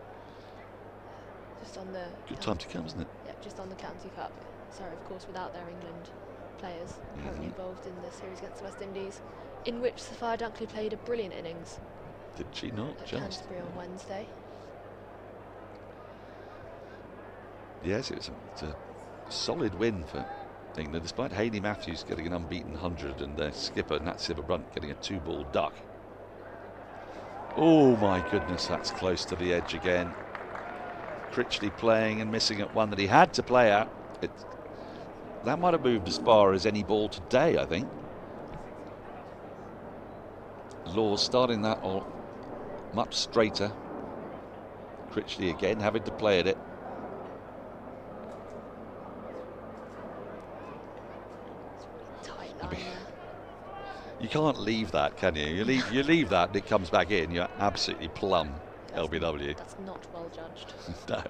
Just on the... Good time to come, isn't it? Yeah, just on the County Cup. Sorry, of course, without their England players currently involved in the series against the West Indies, in which Sophia Dunkley played a brilliant innings. Did she not? At Just. Canterbury on Wednesday. Yes, it's a solid win for England, despite Hayley Matthews getting an unbeaten 100 and their skipper Nat Sibber-Brunt getting a 2-ball duck. Oh my goodness, that's close to the edge again. Critley playing and missing at one that he had to play at. That might have moved as far as any ball today, I think. Laws starting that all much straighter. Critley again having to play at it. You can't leave that, can you? You leave that and it comes back in. You're absolutely plumb, LBW. That's not well judged. No.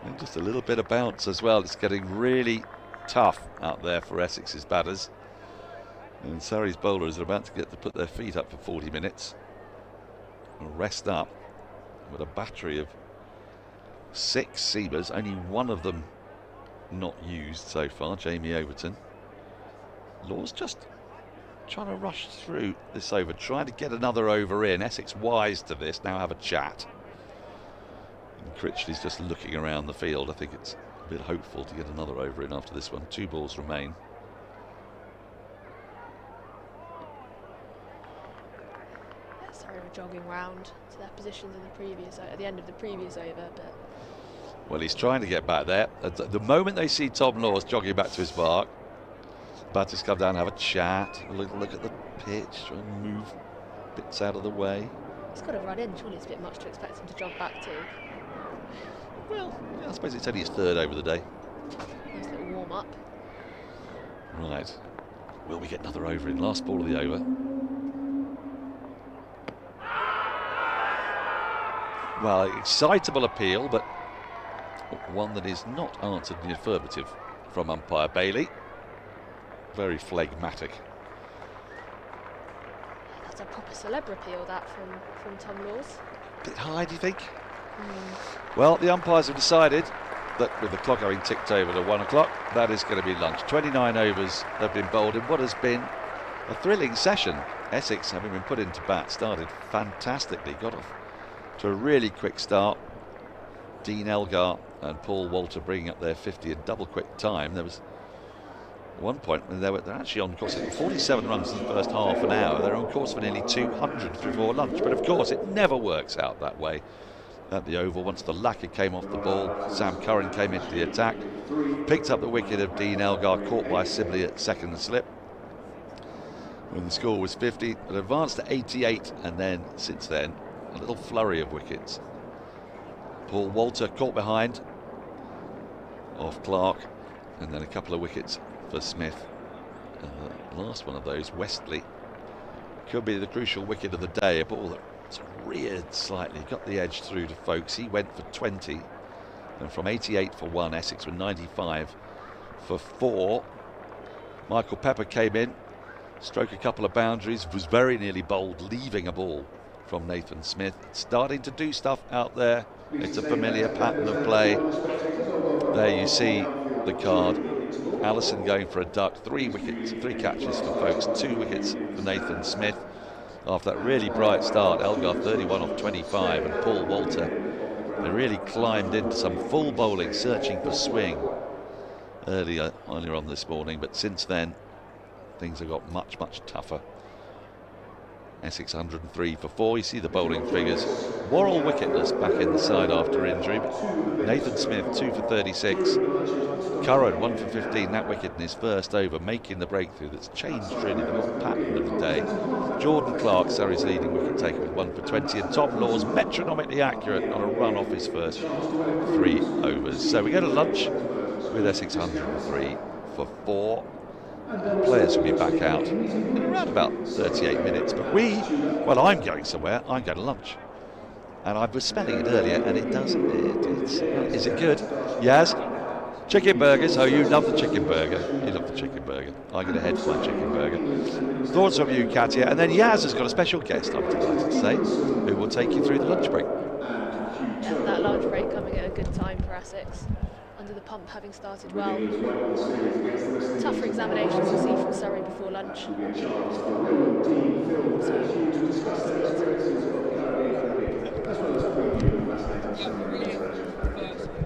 And just a little bit of bounce as well. It's getting really tough out there for Essex's batters. And Surrey's bowlers are about to get to put their feet up for 40 minutes. And rest up with a battery of 6 seamers, only one of them not used so far, Jamie Overton. Law's just trying to rush through this over, trying to get another over in. Essex wise to this, now have a chat. And Critley's just looking around the field. I think it's a bit hopeful to get another over in after this one. 2 balls remain. Yeah, sorry, we're jogging round to their positions in the previous at the end of the previous over, but well, he's trying to get back there. At the moment they see Tom Laws jogging back to his mark, batters come down and have a chat, a little look at the pitch, try and move bits out of the way. he's got to run in. Surely it's a bit much to expect him to jog back to. Well, yeah, I suppose it's only his 3rd over the day. Nice little warm up. Right. Will we get another over in? Last ball of the over. Well, excitable appeal, but one that is not answered in the affirmative from umpire Bailey. Very phlegmatic. That's a proper celeb appeal, that from Tom Laws. Bit high, do you think? Well, the umpires have decided that with the clock having ticked over to 1 o'clock, that is going to be lunch. 29 overs have been bowled in what has been a thrilling session. Essex, having been put into bat, started fantastically, got off to a really quick start. Dean Elgar and Paul Walter bringing up their 50 in double quick time. There was one point when they're actually on course for 47 runs in the first half an hour. They're on course for nearly 200 before lunch, but of course it never works out that way at the Oval. Once the lacquer came off the ball, Sam Curran came into the attack, picked up the wicket of Dean Elgar, caught by Sibley at second slip when the score was 50, but advanced to 88, and then since then a little flurry of wickets. Paul Walter caught behind off Clark, and then a couple of wickets for Smith. The last one of those, Wesley, could be the crucial wicket of the day. A ball that sort of reared slightly, got the edge through to Folkes. He went for 20, and from 88 for 1, Essex were 95 for 4. Michael Pepper came in, stroke a couple of boundaries, was very nearly bowled, leaving a ball from Nathan Smith. Starting to do stuff out there. It's a familiar pattern of play. There you see the card. Allison going for a duck, 3 wickets, 3 catches for Folkes, 2 wickets for Nathan Smith. After that really bright start, Elgar 31 off 25, and Paul Walter, they really climbed into some full bowling, searching for swing earlier on this morning, but since then things have got much tougher. Essex 103 for 4. You see the bowling figures. Worrall wicketless back in the side after injury. Nathan Smith 2 for 36. Curran 1 for 15. That wicket in his first over, making the breakthrough that's changed really the whole pattern of the day. Jordan Clark, Surrey's leading wicket taker, with 1 for 20, and Tom Lawes metronomically accurate on a run off his first 3 overs. So we go to lunch with Essex 103 for 4. Players will be back out in around about 38 minutes, but I'm going somewhere. I'm going to lunch, and I was smelling it earlier, and is it good? Yas, chicken burgers. Oh, you love the chicken burger. You love the chicken burger. I'm going to head for my chicken burger. Thoughts from you, Katya, and then Yas has got a special guest, I'm delighted to say, who will take you through the lunch break. Yeah, that lunch break coming at a good time for Essex. Under the pump having started well. Tougher examinations to see from Surrey before lunch.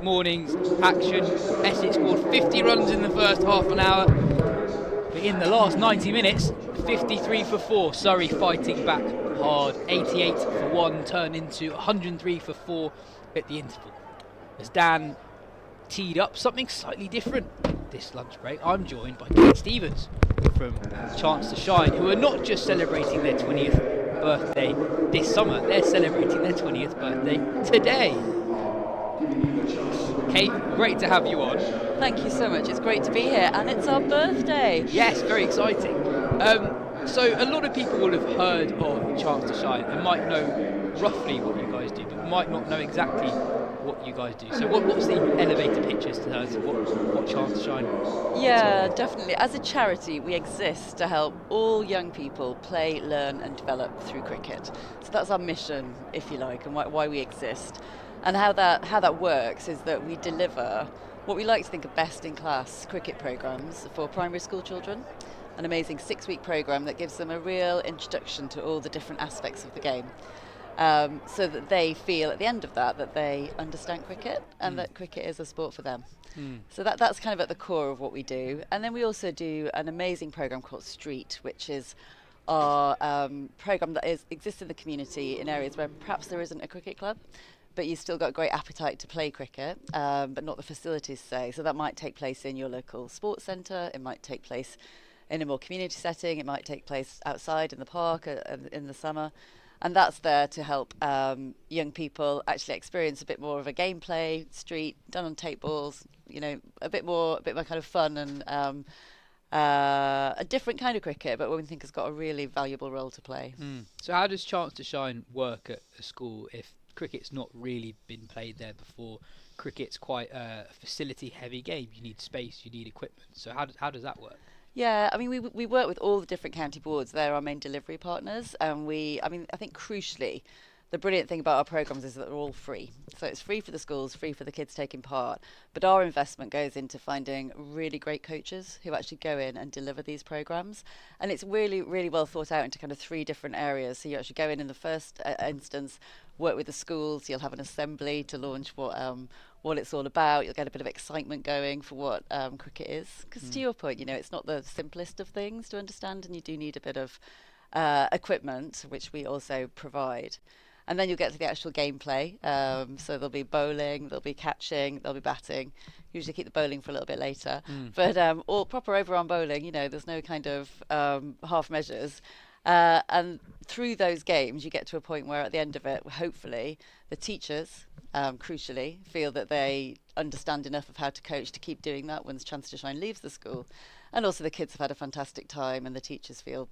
Morning's action. Essex scored 50 runs in the first half an hour, but in the last 90 minutes, 53 for 4. Surrey fighting back hard. 88 for 1 turned into 103 for 4 at the interval. As Dan teed up something slightly different this lunch break, I'm joined by Kate Stevens from Chance to Shine, who are not just celebrating their 20th birthday this summer, they're celebrating their 20th birthday today. Kate, great to have you on. Thank you so much, it's great to be here, and it's our birthday. Yes, very exciting. So a lot of people will have heard of Chance to Shine and might know roughly what you guys do, but might not know exactly what you guys do. So what's the elevator pitch as to what Chance to Shine? Yeah, definitely. As a charity, we exist to help all young people play, learn and develop through cricket. So that's our mission, if you like, and why we exist. And how that works is that we deliver what we like to think of best-in-class cricket programmes for primary school children. An amazing 6-week programme that gives them a real introduction to all the different aspects of the game. So that they feel at the end of that they understand cricket and that cricket is a sport for them. So that's kind of at the core of what we do. And then we also do an amazing programme called Street, which is our programme that exists in the community in areas where perhaps there isn't a cricket club, but you've still got a great appetite to play cricket, but not the facilities, say. So that might take place in your local sports centre, it might take place in a more community setting, it might take place outside in the park in the summer. And that's there to help young people actually experience a bit more of a gameplay, street, done on tape balls, a bit more kind of fun and a different kind of cricket, but we think has got a really valuable role to play. So how does Chance to Shine work at a school if cricket's not really been played there before? Cricket's quite a facility-heavy game. You need space, you need equipment. So how does that work? Yeah, I mean, we work with all the different county boards. They're our main delivery partners, and I think crucially, the brilliant thing about our programmes is that they're all free. So it's free for the schools, free for the kids taking part. But our investment goes into finding really great coaches who actually go in and deliver these programmes. And it's really, really well thought out into kind of 3 different areas. So you actually go in the first instance, work with the schools. You'll have an assembly to launch what it's all about. You'll get a bit of excitement going for what cricket is. Because to your point, it's not the simplest of things to understand, and you do need a bit of equipment, which we also provide. And then you'll get to the actual gameplay. So there'll be bowling, there'll be catching, there'll be batting. Usually keep the bowling for a little bit later. But all proper overarm bowling, there's no kind of half measures. And through those games, you get to a point where at the end of it, hopefully, the teachers, crucially, feel that they understand enough of how to coach to keep doing that once Chance to Shine leaves the school. And also the kids have had a fantastic time, and the teachers feel,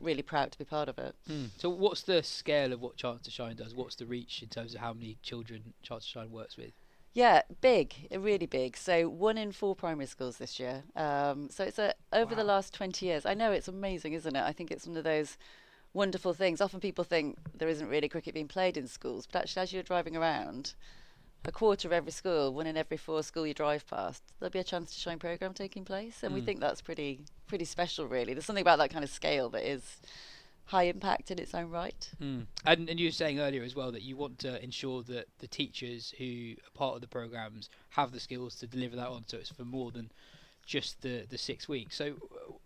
really proud to be part of it. So what's the scale of what Chance to Shine does? What's the reach in terms of how many children Chance to Shine works with? Yeah, big, really big. So 1 in 4 primary schools this year. So it's over the last 20 years. I know, it's amazing, isn't it? I think it's one of those wonderful things. Often people think there isn't really cricket being played in schools, but actually as you're driving around, a quarter of every school, 1 in every 4 school you drive past, there'll be a Chance to Shine programme taking place. And we think that's pretty special, really. There's something about that kind of scale that is high impact in its own right. And you were saying earlier as well that you want to ensure that the teachers who are part of the programmes have the skills to deliver that on, so it's for more than just the 6 weeks. So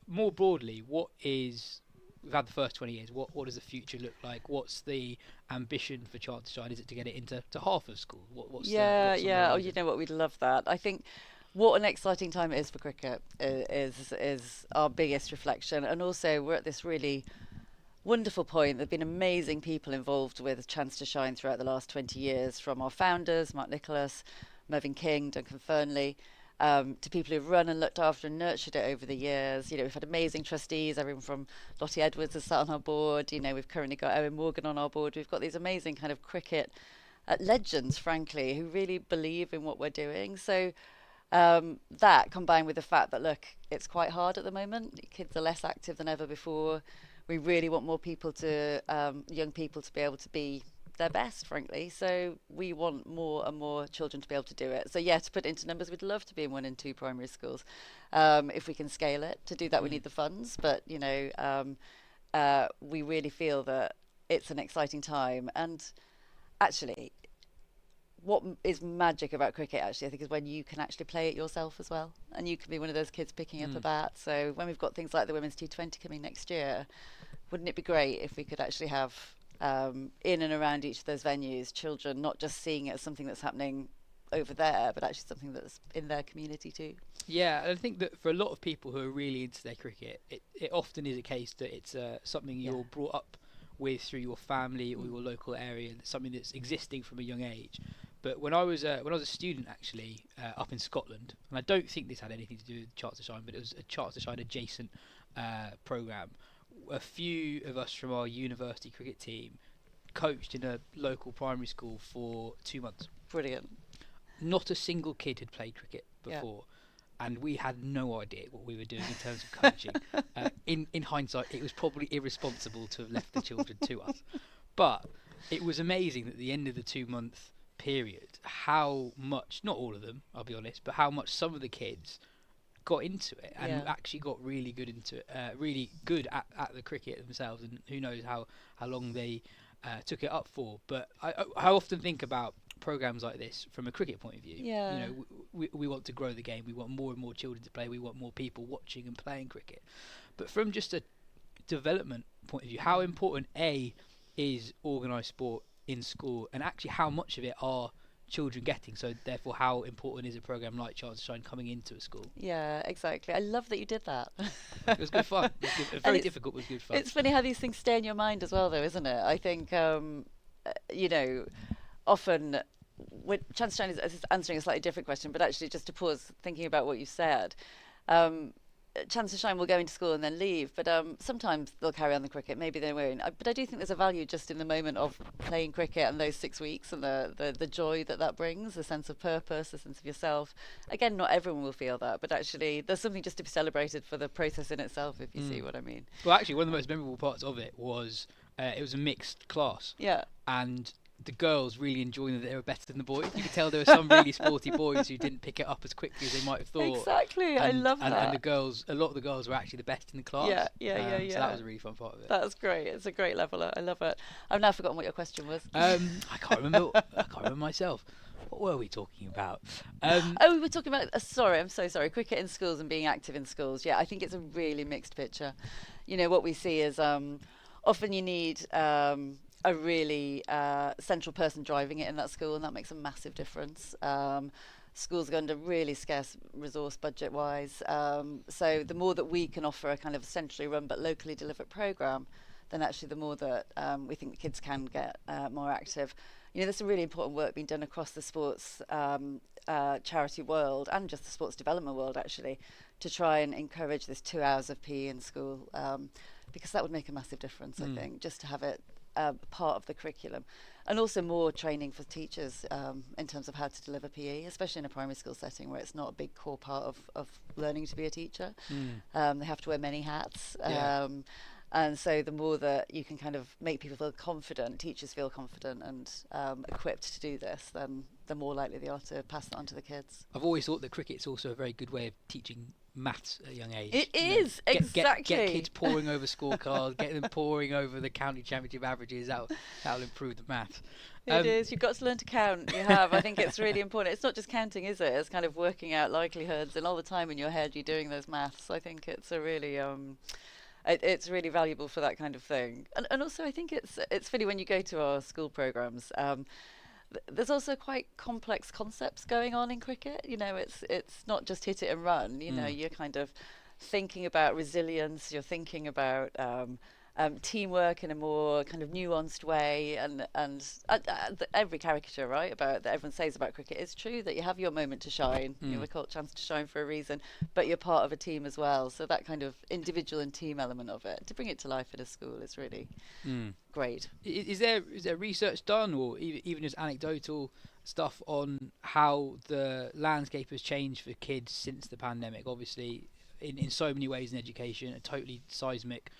more broadly, we've had the first 20 years, what does the future look like? What's the ambition for Chance to Shine? Is it to get it into half of school? What's you know what, we'd love that. I think what an exciting time it is for cricket is our biggest reflection. And also we're at this really wonderful point. There have been amazing people involved with Chance to Shine throughout the last 20 years, from our founders, Mark Nicholas, Mervyn King, Duncan Fernley, to people who've run and looked after and nurtured it over the years. We've had amazing trustees, everyone from Lottie Edwards has sat on our board. We've currently got Owen Morgan on our board. We've got these amazing kind of cricket legends, frankly, who really believe in what we're doing. So that, combined with the fact that, look, it's quite hard at the moment. Kids are less active than ever before. We really want more people young people to be able to be their best, frankly. So we want more and more children to be able to do it. So yeah, to put it into numbers, we'd love to be in 1 in 2 primary schools. If we can scale it. To do that, we need the funds. But, we really feel that it's an exciting time. And actually, what is magic about cricket, actually, I think, is when you can actually play it yourself as well. And you can be one of those kids picking up a bat. So when we've got things like the Women's T20 coming next year, wouldn't it be great if we could actually have in and around each of those venues, children not just seeing it as something that's happening over there, but actually something that's in their community too. Yeah, and I think that for a lot of people who are really into their cricket, it often is a case that it's something you're brought up with through your family or your local area, and something that's existing from a young age. But when I was a student, actually, up in Scotland, and I don't think this had anything to do with Chance to Shine, but it was a Chance to Shine adjacent programme. A few of us from our university cricket team coached in a local primary school for 2 months. Brilliant. Not a single kid had played cricket before, and we had no idea what we were doing in terms of coaching. In hindsight, it was probably irresponsible to have left the children to us. But it was amazing that at the end of the 2-month period, how much, not all of them, I'll be honest, but how much some of the kids got into it and actually got really good into it, really good at the cricket themselves, and who knows how long they took it up for. But I often think about programs like this from a cricket point of view. We want to grow the game, we want more and more children to play, we want more people watching and playing cricket. But from just a development point of view, how important is organised sport in school, and actually how much of it are children getting? So therefore, how important is a program like Chance to Shine coming into a school? Yeah, exactly. I love that you did that. It was good fun. It was good, very difficult, but it was good fun. It's funny how these things stay in your mind as well, though, isn't it? I think often when Chance to Shine is answering a slightly different question, but actually just to pause, thinking about what you said. Chance to Shine will go into school and then leave, but sometimes they'll carry on the cricket, maybe they won't. But I do think there's a value just in the moment of playing cricket and those 6 weeks and the joy that brings, the sense of purpose, the sense of yourself. Again, not everyone will feel that, but actually there's something just to be celebrated for the process in itself, if you see what I mean. Well, actually, one of the most memorable parts of it was it was a mixed class. Yeah. And the girls really enjoying that they were better than the boys. You could tell there were some really sporty boys who didn't pick it up as quickly as they might have thought. Exactly, I love that. And the girls, a lot of the girls were actually the best in the class. Yeah. So that was a really fun part of it. That's great. It's a great leveler. I love it. I've now forgotten what your question was. I can't remember. I can't remember myself. What were we talking about? We were talking about. Sorry, I'm so sorry. Cricket in schools and being active in schools. Yeah, I think it's a really mixed picture. You know, what we see is often you need a really central person driving it in that school, and that makes a massive difference. Schools go under really scarce resource budget-wise, so the more that we can offer a kind of centrally run but locally delivered programme, then actually the more that we think the kids can get more active. You know, there's some really important work being done across the sports charity world and just the sports development world, actually, to try and encourage this 2 hours of PE in school, because that would make a massive difference, I think, just to have it part of the curriculum. And also more training for teachers in terms of how to deliver PE, especially in a primary school setting where it's not a big core part of learning to be a teacher. They have to wear many hats. And so the more that you can kind of make people feel confident, teachers feel confident and equipped to do this, then the more likely they are to pass that on to the kids. I've always thought that cricket's also a very good way of teaching maths at a young age. It is, exactly. Get kids poring over scorecards, get them poring over the county championship averages. That'll improve the maths. It is. You've got to learn to count. You have. I think it's really important. It's not just counting, is it? It's kind of working out likelihoods, and all the time in your head you're doing those maths. I think it's a really it's really valuable for that kind of thing. And also I think it's funny when you go to our school programmes, there's also quite complex concepts going on in cricket. You know, it's not just hit it and run. You know, you're kind of thinking about resilience, you're thinking about teamwork in a more kind of nuanced way, and every caricature, right, about that everyone says about cricket is true, that you have your moment to shine. You know, we call it chance to shine for a reason, but you're part of a team as well. So that kind of individual and team element of it, to bring it to life in a school, is really great. Is there research done, or even just anecdotal stuff on how the landscape has changed for kids since the pandemic? Obviously, in so many ways in education, a totally seismic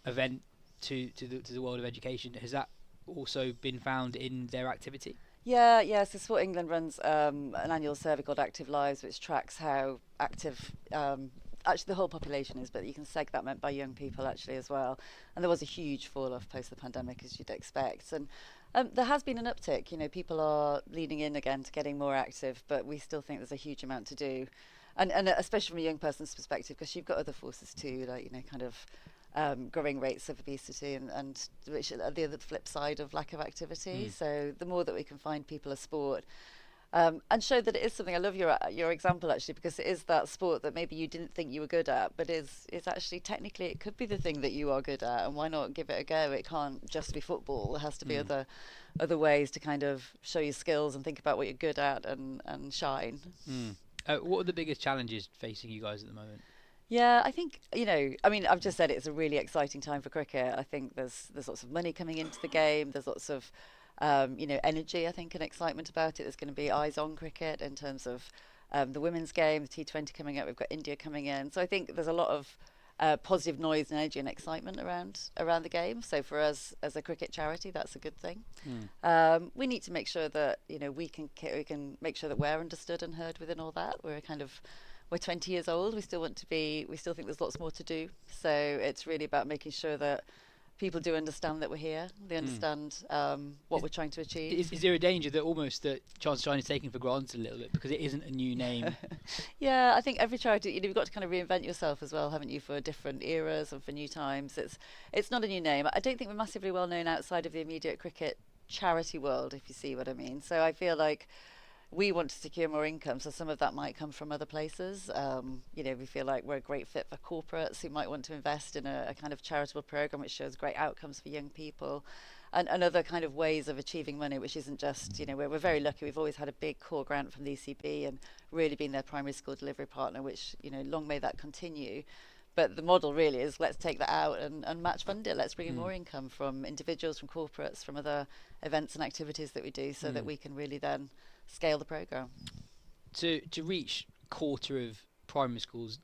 event to the world of education. Has that also been found in their activity? Yeah. So Sport England runs an annual survey called Active Lives, which tracks how active actually the whole population is, but you can segment by young people actually as well. And there was a huge fall off post the pandemic, as you'd expect. And there has been an uptick. You know, people are leaning in again to getting more active, but we still think there's a huge amount to do. And especially from a young person's perspective, because you've got other forces too, like, you know, kind of growing rates of obesity and which are the other flip side of lack of activity. So the more that we can find people a sport and show that it is something. I love your example actually, because it is that sport that maybe you didn't think you were good at, but it's actually technically it could be the thing that you are good at, and why not give it a go? It can't just be football. There has to be other ways to kind of show your skills and think about what you're good at and shine. What are the biggest challenges facing you guys at the moment? Yeah, I think, you know, I mean, I've just said it's a really exciting time for cricket. I think there's lots of money coming into the game. There's lots of, you know, energy, I think, and excitement about it. There's going to be eyes on cricket in terms of the women's game, the T20 coming up. We've got India coming in. So I think there's a lot of positive noise and energy and excitement around the game. So for us as a cricket charity, that's a good thing. We need to make sure that, you know, we can make sure that we're understood and heard within all that. We're 20 years old. We still think there's lots more to do. So it's really about making sure that people do understand that we're here. They understand what we're trying to achieve. Is there a danger that almost that Chance to Shine is taken for granted a little bit because it isn't a new name? Yeah, I think every charity, you know, you've got to kind of reinvent yourself as well, haven't you, for different eras and for new times. It's not a new name. I don't think we're massively well known outside of the immediate cricket charity world, if you see what I mean. So I feel like we want to secure more income, so some of that might come from other places. You know, we feel like we're a great fit for corporates who might want to invest in a kind of charitable program which shows great outcomes for young people, and other kind of ways of achieving money, which isn't just, you know, we're very lucky. We've always had a big core grant from the ECB and really been their primary school delivery partner, which, you know, long may that continue. But the model really is, let's take that out and match fund it. Let's bring in more income from individuals, from corporates, from other events and activities that we do, so that we can really then scale the programme. To reach a quarter of primary schools,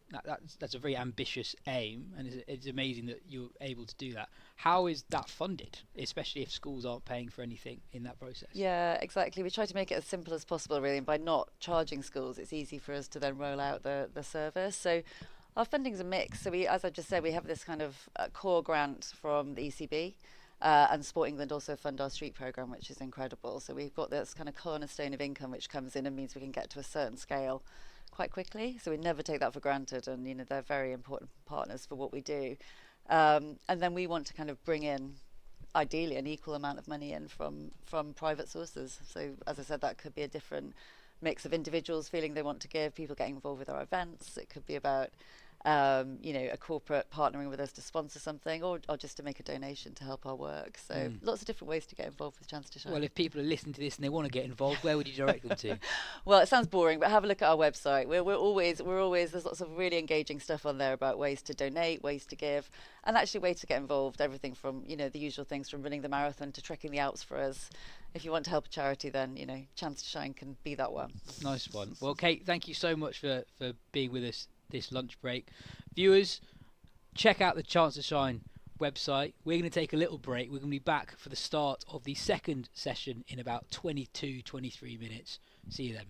that's a very ambitious aim, and it's amazing that you're able to do that. How is that funded, especially if schools aren't paying for anything in that process? Yeah, exactly. We try to make it as simple as possible, really, and by not charging schools, it's easy for us to then roll out the service. So our funding's a mix. So we, as I just said, we have this kind of core grant from the ECB. And Sport England also fund our street programme, which is incredible. So we've got this kind of cornerstone of income which comes in and means we can get to a certain scale quite quickly. So we never take that for granted, and you know, they're very important partners for what we do. And then we want to kind of bring in, ideally, an equal amount of money in from private sources. So as I said, that could be a different mix of individuals feeling they want to give, people getting involved with our events. It could be about you know, a corporate partnering with us to sponsor something, or just to make a donation to help our work. So lots of different ways to get involved with Chance to Shine. Well, if people are listening to this and they want to get involved, where would you direct them to? Well, it sounds boring, but have a look at our website. We're always there's lots of really engaging stuff on there about ways to donate, ways to give, and actually ways to get involved. Everything from, you know, the usual things from running the marathon to trekking the Alps for us. If you want to help a charity, then, you know, Chance to Shine can be that one. Nice one. Well, Kate, thank you so much for being with us this lunch break. Viewers, check out the Chance to Shine website. We're going to take a little break. We're going to be back for the start of the second session in about 23 minutes. See you then.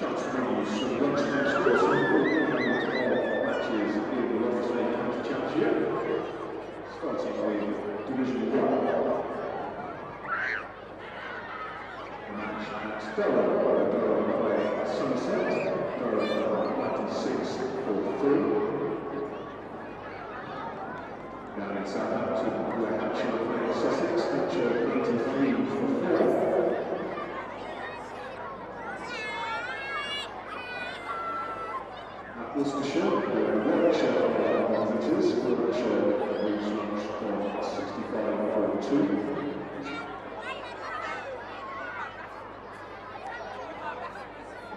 Chance to bring you some lunchtime scores from all matches in the Rothesay County Championship. Starting with Division 1. The match at Durham play at Somerset. Durham 96-43. Down in Southampton, where Hampshire play Essex, Hampshire 83-4. At Worcestershire, where Worrall are visitors, Worcestershire lose lunch on 65-42.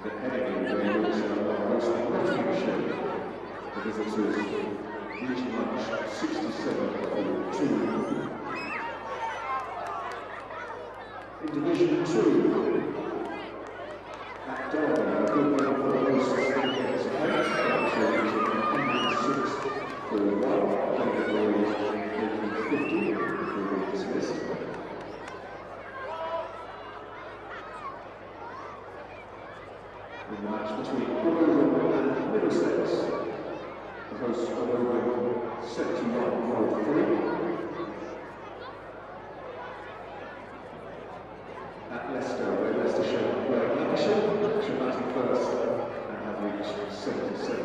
The heading where Yorkshire are hosting Nottinghamshire, the visitors lose lunch 67-42. In Division 2, at Derby, a good win for the hosts against Essex, England 6-1, England 50 before being dismissed. In the match between Worrall and Middlesex, the hosts of Worrall 71-43. At Leicester, where Leicestershire play Lancashire, batting first and have reached 77-1.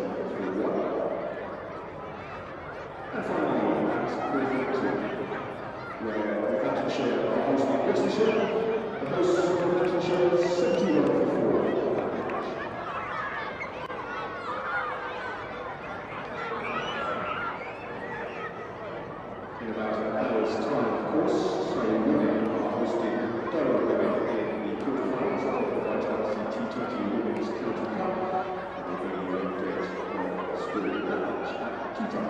And finally, at Northampton, where Northamptonshire are hosting Worcestershire, the hosts of Northamptonshire 71-4. In about an hour's time, of course, so women are hosting Durham in the quarterfinals of the Vitality T20 Women's County Cup, and we'll bring you an update on the score of the match at Tudor.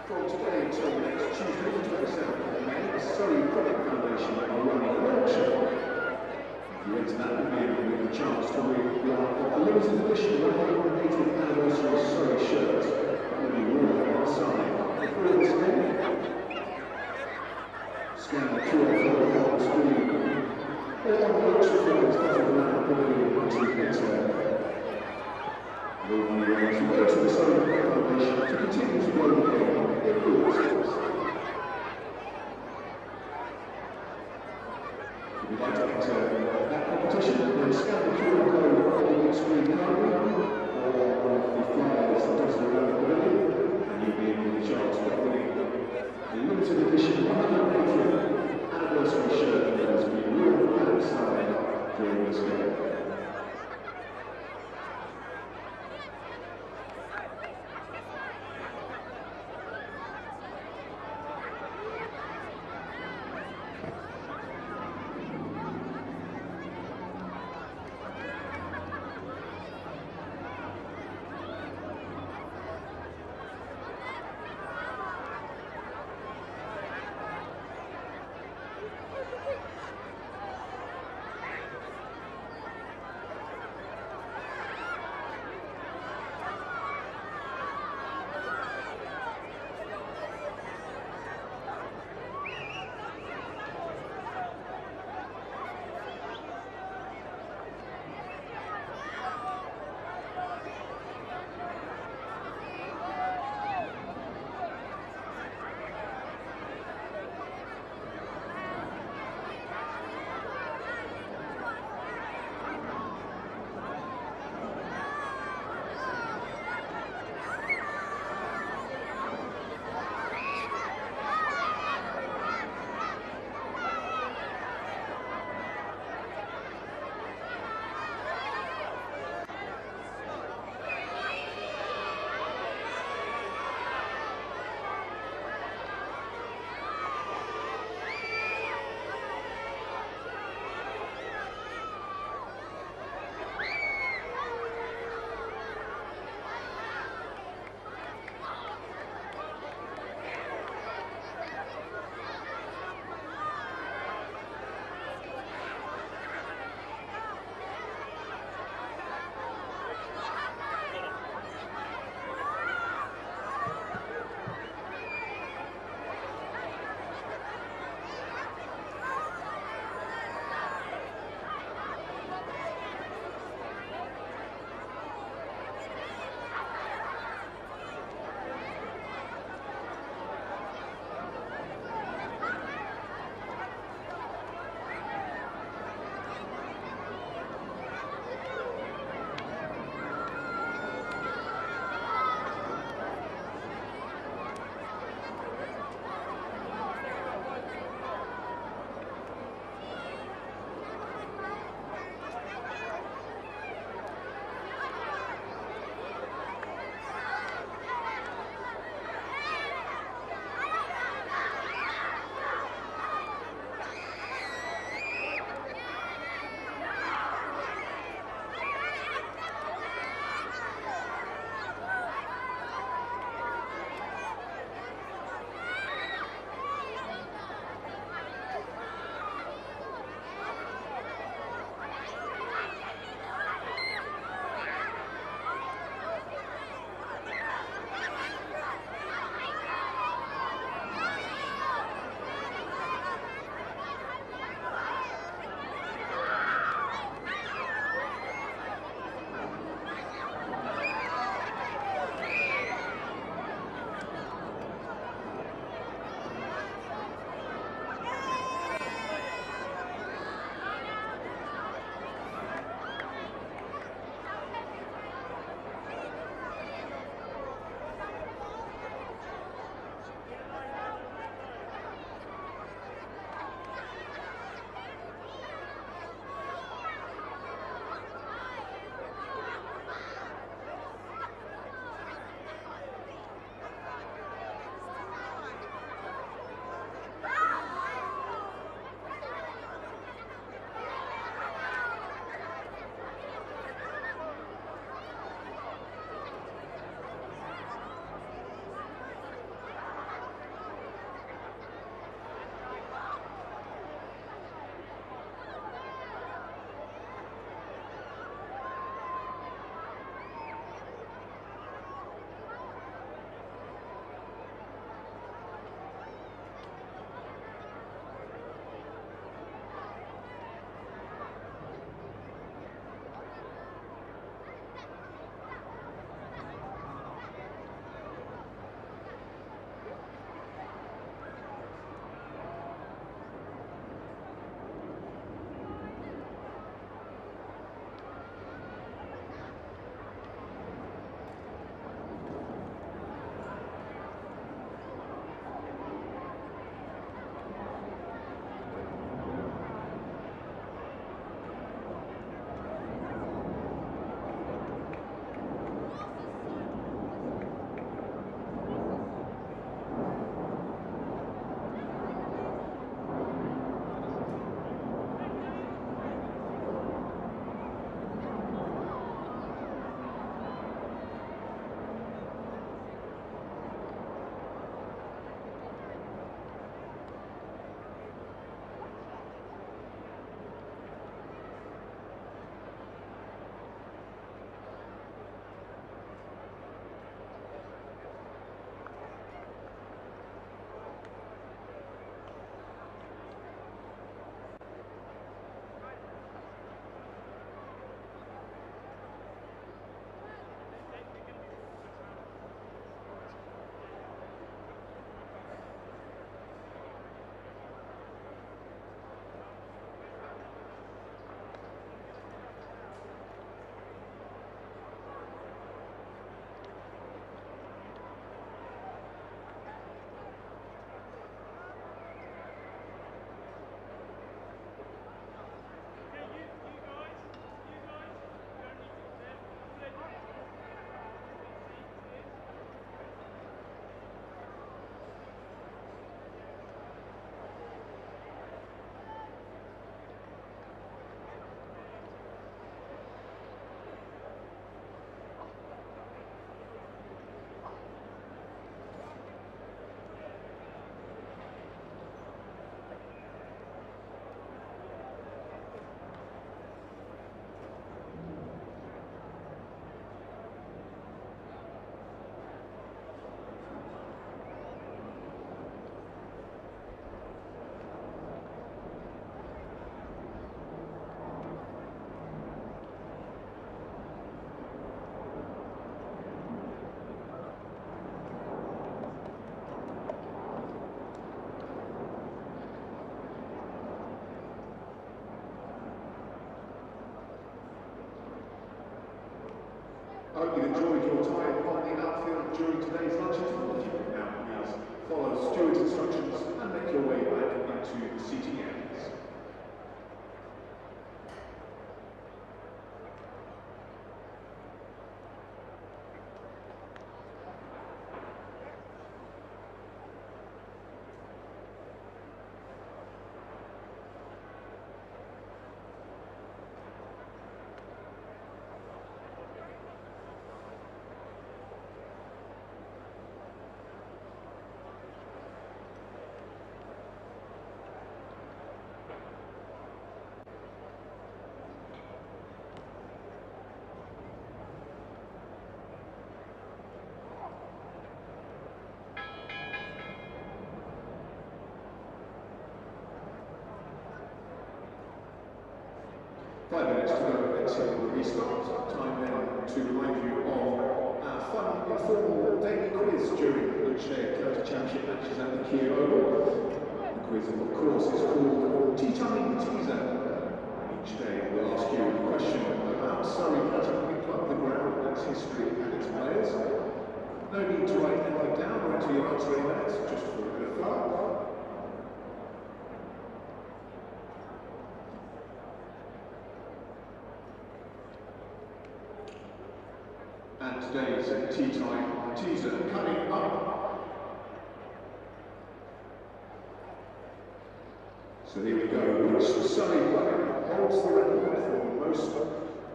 From today until next Tuesday, the 27th of May, the Surrey Cricket Foundation are running an auction. If you enter that, you'll be able to get a chance to win a limited edition of the 180th anniversary Surrey shirt. That will be worn on the side. The thrill scheme. Scan the QR code on the screen. Or on the auction floor, it's got a lamp to enter. We'll be ready to go to the Surrey Cricket Foundation to continue to grow the game. If you'd like to enter that competition, then scan the QR code on the screen currently, or one of the flyers that does the you've enjoyed your time on the outfield during today's lunch interval. If you can now please follow steward's instructions and make your way back into the seating areas. To go until the restart. Time then to remind you of our fun, informal daily quiz during the Worcestershire Coast Championship matches at the Kia Oval. The quiz, of course, is called Tea Time Teaser. Each day we'll ask you a question about Surrey Catching Club, the ground, its history and its players. No need to write anything down or enter your answer in minutes, just for a bit of fun. And today's Tea Time teaser coming up. So here we go. Which Surrey player holds the record for the most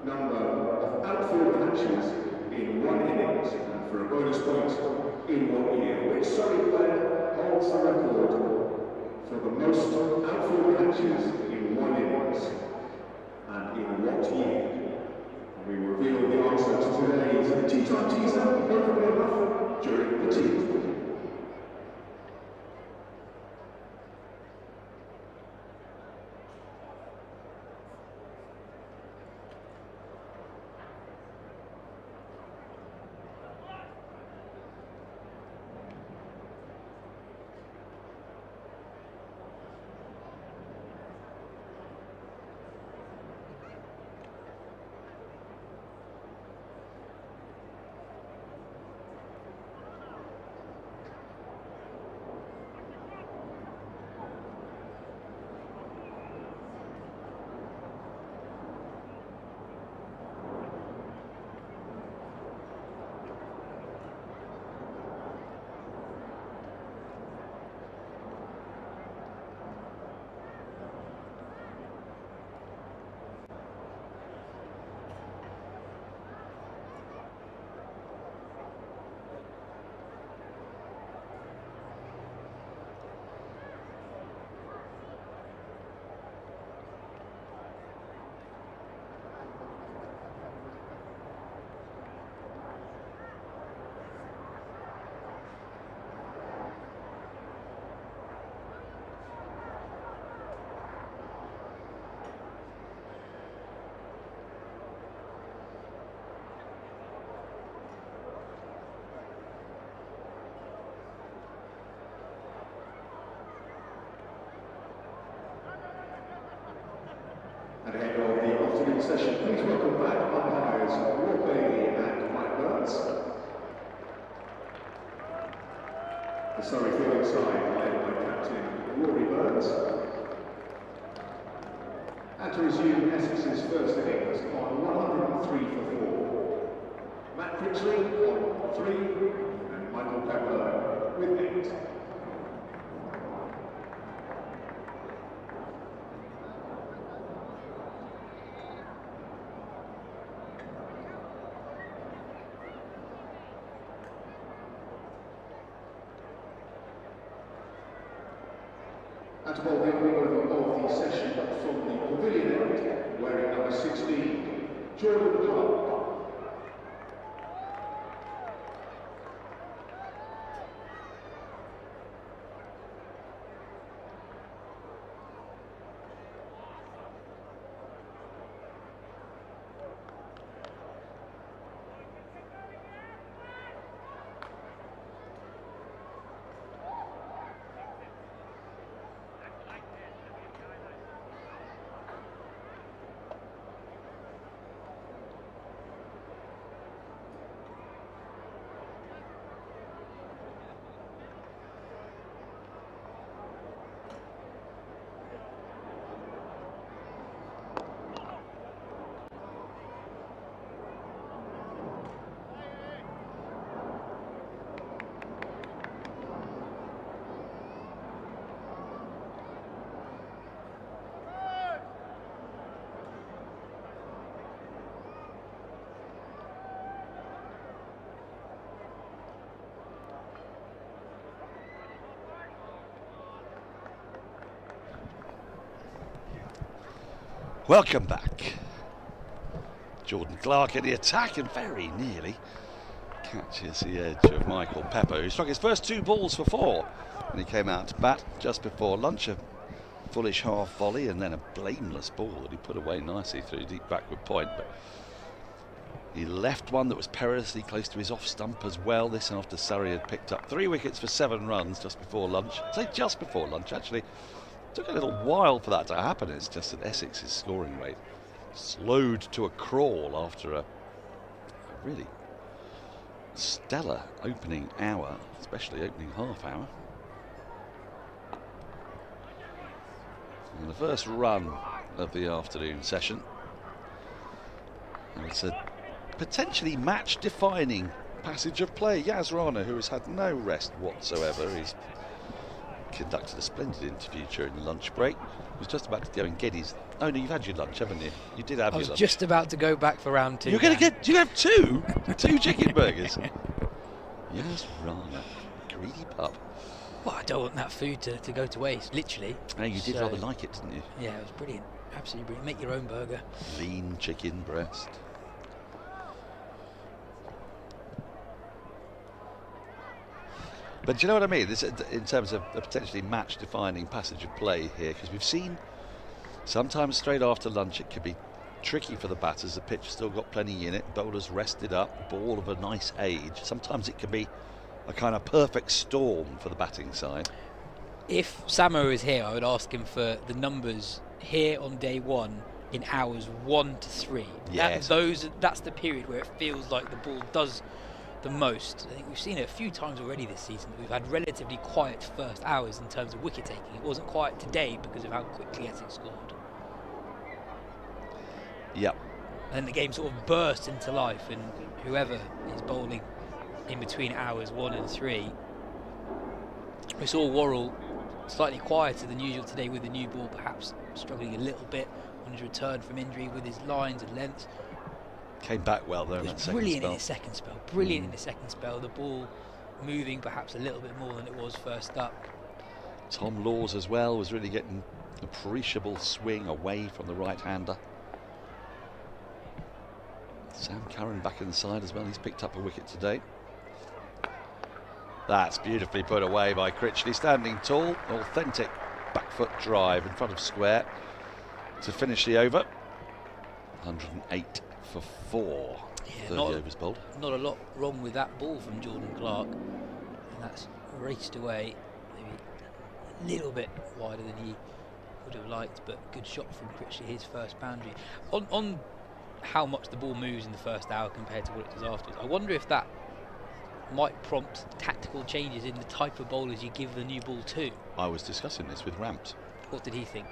number of outfield catches in one innings, and for a bonus point in 1 year? Which Surrey player holds the record for the most outfield catches in one innings, and in what year? We reveal the answer to today's Tea Time teaser, hopefully enough, during the tea. And ahead of the afternoon session, please welcome back umpires Rothesay and Mike Burns. The Surrey fielding side led by Captain Rory Burns. And to resume Essex's first innings on 103 for 4. Matt Critley on 3 and Michael Pepper with 8. And to bowl the opening over of the session from the pavilion end, wearing number 16, Jordan Clark. Welcome back. Jordan Clark in the attack and very nearly catches the edge of Michael Pepper, who struck his first 2 balls for 4. And he came out to bat just before lunch. A foolish half volley and then a blameless ball that he put away nicely through deep backward point. But he left one that was perilously close to his off stump as well. This after Surrey had picked up 3 wickets for 7 runs just before lunch. I say just before lunch, actually. Took a little while for that to happen. It's just that Essex's scoring rate slowed to a crawl after a really stellar opening hour, especially opening half hour. And the first run of the afternoon session. And it's a potentially match-defining passage of play. Yas Rana, who has had no rest whatsoever, he's conducted a splendid interview during the lunch break. He was just about to go and get his... Oh no, you've had your lunch, haven't you? You did have your lunch. I was just about to go back for round 2. You're going to get... Do you have 2? 2 chicken burgers? Yas Rana, greedy pup. Well, I don't want that food to go to waste, literally. No, you did rather like it, didn't you? Yeah, it was brilliant. Absolutely brilliant. Make your own burger. Lean chicken breast. But do you know what I mean? This, in terms of a potentially match-defining passage of play here, because we've seen sometimes straight after lunch it can be tricky for the batters. The pitch has still got plenty in it. Bowlers rested up. Ball of a nice age. Sometimes it can be a kind of perfect storm for the batting side. If Samo is here, I would ask him for the numbers here on day 1 in hours 1 to 3. Yes. That's the period where it feels like the ball does the most. I think we've seen it a few times already this season. We've had relatively quiet first hours in terms of wicket taking. It wasn't quiet today because of how quickly Essex scored. Yep. And then the game sort of burst into life, and whoever is bowling in between hours 1 and 3. We saw Worrall slightly quieter than usual today with the new ball, perhaps struggling a little bit on his return from injury with his lines and lengths. Came back well there in that second brilliant spell. in his second spell. Brilliant in his second spell. The ball moving perhaps a little bit more than it was first up. Tom Laws as well was really getting appreciable swing away from the right-hander. Sam Curran back inside as well. He's picked up a wicket today. That's beautifully put away by Critley, standing tall, authentic back foot drive in front of square to finish the over. 108 for 4. Yeah, 30 overs bowled. Not a lot wrong with that ball from Jordan Clark, and that's raced away maybe a little bit wider than he would have liked, but good shot from Critley, his first boundary. On how much the ball moves in the first hour compared to what it does afterwards, I wonder if that might prompt tactical changes in the type of bowlers you give the new ball to. I was discussing this with Ramps. What did he think?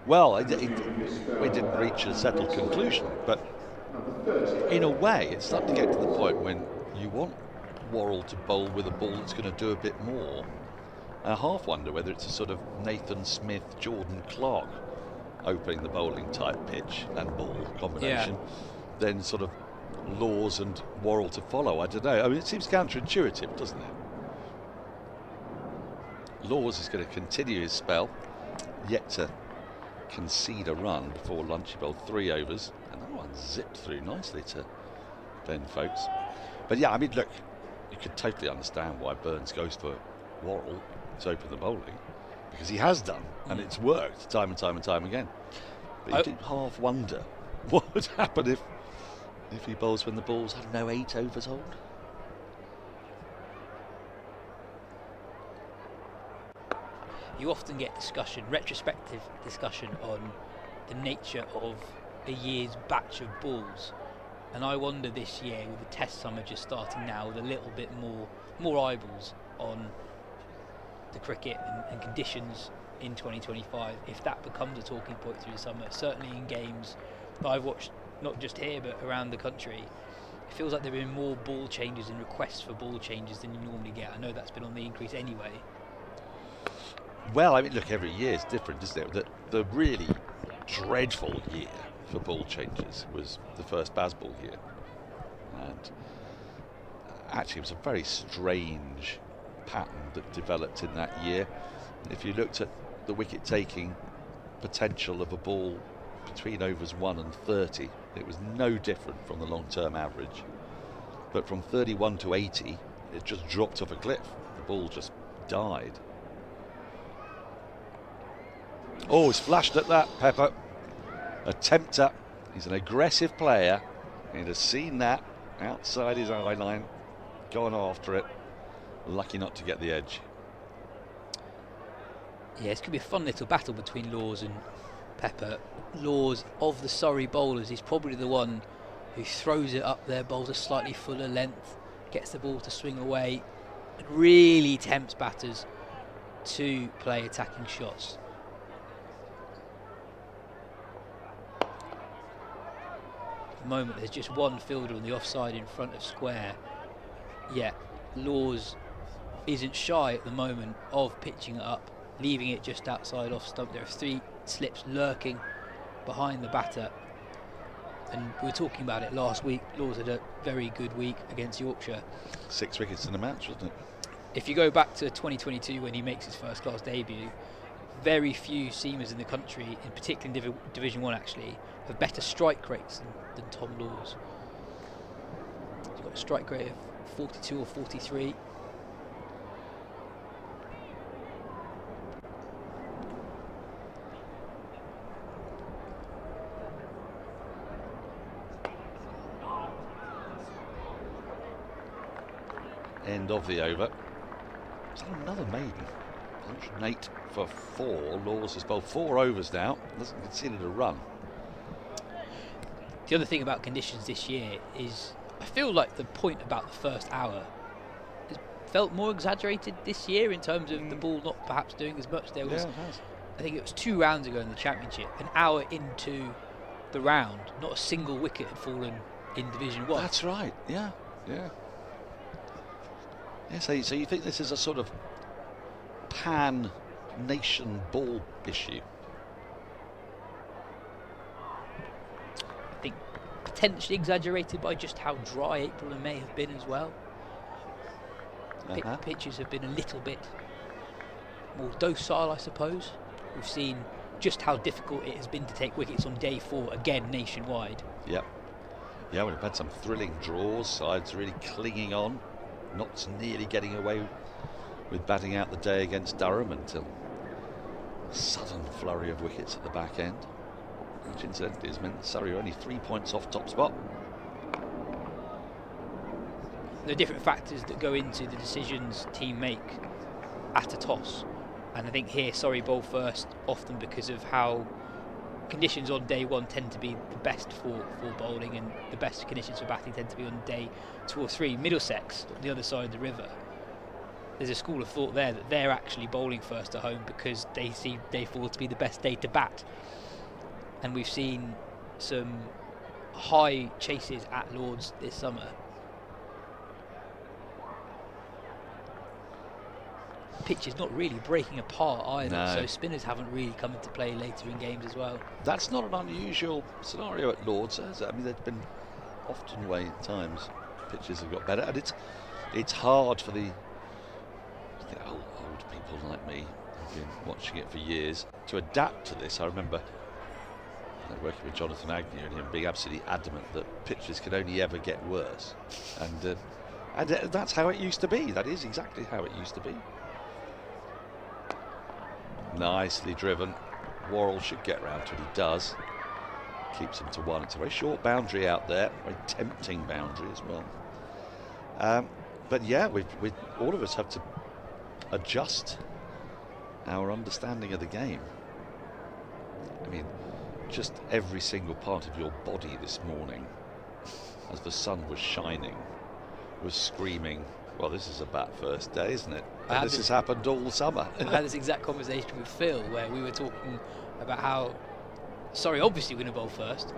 Well, we didn't reach a settled conclusion, but in a way it's starting to get to the point when you want Worrall to bowl with a ball that's going to do a bit more. I half wonder whether it's a sort of Nathan Smith, Jordan Clark opening the bowling type pitch and ball combination, then sort of Laws and Worrall to follow. I don't know. I mean, it seems counterintuitive, doesn't it? Laws is going to continue his spell, yet to concede a run before lunch. He bowled 3 overs, and that one zipped through nicely to Ben Folkes. But yeah, I mean, look, you could totally understand why Burns goes for Worrall to open the bowling, because he has done, and it's worked time and time and time again. But you do half wonder what would happen if he bowls when the ball's, I don't know, 8 overs old. You often get discussion, retrospective discussion, on the nature of a year's batch of balls, and I wonder this year, with the test summer just starting now, with a little bit more eyeballs on the cricket and conditions in 2025, if that becomes a talking point through the summer. Certainly in games that I've watched, not just here but around the country, it feels like there have been more ball changes and requests for ball changes than you normally get. I know that's been on the increase anyway. Well, I mean, look, every year is different, isn't it? The really dreadful year for ball changes was the first Bazball year, and actually it was a very strange pattern that developed in that year. If you looked at the wicket taking potential of a ball between overs 1 and 30. It was no different from the long-term average. But from 31 to 80, it just dropped off a cliff. The ball just died. Oh, he's flashed at that, Pepper. A tempter. He's an aggressive player. He'd have seen that outside his eye line, gone after it. Lucky not to get the edge. Yeah, it's going to be a fun little battle between Laws and Pepper. Laws, of the Surrey bowlers, is probably the one who throws it up there, bowls a slightly fuller length, gets the ball to swing away, and really tempts batters to play attacking shots. At the moment, there's just one fielder on the offside in front of square. Yet Laws isn't shy at the moment of pitching it up, leaving it just outside off stump. There are 3 slips lurking behind the batter, and we were talking about it last week. Laws had a very good week against Yorkshire. 6 wickets in a match, wasn't it? If you go back to 2022 when he makes his first class debut, very few seamers in the country, in particular in Division 1 actually, have better strike rates than Tom Laws. He's got a strike rate of 42 or 43. End of the over. Is that another maiden? 108 for 4. Laws has bowled 4 overs now. Doesn't consider a run. The other thing about conditions this year is I feel like the point about the first hour has felt more exaggerated this year in terms of the ball not perhaps doing as much. There was, I think it was 2 rounds ago in the Championship, an hour into the round, not a single wicket had fallen in Division 1. That's right, yeah. Yeah, so you think this is a sort of pan-nation ball issue? I think potentially exaggerated by just how dry April and May have been as well. Pitches have been a little bit more docile, I suppose. We've seen just how difficult it has been to take wickets on day 4, again nationwide. Yep. Yeah, we've had some thrilling draws, sides really clinging on. Notts nearly getting away with batting out the day against Durham until a sudden flurry of wickets at the back end, which incidentally has meant Surrey are only 3 points off top spot. There are different factors that go into the decisions team make at a toss, and I think here Surrey bowl first often because of how conditions on day 1 tend to be the best for bowling, and the best conditions for batting tend to be on day 2 or 3. Middlesex, on the other side of the river, there's a school of thought there that they're actually bowling first at home because they see day 4 to be the best day to bat. And we've seen some high chases at Lords this summer. Pitch is not really breaking apart either, so spinners haven't really come into play later in games as well. That's not an unusual scenario at Lords, is it? I mean, there's been often way at times pitches have got better, and it's hard for the old people like me who've been watching it for years to adapt to this. I remember working with Jonathan Agnew and him being absolutely adamant that pitches can only ever get worse, and that's how it used to be. That is exactly how it used to be. Nicely driven. Worrall should get round to it. He does. Keeps him to 1. It's a very short boundary out there, very tempting boundary as well. But yeah, we all of us have to adjust our understanding of the game. I mean, just every single part of your body this morning, as the sun was shining, was screaming, well, this is a bat first day, isn't it? And this has happened all summer. I had this exact conversation with Phil where we were talking about how Surrey obviously going to bowl first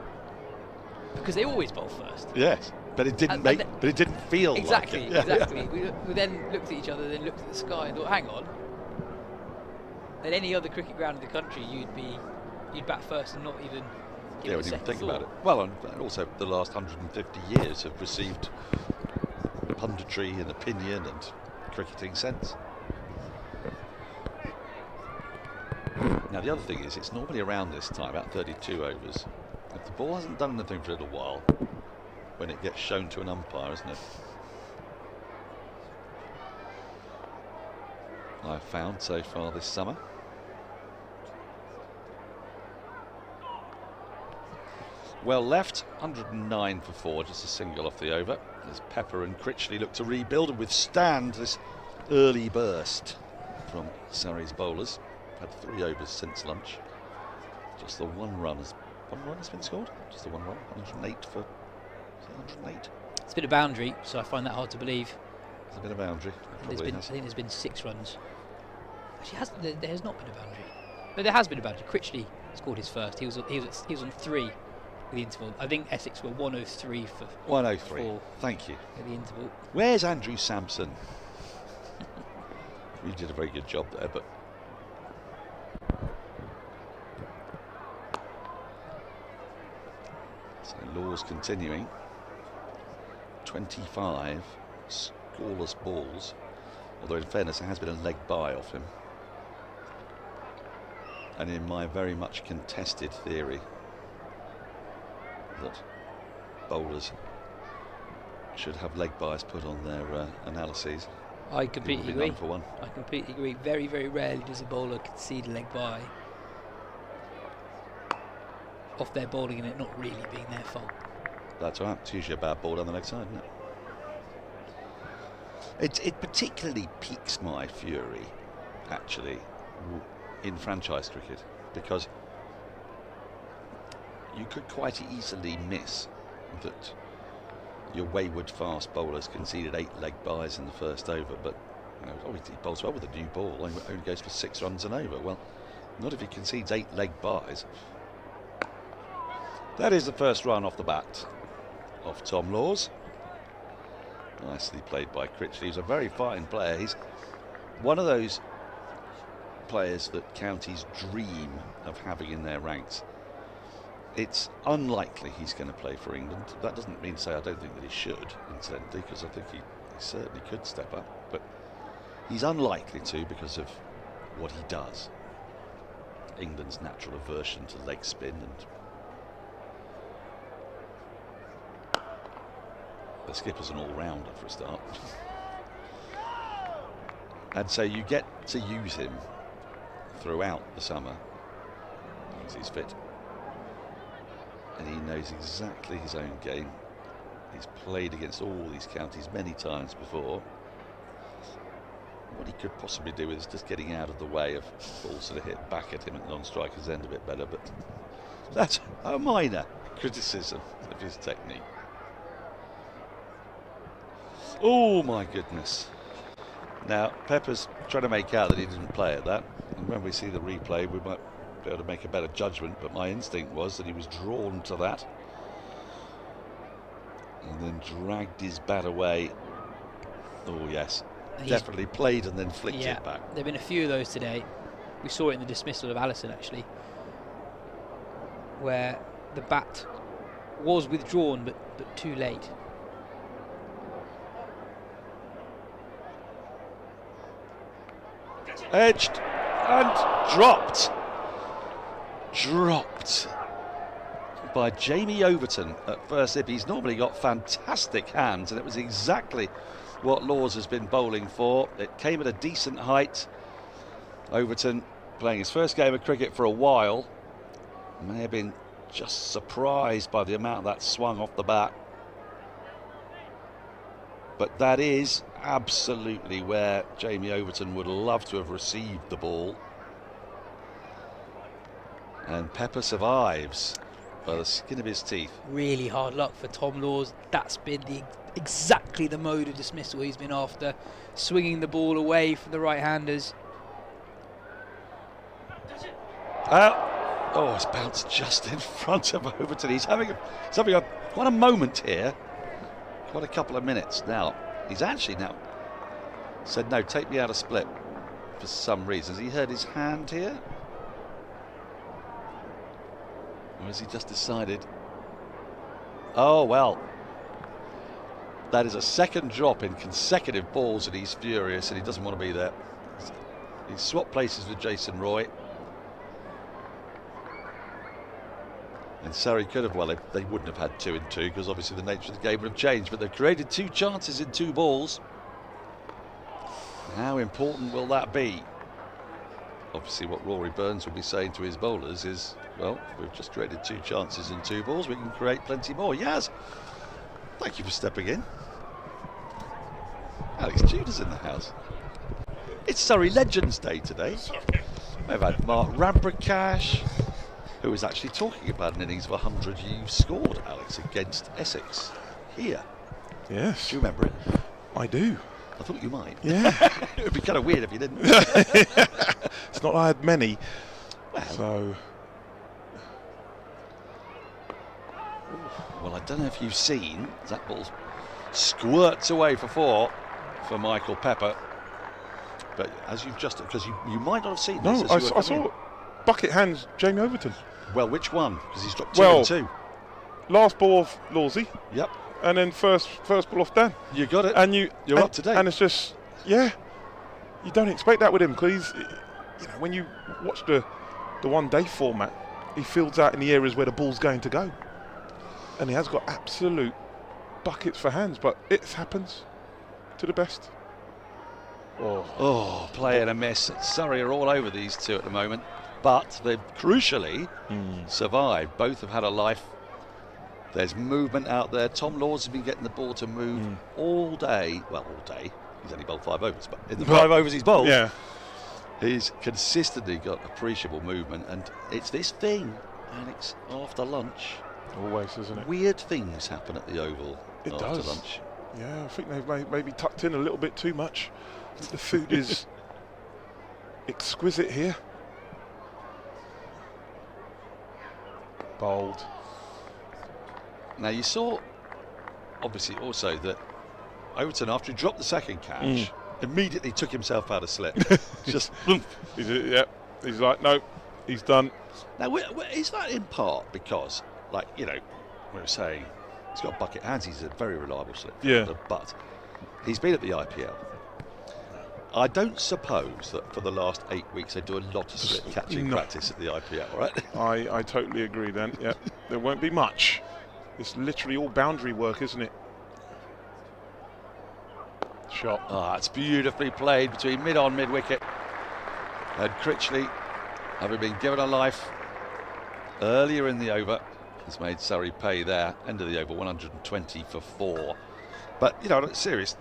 because they always bowl first. Yes, but it didn't but it didn't feel exactly, like it. Exactly. We then looked at each other, then looked at the sky and thought, hang on. At any other cricket ground in the country, you'd bat first and not even give it a second think thought. about it. Well, and also the last 150 years have received punditry and opinion and cricketing sense. Now the other thing is, it's normally around this time, about 32 overs. If the ball hasn't done anything for a little while, when it gets shown to an umpire, isn't it? I've found so far this summer. Well left, 109 for 4, just a single off the over. As Pepper and Critley look to rebuild and withstand this early burst from Surrey's bowlers. Had 3 overs since lunch. Just the one run has been scored. Just the one run. 108 for. Is it 108? It's been a boundary, so I find that hard to believe. It's a bit of boundary. I think there's been 6 runs. Actually, there has not been a boundary. But there has been a boundary. Critley scored his first. He was on 3 with the interval. I think Essex were 103 for 103. 4. Thank you. At the interval. Where's Andrew Sampson? We did a very good job there, but. So Law's continuing. 25 scoreless balls, although in fairness there has been a leg bye off him. And in my very much contested theory that bowlers should have leg byes put on their analyses, I completely agree. For one. I completely agree. Very, very rarely does a bowler concede a leg bye off their bowling and it not really being their fault. That's right. It's usually a bad ball down the leg side, isn't it? It particularly piques my fury, actually, in franchise cricket, because you could quite easily miss that your wayward fast bowlers conceded 8 leg byes in the first over, but you know, he bowls well with a new ball, only goes for 6 runs and over. Well, not if he concedes 8 leg byes. That is the first run off the bat of Tom Laws. Nicely played by Critley. He's a very fine player. He's one of those players that counties dream of having in their ranks. It's unlikely he's going to play for England. That doesn't mean to say I don't think that he should, incidentally, because I think he certainly could step up. But he's unlikely to because of what he does. England's natural aversion to leg spin, and the skipper's an all-rounder for a start. And so you get to use him throughout the summer as he's fit. And he knows exactly his own game. He's played against all these counties many times before. What he could possibly do is just getting out of the way of balls that are hit back at him at the non-striker's end a bit better, but that's a minor criticism of his technique. Oh my goodness. Now Pepper's trying to make out that he didn't play at that, and when we see the replay we might be able to make a better judgment, but my instinct was that he was drawn to that and then dragged his bat away. Oh yes, definitely played and then flicked it back. There have been a few of those today. We saw it in the dismissal of Allison actually, where the bat was withdrawn but too late. Edged and dropped by Jamie Overton at first hip. He's normally got fantastic hands, and it was exactly what Laws has been bowling for. It came at a decent height. Overton playing his first game of cricket for a while, may have been just surprised by the amount that swung off the bat, but that is absolutely where Jamie Overton would love to have received the ball. And Pepper survives by the skin of his teeth. Really hard luck for Tom Laws. That's been exactly the mode of dismissal he's been after, swinging the ball away from the right-handers. Oh, it's bounced just in front of Overton. He's having quite a moment here, quite a couple of minutes now. He's actually now said, no, take me out of split for some reason. Has he hurt his hand here? Or has he just decided? Oh, well. That is a second drop in consecutive balls, and he's furious and he doesn't want to be there. He's swapped places with Jason Roy. And Surrey could have, well, they wouldn't have had 2 in 2 because obviously the nature of the game would have changed, but they've created 2 chances in 2 balls. How important will that be? Obviously what Rory Burns will be saying to his bowlers is, well, we've just created 2 chances in 2 balls, we can create plenty more. Yas, thank you for stepping in. Alex Tudor's in the house. It's Surrey Legends Day today. We've had Mark Ramprakash, who was actually talking about an innings of 100 you scored, Alex, against Essex here. Yes. Do you remember it? I do. I thought you might. Yeah. It would be kind of weird if you didn't. It's not I had many. Well, so. Well, I don't know if you've seen that ball squirts away for 4 for Michael Pepper. But as you've just, because you might not have seen this. No, I saw bucket hands Jamie Overton. Well, which one? Because he's dropped 2 and 2. Last ball of Lawsey. Yep. And then first ball off Dan. You got it. And you're up to date. And it's just, yeah, you don't expect that with him because when you watch the one-day format, he fields out in the areas where the ball's going to go, and he has got absolute buckets for hands. But it happens to the best. Oh, play and a miss. Surrey are all over these 2 at the moment, but they've crucially survived. Both have had a life. There's movement out there. Tom Laws has been getting the ball to move all day. Well, all day. He's only bowled 5 overs, but in the 5 overs he's bowled, he's consistently got appreciable movement. And it's this thing, Alex, after lunch. Always, isn't it? Weird things happen at the Oval after lunch. Yeah, I think they've maybe tucked in a little bit too much. The food is exquisite here. Bold. Now you saw, obviously, also that Overton, after he dropped the second catch, immediately took himself out of slip. Just, he's like, no, he's done. Now, is that in part because, like, we were saying, he's got bucket hands, he's a very reliable slip fielder, but he's been at the IPL. I don't suppose that for the last 8 weeks they do a lot of slip catching practice at the IPL, right? I totally agree then, yeah. There won't be much. It's literally all boundary work, isn't it? Shot. It's beautifully played between mid-on, mid-wicket. And Critley, having been given a life earlier in the over, has made Surrey pay there. End of the over, 120 for 4. But, serious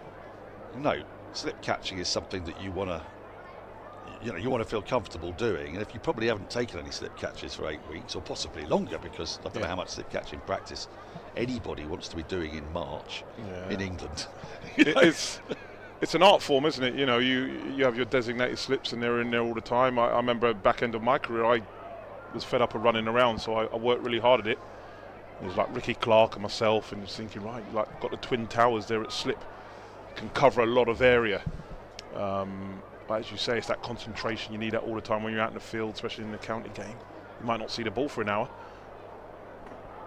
note, slip catching is something that you want to feel comfortable doing, and if you probably haven't taken any slip catches for 8 weeks or possibly longer, because I don't know how much slip catching practice anybody wants to be doing in March in England. It's an art form, isn't it? You have your designated slips and they're in there all the time. I remember back end of my career I was fed up of running around, so I worked really hard at it. It was like Ricky Clark and myself, and just thinking, right, like got the twin towers there at slip, can cover a lot of area. But as you say, it's that concentration. You need that all the time when you're out in the field, especially in the county game. You might not see the ball for an hour,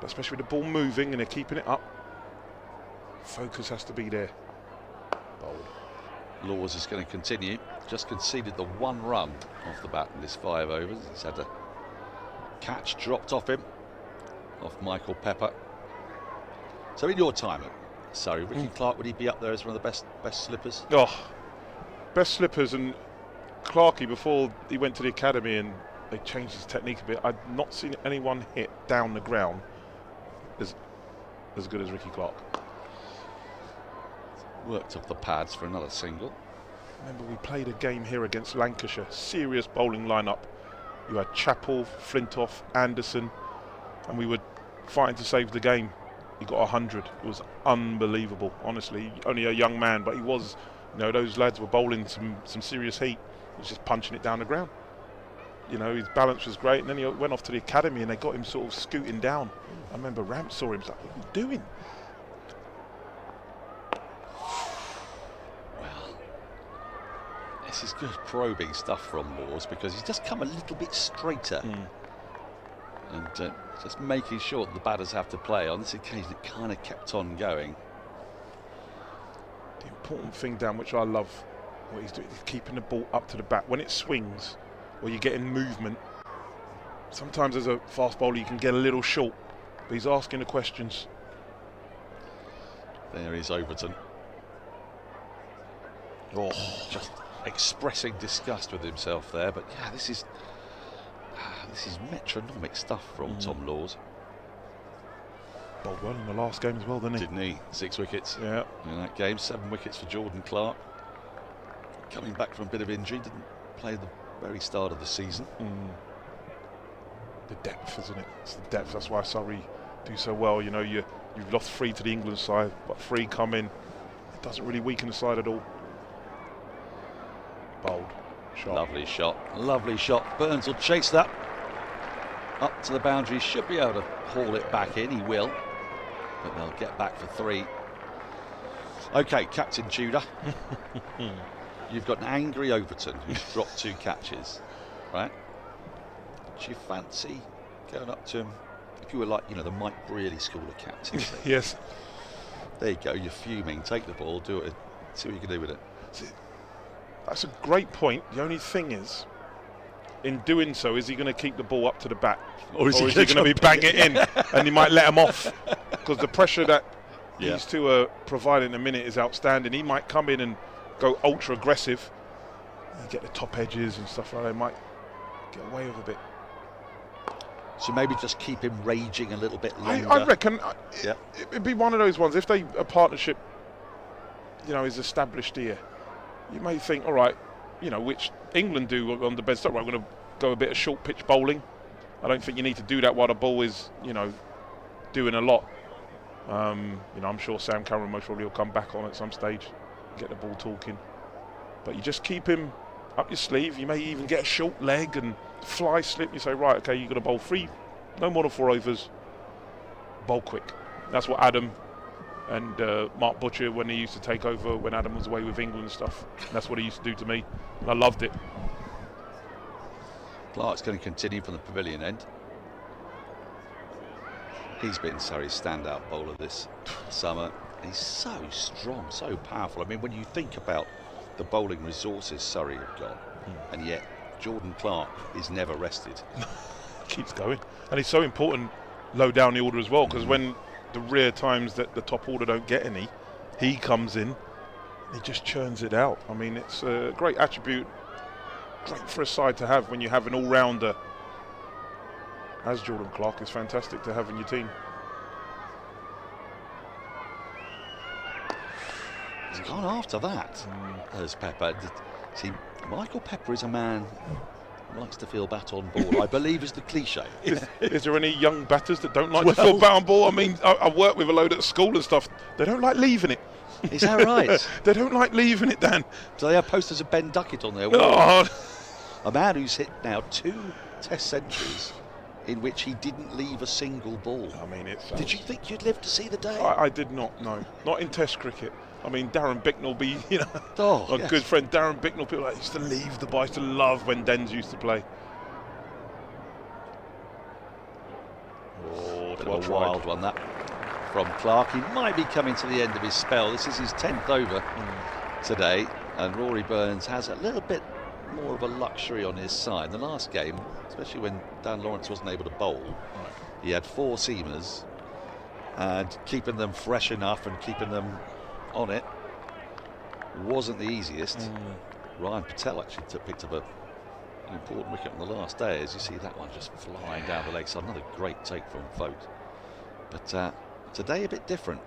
but especially with the ball moving and they're keeping it up, focus has to be there. Bold. Laws is going to continue. Just conceded the 1 run off the bat in this 5 overs. He's had a catch dropped off him, off Michael Pepper. So in your time at Surrey, Ricky Clark, would he be up there as one of the best slippers? Best slippers, and Clarkey, before he went to the academy and they changed his technique a bit, I'd not seen anyone hit down the ground as good as Ricky Clark. Worked off the pads for another single. Remember, we played a game here against Lancashire, serious bowling lineup. You had Chappell, Flintoff, Anderson, and we were fighting to save the game. He got 100. It was unbelievable, honestly. Only a young man, but he was, those lads were bowling some serious heat. He was just punching it down the ground. His balance was great, and then he went off to the academy and they got him sort of scooting down. I remember Ramp saw him, was like, what are you doing? Well, this is good probing stuff from Laws, because he's just come a little bit straighter. And just making sure that the batters have to play. On this occasion, it kind of kept on going. The important thing, Dan, which I love, what he's doing, is keeping the ball up to the bat. When it swings, or you're getting movement, sometimes as a fast bowler you can get a little short. but he's asking the questions. There is Overton. Oh, just expressing disgust with himself there. But yeah, this is metronomic stuff from Tom Laws. Bowled well in the last game as well, didn't he? Didn't he? 6 wickets in that game. 7 wickets for Jordan Clark. Coming back from a bit of injury, didn't play the very start of the season. The depth, isn't it? It's the depth. That's why Surrey do so well. You know, you've lost 3 to the England side, but 3 come in. It doesn't really weaken the side at all. Bold shot. Lovely shot. Burns will chase that up to the boundary. Should be able to haul it back in. He will, but they'll get back for 3. Okay, Captain Tudor. You've got an angry Overton who's dropped 2 catches, right? Do you fancy going up to him? If you were like, the Mike Brearley school of captains. Yes. There you go, you're fuming. Take the ball, do it, see what you can do with it. That's a great point. The only thing is, in doing so, is he going to keep the ball up to the bat? Or is he going to be banging it in and he might let him off? Because the pressure that these two are providing a minute is outstanding. He might come in and go ultra aggressive. You get the top edges and stuff like that. He might get away with a bit. So maybe just keep him raging a little bit longer. I reckon it'd be one of those ones. If a partnership, is established here, you may think, all right, which England do on the bed stuff. Right, we're going to go a bit of short pitch bowling. I don't think you need to do that while the ball is, doing a lot. I'm sure Sam Cameron most probably will come back on at some stage, get the ball talking. But you just keep him up your sleeve. You may even get a short leg and fly slip. You say, right, okay, you've got to bowl 3, no more than 4 overs. Bowl quick. That's what Adam and Mark Butcher, when they used to take over when Adam was away with England and stuff, that's what he used to do to me, and I loved it. Clark's going to continue from the pavilion end. He's been Surrey's standout bowler this summer. He's so strong, so powerful. I mean, when you think about the bowling resources Surrey have got, and yet Jordan Clark is never rested. Keeps going, and he's so important low down the order as well, because when the rare times that the top order don't get any, he comes in, he just churns it out. I mean, it's a great attribute, great for a side to have when you have an all-rounder as Jordan Clark. Is fantastic to have in your team. He's gone after that, as Pepper. See, Michael Pepper is a man who likes to feel bat on ball, I believe is the cliche. Is there any young batters that don't like to feel bat on ball? I mean, I work with a load at school and stuff. They don't like leaving it. Is that right? They don't like leaving it, Dan. So they have posters of Ben Duckett on their wall. Oh. A man who's hit now 2 Test centuries in which he didn't leave a single ball. I mean, it's. Did you think you'd live to see the day? I did not. No, not in Test cricket. I mean, Darren Bicknell, my yes. good friend Darren Bicknell. People like used to leave the ball. I used to love when Dens used to play. Oh, bit of a wild one that from Clark. He might be coming to the end of his spell. This is his 10th over today, and Rory Burns has a little bit more of a luxury on his side. The last game, especially when Dan Lawrence wasn't able to bowl, he had 4 seamers, and keeping them fresh enough and keeping them on it wasn't the easiest. Ryan Patel actually picked up an important wicket on the last day, as you see that one just flying down the leg side. Another great take from Folks, but today a bit different.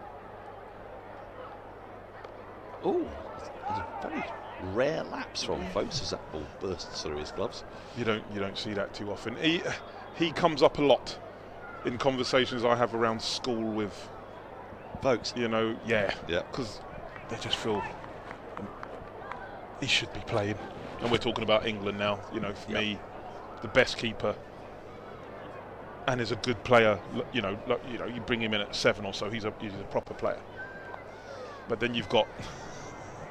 Oh, a very rare lapse from Folks as that ball bursts through his gloves. You don't see that too often. He comes up a lot in conversations I have around school with Folks. Because they just feel he should be playing, and we're talking about England now. For me, the best keeper, and is a good player. You bring him in at 7 or so, he's a proper player. But then you've got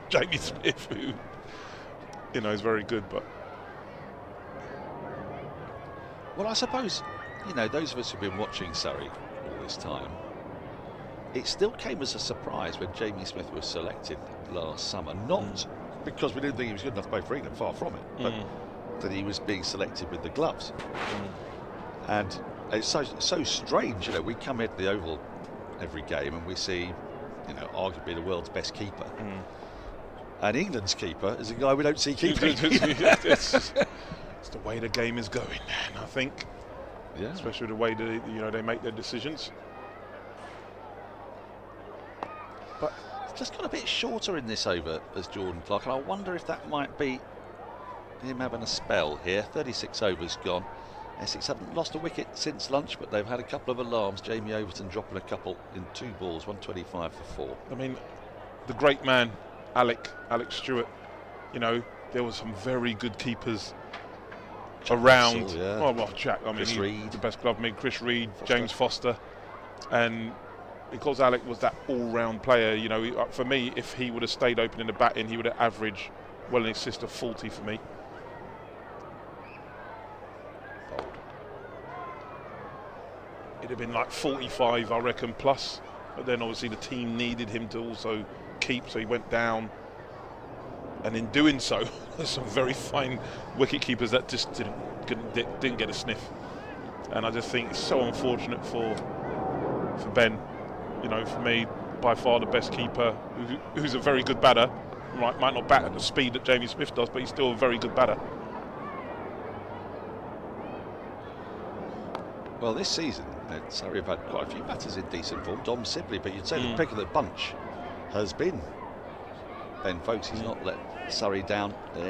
Jamie Smith, who is very good. But well, I suppose those of us who've been watching Surrey all this time, it still came as a surprise when Jamie Smith was selected last summer. Not because we didn't think he was good enough to play for England, far from it, but that he was being selected with the gloves. And It's so strange, you know. We come into the Oval every game and we see, you know, arguably the world's best keeper, and England's keeper is a guy we don't see keeping. It's the way the game is going, and I think, especially the way they make their decisions. But it's just got a bit shorter in this over as Jordan Clark, and I wonder if that might be him having a spell here. 36 overs gone. Essex haven't lost a wicket since lunch, but they've had a couple of alarms. Jamie Overton dropping a couple in 2 balls, 125 for 4. I mean, the great man, Alex Stewart, you know, there were some very good keepers around. Russell, well, Jack, I mean, Chris Reed. the best glove, I mean, Chris Reed, James Foster. And because Alex was that all-round player, you know, for me, if he would have stayed open in the batting, he would have averaged well in excess of 40 for me. It'd have been like 45, I reckon, plus. But then obviously the team needed him to also keep, so he went down. And in doing so, there's some very fine wicket keepers that just didn't get a sniff. And I just think it's so unfortunate for Ben. You know, for me, by far the best keeper, who's a very good batter. Right, might not bat at the speed that Jamie Smith does, but he's still a very good batter. Well, this season, Surrey have had quite a few batters in decent form. Dom Sibley, but you'd say the pick of the bunch has been Ben Folkes. He's not let Surrey down on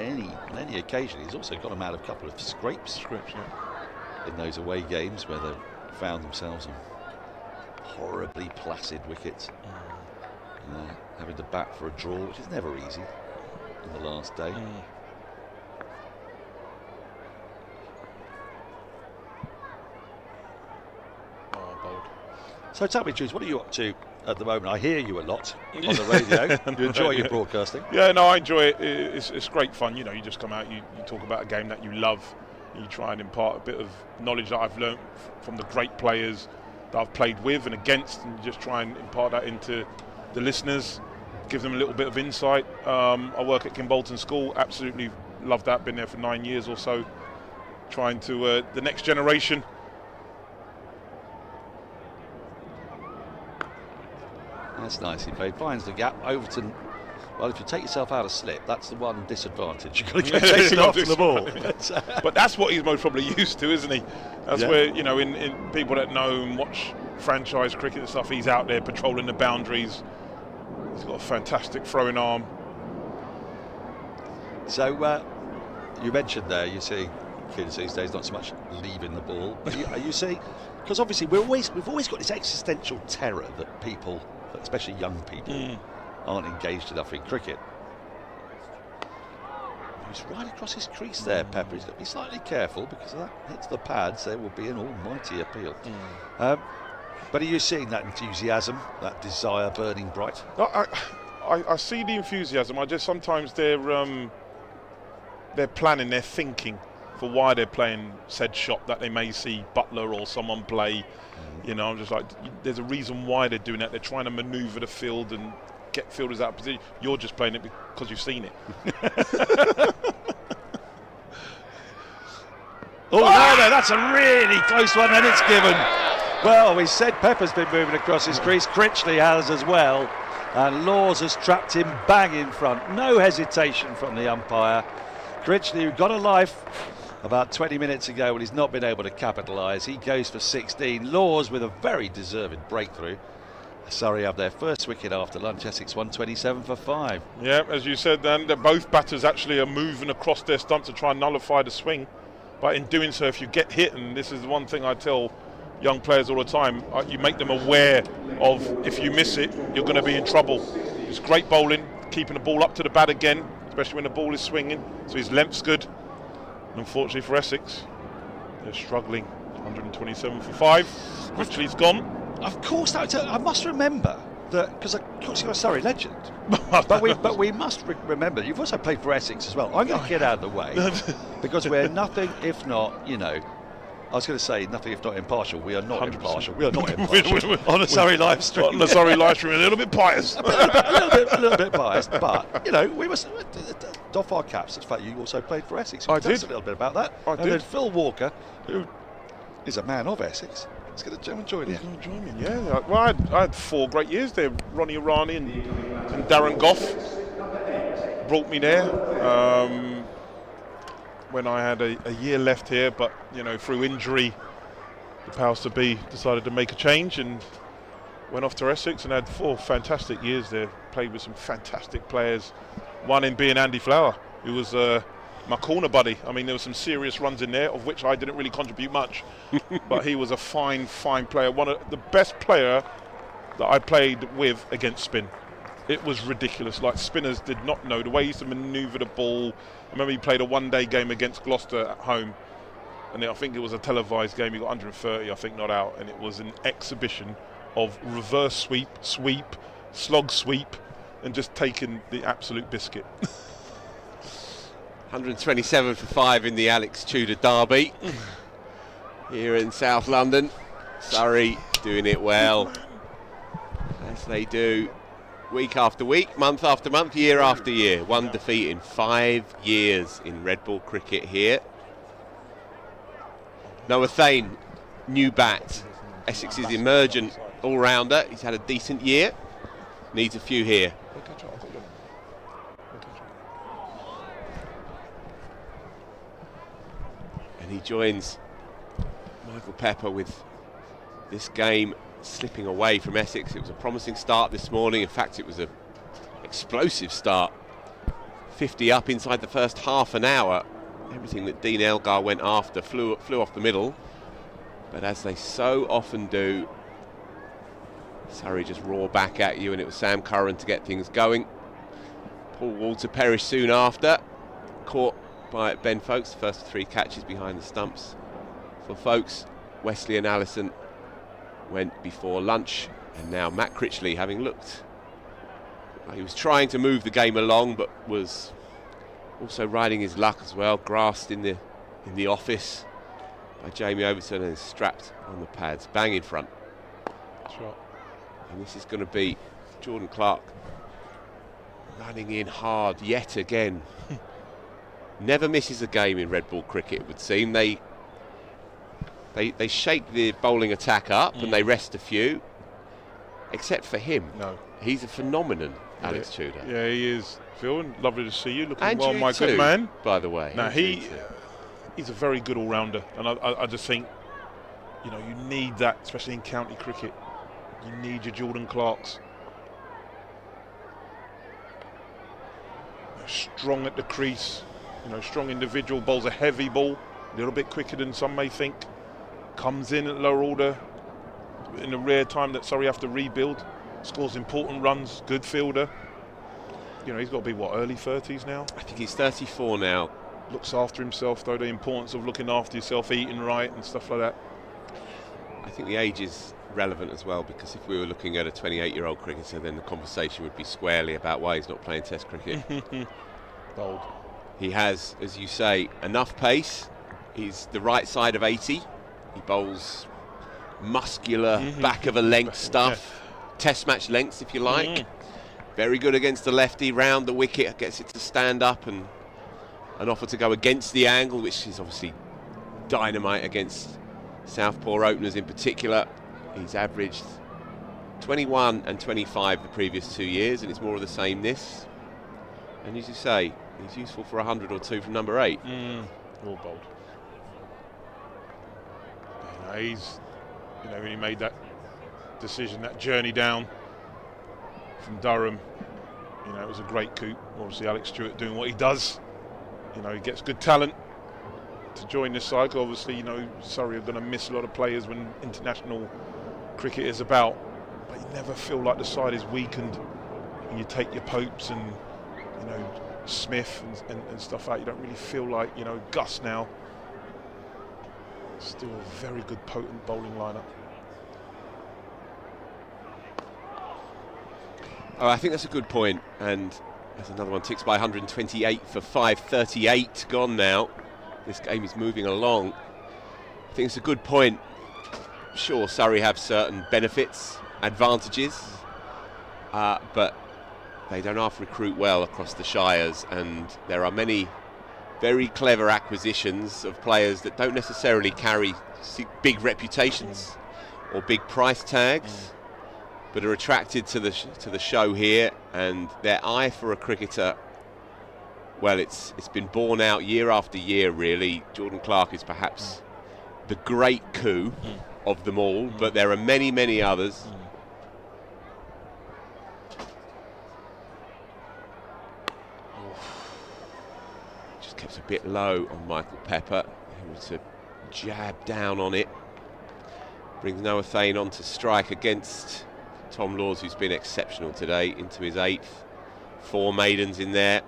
any occasion. He's also got them out of a couple of scrapes in those away games where they found themselves on horribly placid wickets. Having to bat for a draw, which is never easy in the last day. So tell me, Jules, what are you up to at the moment? I hear you a lot on the radio. You enjoy your broadcasting? Yeah, no, I enjoy it. It's great fun. You know, you just come out, you talk about a game that you love. You try and impart a bit of knowledge that I've learned from the great players that I've played with and against, and just try and impart that into the listeners, give them a little bit of insight. I work at Kimbolton School, absolutely love that, been there for 9 years or so, trying to, the next generation. That's nicely played, finds the gap. Overton, well, if you take yourself out of slip, that's the one disadvantage. You've got to go chasing after the ball. But that's what he's most probably used to, isn't he? That's where, you know, in people that know and watch franchise cricket and stuff, he's out there patrolling the boundaries. He's got a fantastic throwing arm. So you mentioned there, you see kids these days not so much leaving the ball. Are you seeing? Because obviously we've always got this existential terror that people, especially young people, aren't engaged enough in cricket. He's right across his crease there, Pepper. He's got to be slightly careful because if that hits the pads, there will be an almighty appeal. But are you seeing that enthusiasm, that desire burning bright? I see the enthusiasm. I just sometimes they're planning, they're thinking for why they're playing said shot that they may see Butler or someone play. You know, I'm just like, there's a reason why they're doing that. They're trying to manoeuvre the field and get fielders out of position. You're just playing it because you've seen it. No, that's a really close one, and it's given. Well, we said Pepper's been moving across his crease. Critley has as well. And Laws has trapped him bang in front. No hesitation from the umpire. Critley, who got a life about 20 minutes ago when he's not been able to capitalise. He goes for 16. Laws with a very deserved breakthrough. Surrey have their first wicket after lunch. Essex 127 for 5. Yeah, as you said, then both batters actually are moving across their stump to try and nullify the swing. But in doing so, if you get hit, and this is the one thing I tell young players all the time, you make them aware of if you miss it, you're going to be in trouble. It's great bowling, keeping the ball up to the bat again, especially when the ball is swinging. So his length's good. Unfortunately for Essex, they're struggling. 127 for 5. Critley's gone. Of course, I must remember that, because of course you're a Surrey legend. but we must remember you've also played for Essex as well. I'm going to get out of the way because we're nothing if not, you know. I was going to say nothing if not impartial. We are not 100%. Impartial. We are not impartial on a Surrey live stream. On the Surrey live stream, a little bit biased. a little bit biased, but you know we must doff our caps. In fact, you also played for Essex. I did. Tell us a little bit about that. I did. And then Phil Walker, who is a man of Essex. He's going to join you. He's going to join me, yeah. Well, I had 4 great years there. Ronnie Irani and Darren Goff brought me there when I had a year left here, but through injury, the powers to be decided to make a change and went off to Essex and had 4 fantastic years there. Played with some fantastic players. One in being Andy Flower, who was my corner buddy. I mean, there were some serious runs in there, of which I didn't really contribute much. But he was a fine player. One of the best player that I played with against spin. It was ridiculous. Like, spinners did not know the way he used to manoeuvre the ball. I remember he played a one-day game against Gloucester at home, and I think it was a televised game. He got 130, I think, not out, and it was an exhibition of reverse sweep, slog sweep, and just taking the absolute biscuit. 127 for 5 in the Alex Tudor derby here in South London. Surrey doing it well, as they do week after week, month after month, year after year. 1 defeat in 5 years in red ball cricket here. Noah Thane, new bat. Essex's emergent all-rounder. He's had a decent year. Needs a few here. And he joins Michael Pepper with this game slipping away from Essex. It was a promising start this morning. In fact, it was an explosive start. 50 up inside the first half an hour. Everything that Dean Elgar went after flew off the middle. But as they so often do, Surrey just roar back at you, and it was Sam Curran to get things going. Paul Walter perished soon after, caught by Ben Folkes. The first 3 catches behind the stumps for Folkes. Wesley and Allison went before lunch, and now Matt Critley, having looked, he was trying to move the game along, but was also riding his luck as well. Grasped in the office by Jamie Overton and strapped on the pads, bang in front. Shot. And this is going to be Jordan Clark running in hard yet again. Never misses a game in red ball cricket, it would seem. They shake the bowling attack up and they rest a few, except for him. No, he's a phenomenon, Alex Tudor. Yeah, he is. Phil, lovely to see you. Looking and well, you my too, good man. By the way. Now he's a very good all-rounder, and I just think, you need that, especially in county cricket. You need your Jordan Clarks. Strong at the crease, strong individual, bowls a heavy ball, a little bit quicker than some may think. Comes in at lower order in a rare time that Surrey have to rebuild. Scores important runs, good fielder. He's got to be, early 30s now? I think he's 34 now. Looks after himself, though, the importance of looking after yourself, eating right and stuff like that. I think the age is relevant as well, because if we were looking at a 28-year-old cricketer, then the conversation would be squarely about why he's not playing Test cricket. Bold. He has, as you say, enough pace. He's the right side of 80. He bowls muscular, back of a length stuff, Test match lengths, if you like. Very good against the lefty, round the wicket, gets it to stand up and offer to go against the angle, which is obviously dynamite against Southpaw openers in particular. He's averaged 21 and 25 the previous 2 years, and it's more of the same this. And as you say, he's useful for 100 or 2 from number 8. All bold. He's, when he made that decision, that journey down from Durham, it was a great coup. Obviously, Alex Stewart doing what he does. He gets good talent to join this cycle. Obviously, Surrey are going to miss a lot of players when international cricket is about, but you never feel like the side is weakened. And you take your Popes and Smith and stuff out. You don't really feel like Gus now. Still a very good, potent bowling lineup. Oh, I think that's a good point, and there's another one ticks by. 128 for 5:38 gone now. This game is moving along. I think it's a good point. Sure, Surrey have certain benefits, advantages, but they don't half recruit well across the Shires, and there are many very clever acquisitions of players that don't necessarily carry big reputations or big price tags, but are attracted to the show here, and their eye for a cricketer, well, it's been borne out year after year, really. Jordan Clark is perhaps the great coup of them all, but there are many, many others. Just kept a bit low on Michael Pepper, who was to jab down on it. Brings Noah Thane on to strike against Tom Laws, who's been exceptional today, into his 8th. 4 maidens in there.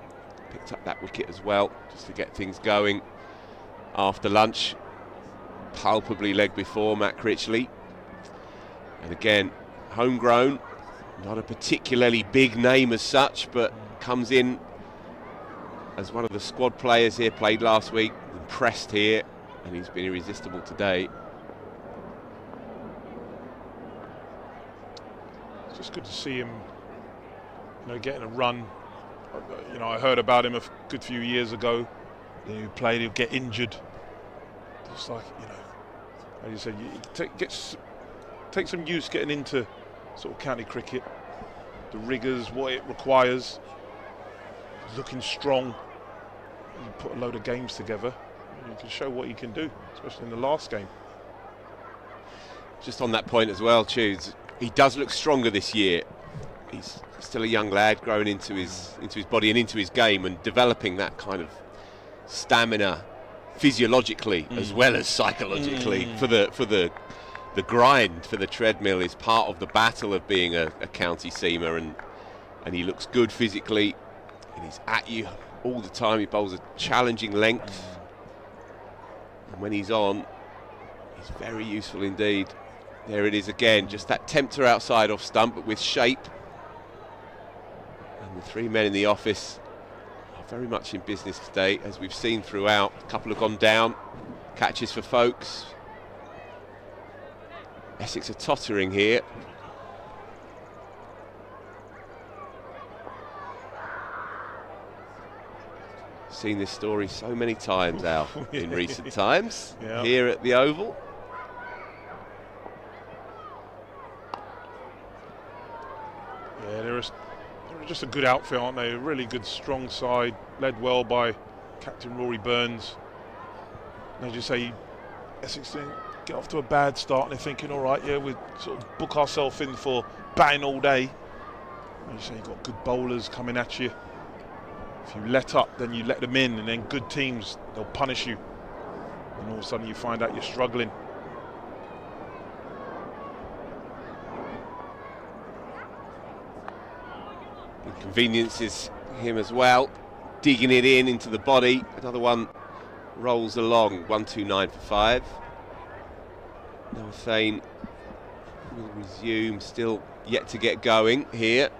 Picked up that wicket as well, just to get things going after lunch. Palpably leg before Matt Critley. And again, homegrown, not a particularly big name as such, but comes in as one of the squad players here, played last week, impressed here, and he's been irresistible today. It's just good to see him, getting a run. I heard about him a good few years ago. He played, he'd get injured. It's like, as you said, take some use getting into sort of county cricket, the rigours, what it requires. Looking strong, you put a load of games together, you can show what he can do, especially in the last game. Just on that point as well, Tudes, he does look stronger this year. He's still a young lad, growing into his body and into his game, and developing that kind of stamina physiologically as well as psychologically for the grind, for the treadmill, is part of the battle of being a county seamer, and he looks good physically, and he's at you all the time. He bowls a challenging length, and when he's on, he's very useful indeed. There it is again, just that tempter outside off stump, but with shape. And the 3 men in the office are very much in business today, as we've seen throughout. A couple have gone down, catches for folks. Essex are tottering here. Seen this story so many times, Al, in recent times, here at the Oval. Yeah, they're just a good outfit, aren't they? A really good, strong side, led well by Captain Rory Burns. And as you say, Essex didn't get off to a bad start, and they're thinking, all right, we sort of book ourselves in for batting all day. And you say you've got good bowlers coming at you. If you let up, then you let them in, and then good teams, they'll punish you. And all of a sudden you find out you're struggling. Inconveniences him as well, digging it into the body. Another one rolls along. 1-2-9 for 5. Noah Thane will resume, still yet to get going here,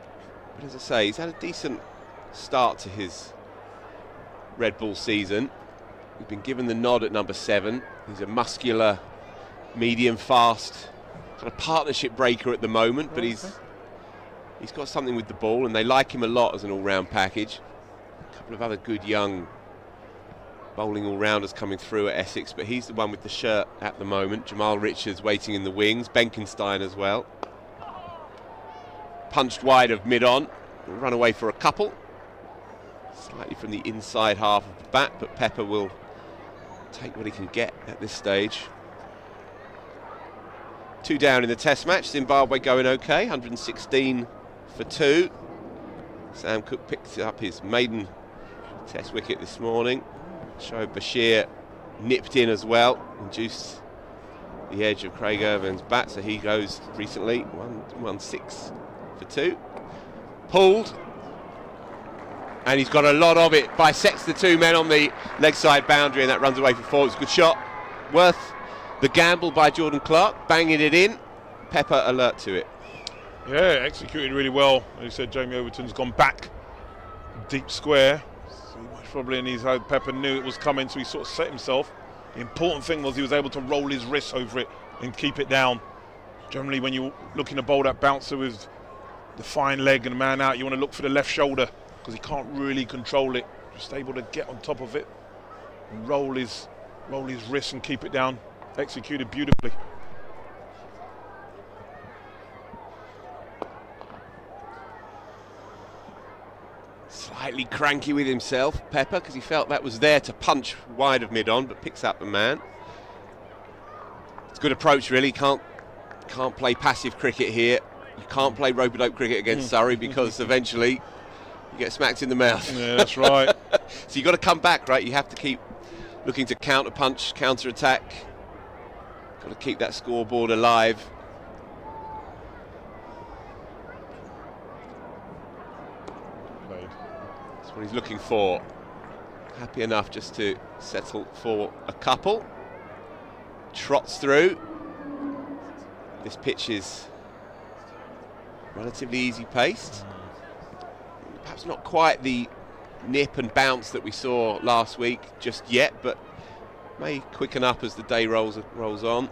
but as I say, he's had a decent start to his Red Bull season. He's been given the nod at number 7. He's a muscular, medium fast kind of partnership breaker at the moment, but he's got something with the ball, and they like him a lot as an all-round package. A couple of other good young bowling all-rounders coming through at Essex, but he's the one with the shirt at the moment. Jamal Richards waiting in the wings, Benkenstein as well. Punched wide of mid-on, run away for a couple. Slightly from the inside half of the bat, but Pepper will take what he can get at this stage. 2 down in the Test match. Zimbabwe going okay, 116 for 2. Sam Cook picked up his maiden Test wicket this morning. Shoaib Bashir nipped in as well, induced the edge of Craig Irvin's bat, so he goes recently 116 for 2. Pulled, and he's got a lot of it. Bisects the 2 men on the leg side boundary, and that runs away for 4. It's a good shot, worth the gamble by Jordan Clark, banging it in. Pepper alert to it. Yeah, executed really well. As you said, Jamie Overton's gone back deep square. So much probably in his head. Pepper knew it was coming, so he sort of set himself. The important thing was he was able to roll his wrists over it and keep it down. Generally, when you're looking to bowl that bouncer with the fine leg and a man out, you want to look for the left shoulder, because he can't really control it. Just able to get on top of it and roll his wrists and keep it down. Executed beautifully. Slightly cranky with himself, Pepper, because he felt that was there to punch wide of mid-on, but picks up the man. It's a good approach, really. Can't play passive cricket here. You can't play rope-a-dope cricket against Surrey because eventually you get smacked in the mouth. Yeah, that's right. So you've got to come back, right? You have to keep looking to counter-punch, counter-attack. Got to keep that scoreboard alive. That's what he's looking for. Happy enough just to settle for a couple. Trots through. This pitch is relatively easy paced. Perhaps not quite the nip and bounce that we saw last week just yet, but may quicken up as the day rolls on.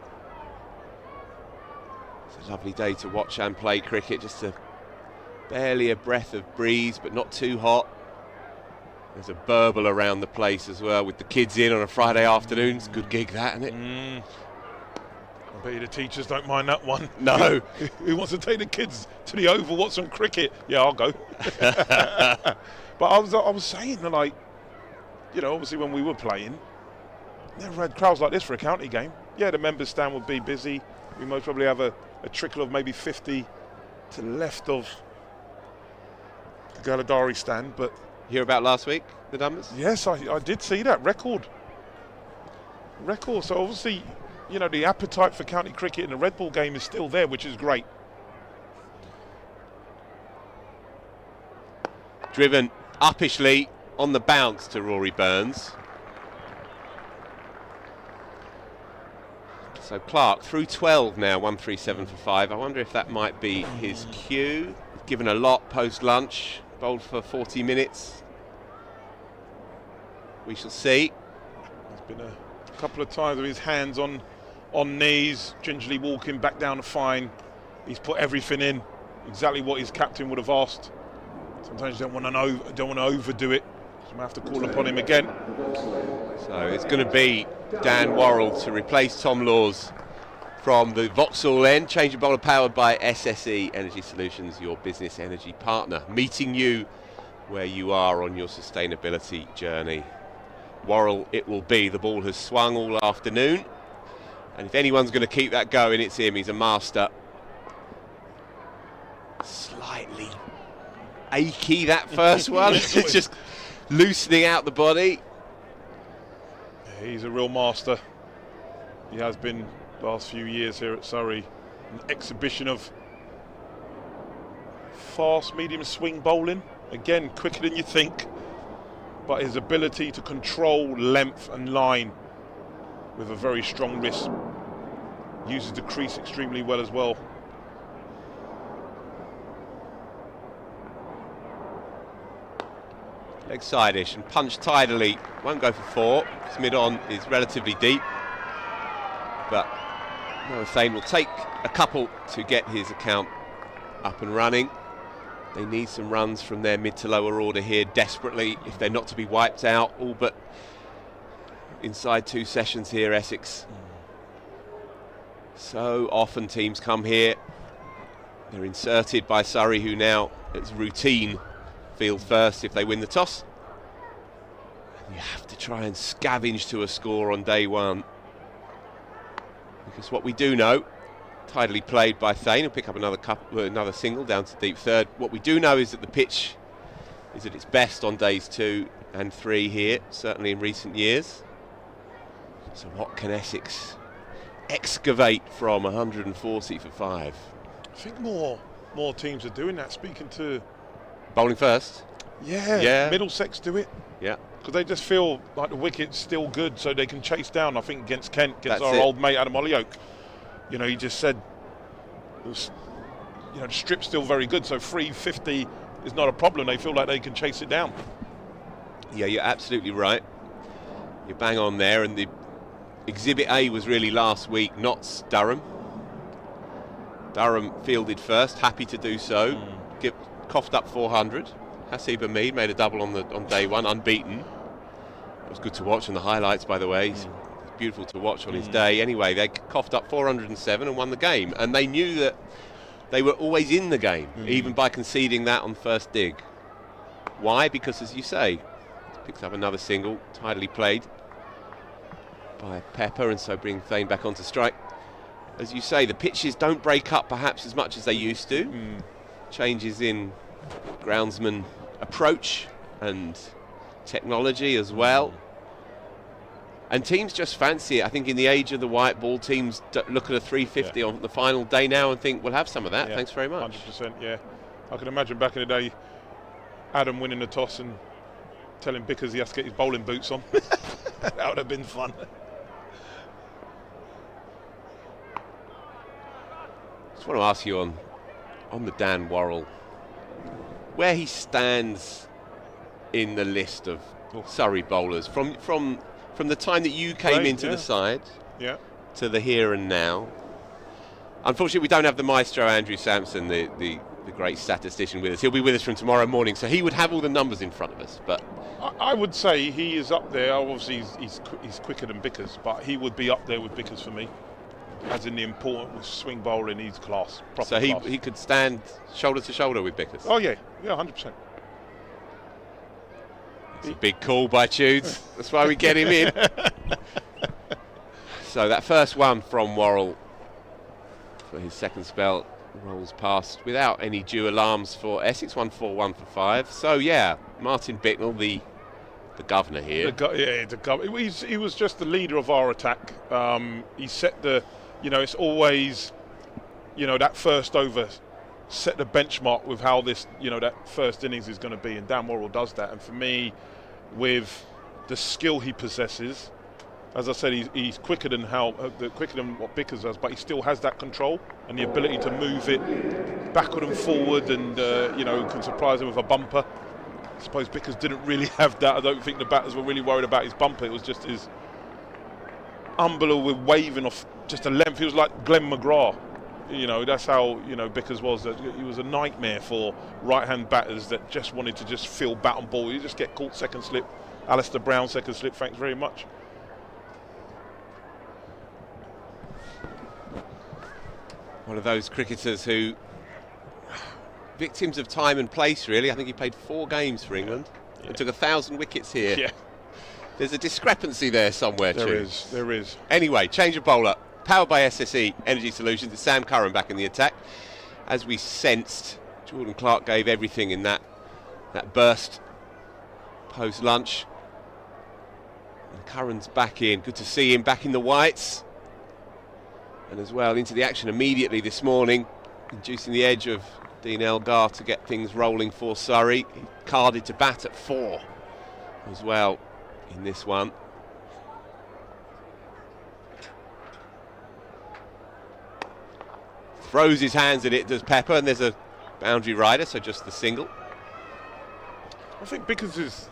It's a lovely day to watch and play cricket, just barely a breath of breeze, but not too hot. There's a burble around the place as well, with the kids in on a Friday afternoon. It's a good gig, that, isn't it? I bet you the teachers don't mind that one. No. Who wants to take the kids to the Oval? What's on cricket? Yeah, I'll go. But I was saying, like, you know, obviously when we were playing, never had crowds like this for a county game. Yeah, the members' stand would be busy. We most probably have a trickle of maybe 50 to the left of the Galadari stand. But you hear about last week, the numbers? Yes, I did see that. Record. So obviously, you know, the appetite for county cricket in the Red Bull game is still there, which is great. Driven uppishly on the bounce to Rory Burns. So Clark through 12 now, 137 for 5. I wonder if that might be his cue. Given a lot post lunch, bowled for 40 minutes. We shall see. There's been a couple of times with his hands on knees, gingerly walking back down the fine. He's put everything in, exactly what his captain would have asked. Sometimes you don't want to overdo it. So I'm going to have to call upon him again. So it's going to be Dan Worrall to replace Tom Laws from the Vauxhall end. Change of bowler powered by SSE Energy Solutions, your business energy partner, meeting you where you are on your sustainability journey. Worrall it will be. The ball has swung all afternoon, and if anyone's going to keep that going, it's him. He's a master. Slightly achy, that first one. It's just loosening out the body. He's a real master. He has been the last few years here at Surrey. An exhibition of fast, medium swing bowling. Again, quicker than you think. But his ability to control length and line with a very strong wrist. Uses the crease extremely well as well. Leg side-ish and punched tidily. Won't go for 4. His mid-on is relatively deep. But Rothesay will take a couple to get his account up and running. They need some runs from their mid to lower order here desperately if they're not to be wiped out, all but inside 2 sessions here, Essex. So often teams come here, they're inserted by Surrey, who now, it's routine, field first if they win the toss. And you have to try and scavenge to a score on day one. Because what we do know, tidily played by Thane, he'll pick up another single down to deep third. What we do know is that the pitch is at its best on days 2 and 3 here, certainly in recent years. So what can Essex excavate from 140 for 5? I think more teams are doing that. Speaking to bowling first. Yeah. Middlesex do it. Yeah. Because they just feel like the wicket's still good, so they can chase down. I think against Kent, against That's our it. old mate Adam Hollyoake. You know, he just said, the strip's still very good, so 350 is not a problem. They feel like they can chase it down. Yeah, you're absolutely right. You're bang on there, and the Exhibit A was really last week, Notts Durham. Durham fielded first, happy to do so. Coughed up 400. Hasib Hamid made a double on day 1, unbeaten. was good to watch on the highlights, by the way. It's beautiful to watch on his day. Anyway, they coughed up 407 and won the game, and they knew that they were always in the game, even by conceding that on first dig. Why? Because, as you say, picks up another single, tidily played by Pepper, and so bring Thane back onto strike. As you say, the pitches don't break up perhaps as much as they used to. Changes in groundsman approach and technology as well. And teams just fancy it. I think in the age of the white ball, teams look at a 350 on the final day now and think, we'll have some of that. Thanks very much. 100%, yeah. I can imagine back in the day, Adam winning the toss and telling Bickers he has to get his bowling boots on. That would have been fun. Just want to ask you on the Dan Worrall, where he stands in the list of Surrey bowlers from the time that you came into the side to the here and now. Unfortunately, we don't have the maestro Andrew Sampson, the great statistician, with us. He'll be with us from tomorrow morning, so he would have all the numbers in front of us. But I would say he is up there. Obviously, he's quicker than Bickers, but he would be up there with Bickers for me. As in the important with swing bowling, he's class. So he could stand shoulder to shoulder with Bickers. Oh yeah, 100%. It's a big call by Tudes. That's why we get him in. So that first one from Worrall for his second spell rolls past without any due alarms for Essex. 1-4, 1-for-5. So yeah, Martin Bicknell, the governor here. The governor. He was just the leader of our attack. He set the, it's always, that first over set the benchmark with how this, that first innings is going to be, and Dan Worrall does that. And for me, with the skill he possesses, as I said, he's quicker than what Bickers does, but he still has that control and the ability to move it backward and forward, and can surprise him with a bumper. I suppose Bickers didn't really have that. I don't think the batters were really worried about his bumper. It was just his unbelievable waving off just a length. He was like Glenn McGrath. That's how Bickers was. He was a nightmare for right-hand batters that just wanted to just fill bat and ball. You just get caught second slip. Alistair Brown second slip. Thanks very much. One of those cricketers who victims of time and place, really. I think he played 4 games for England and took 1,000 wickets here. Yeah. There's a discrepancy there somewhere, There is. Anyway, change of bowler. Powered by SSE Energy Solutions. It's Sam Curran back in the attack. As we sensed, Jordan Clark gave everything in that burst post-lunch. And Curran's back in. Good to see him back in the whites. And as well into the action immediately this morning, inducing the edge of Dean Elgar to get things rolling for Surrey. He carded to bat at 4 as well in this one. Throws his hands at it, does Pepper, and there's a boundary rider, so just the single. I think Bickers'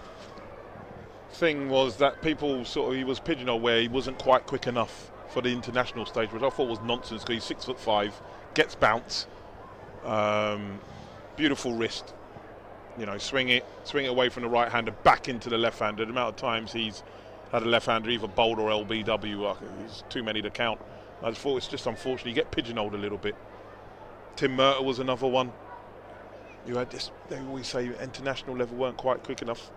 thing was that people he was pigeonholed where he wasn't quite quick enough for the international stage, which I thought was nonsense, because he's 6'5", gets bounce, beautiful wrist, swing it away from the right hander back into the left hander. The amount of times he's had a left hander either bowled or LBW, it's too many to count. I just thought it's just unfortunate. You get pigeonholed a little bit. Tim Murtagh was another one. You had this, they always say international level weren't quite quick enough.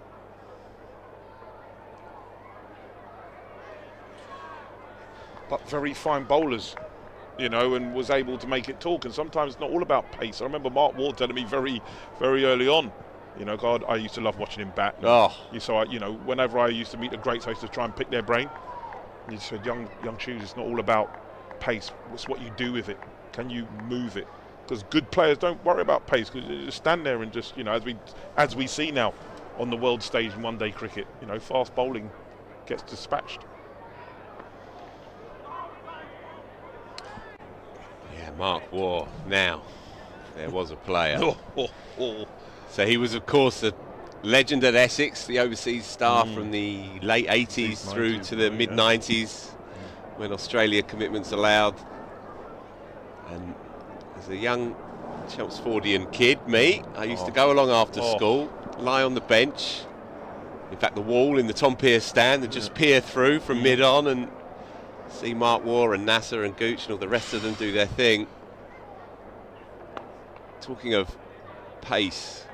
But very fine bowlers, and was able to make it talk. And sometimes it's not all about pace. I remember Mark Ward telling me very, very early on, God, I used to love watching him bat. So, whenever I used to meet the greats, I used to try and pick their brain. And he said, young Tudor, it's not all about pace. It's what you do with it. Can you move it? Because good players don't worry about pace, because you just stand there and just, as we see now on the world stage in one-day cricket, fast bowling gets dispatched. Yeah, Mark Waugh. Now, there was a player. So he was, of course, the legend at Essex, the overseas star from the late 80s through to the mid-90s, when Australia commitments allowed. And as a young Chelmsfordian kid, I used to go along after school, lie on the bench, in fact, the wall in the Tom Pearce stand and just peer through from mid-on and see Mark Waugh and Nasser and Gooch and all the rest of them do their thing. Talking of pace,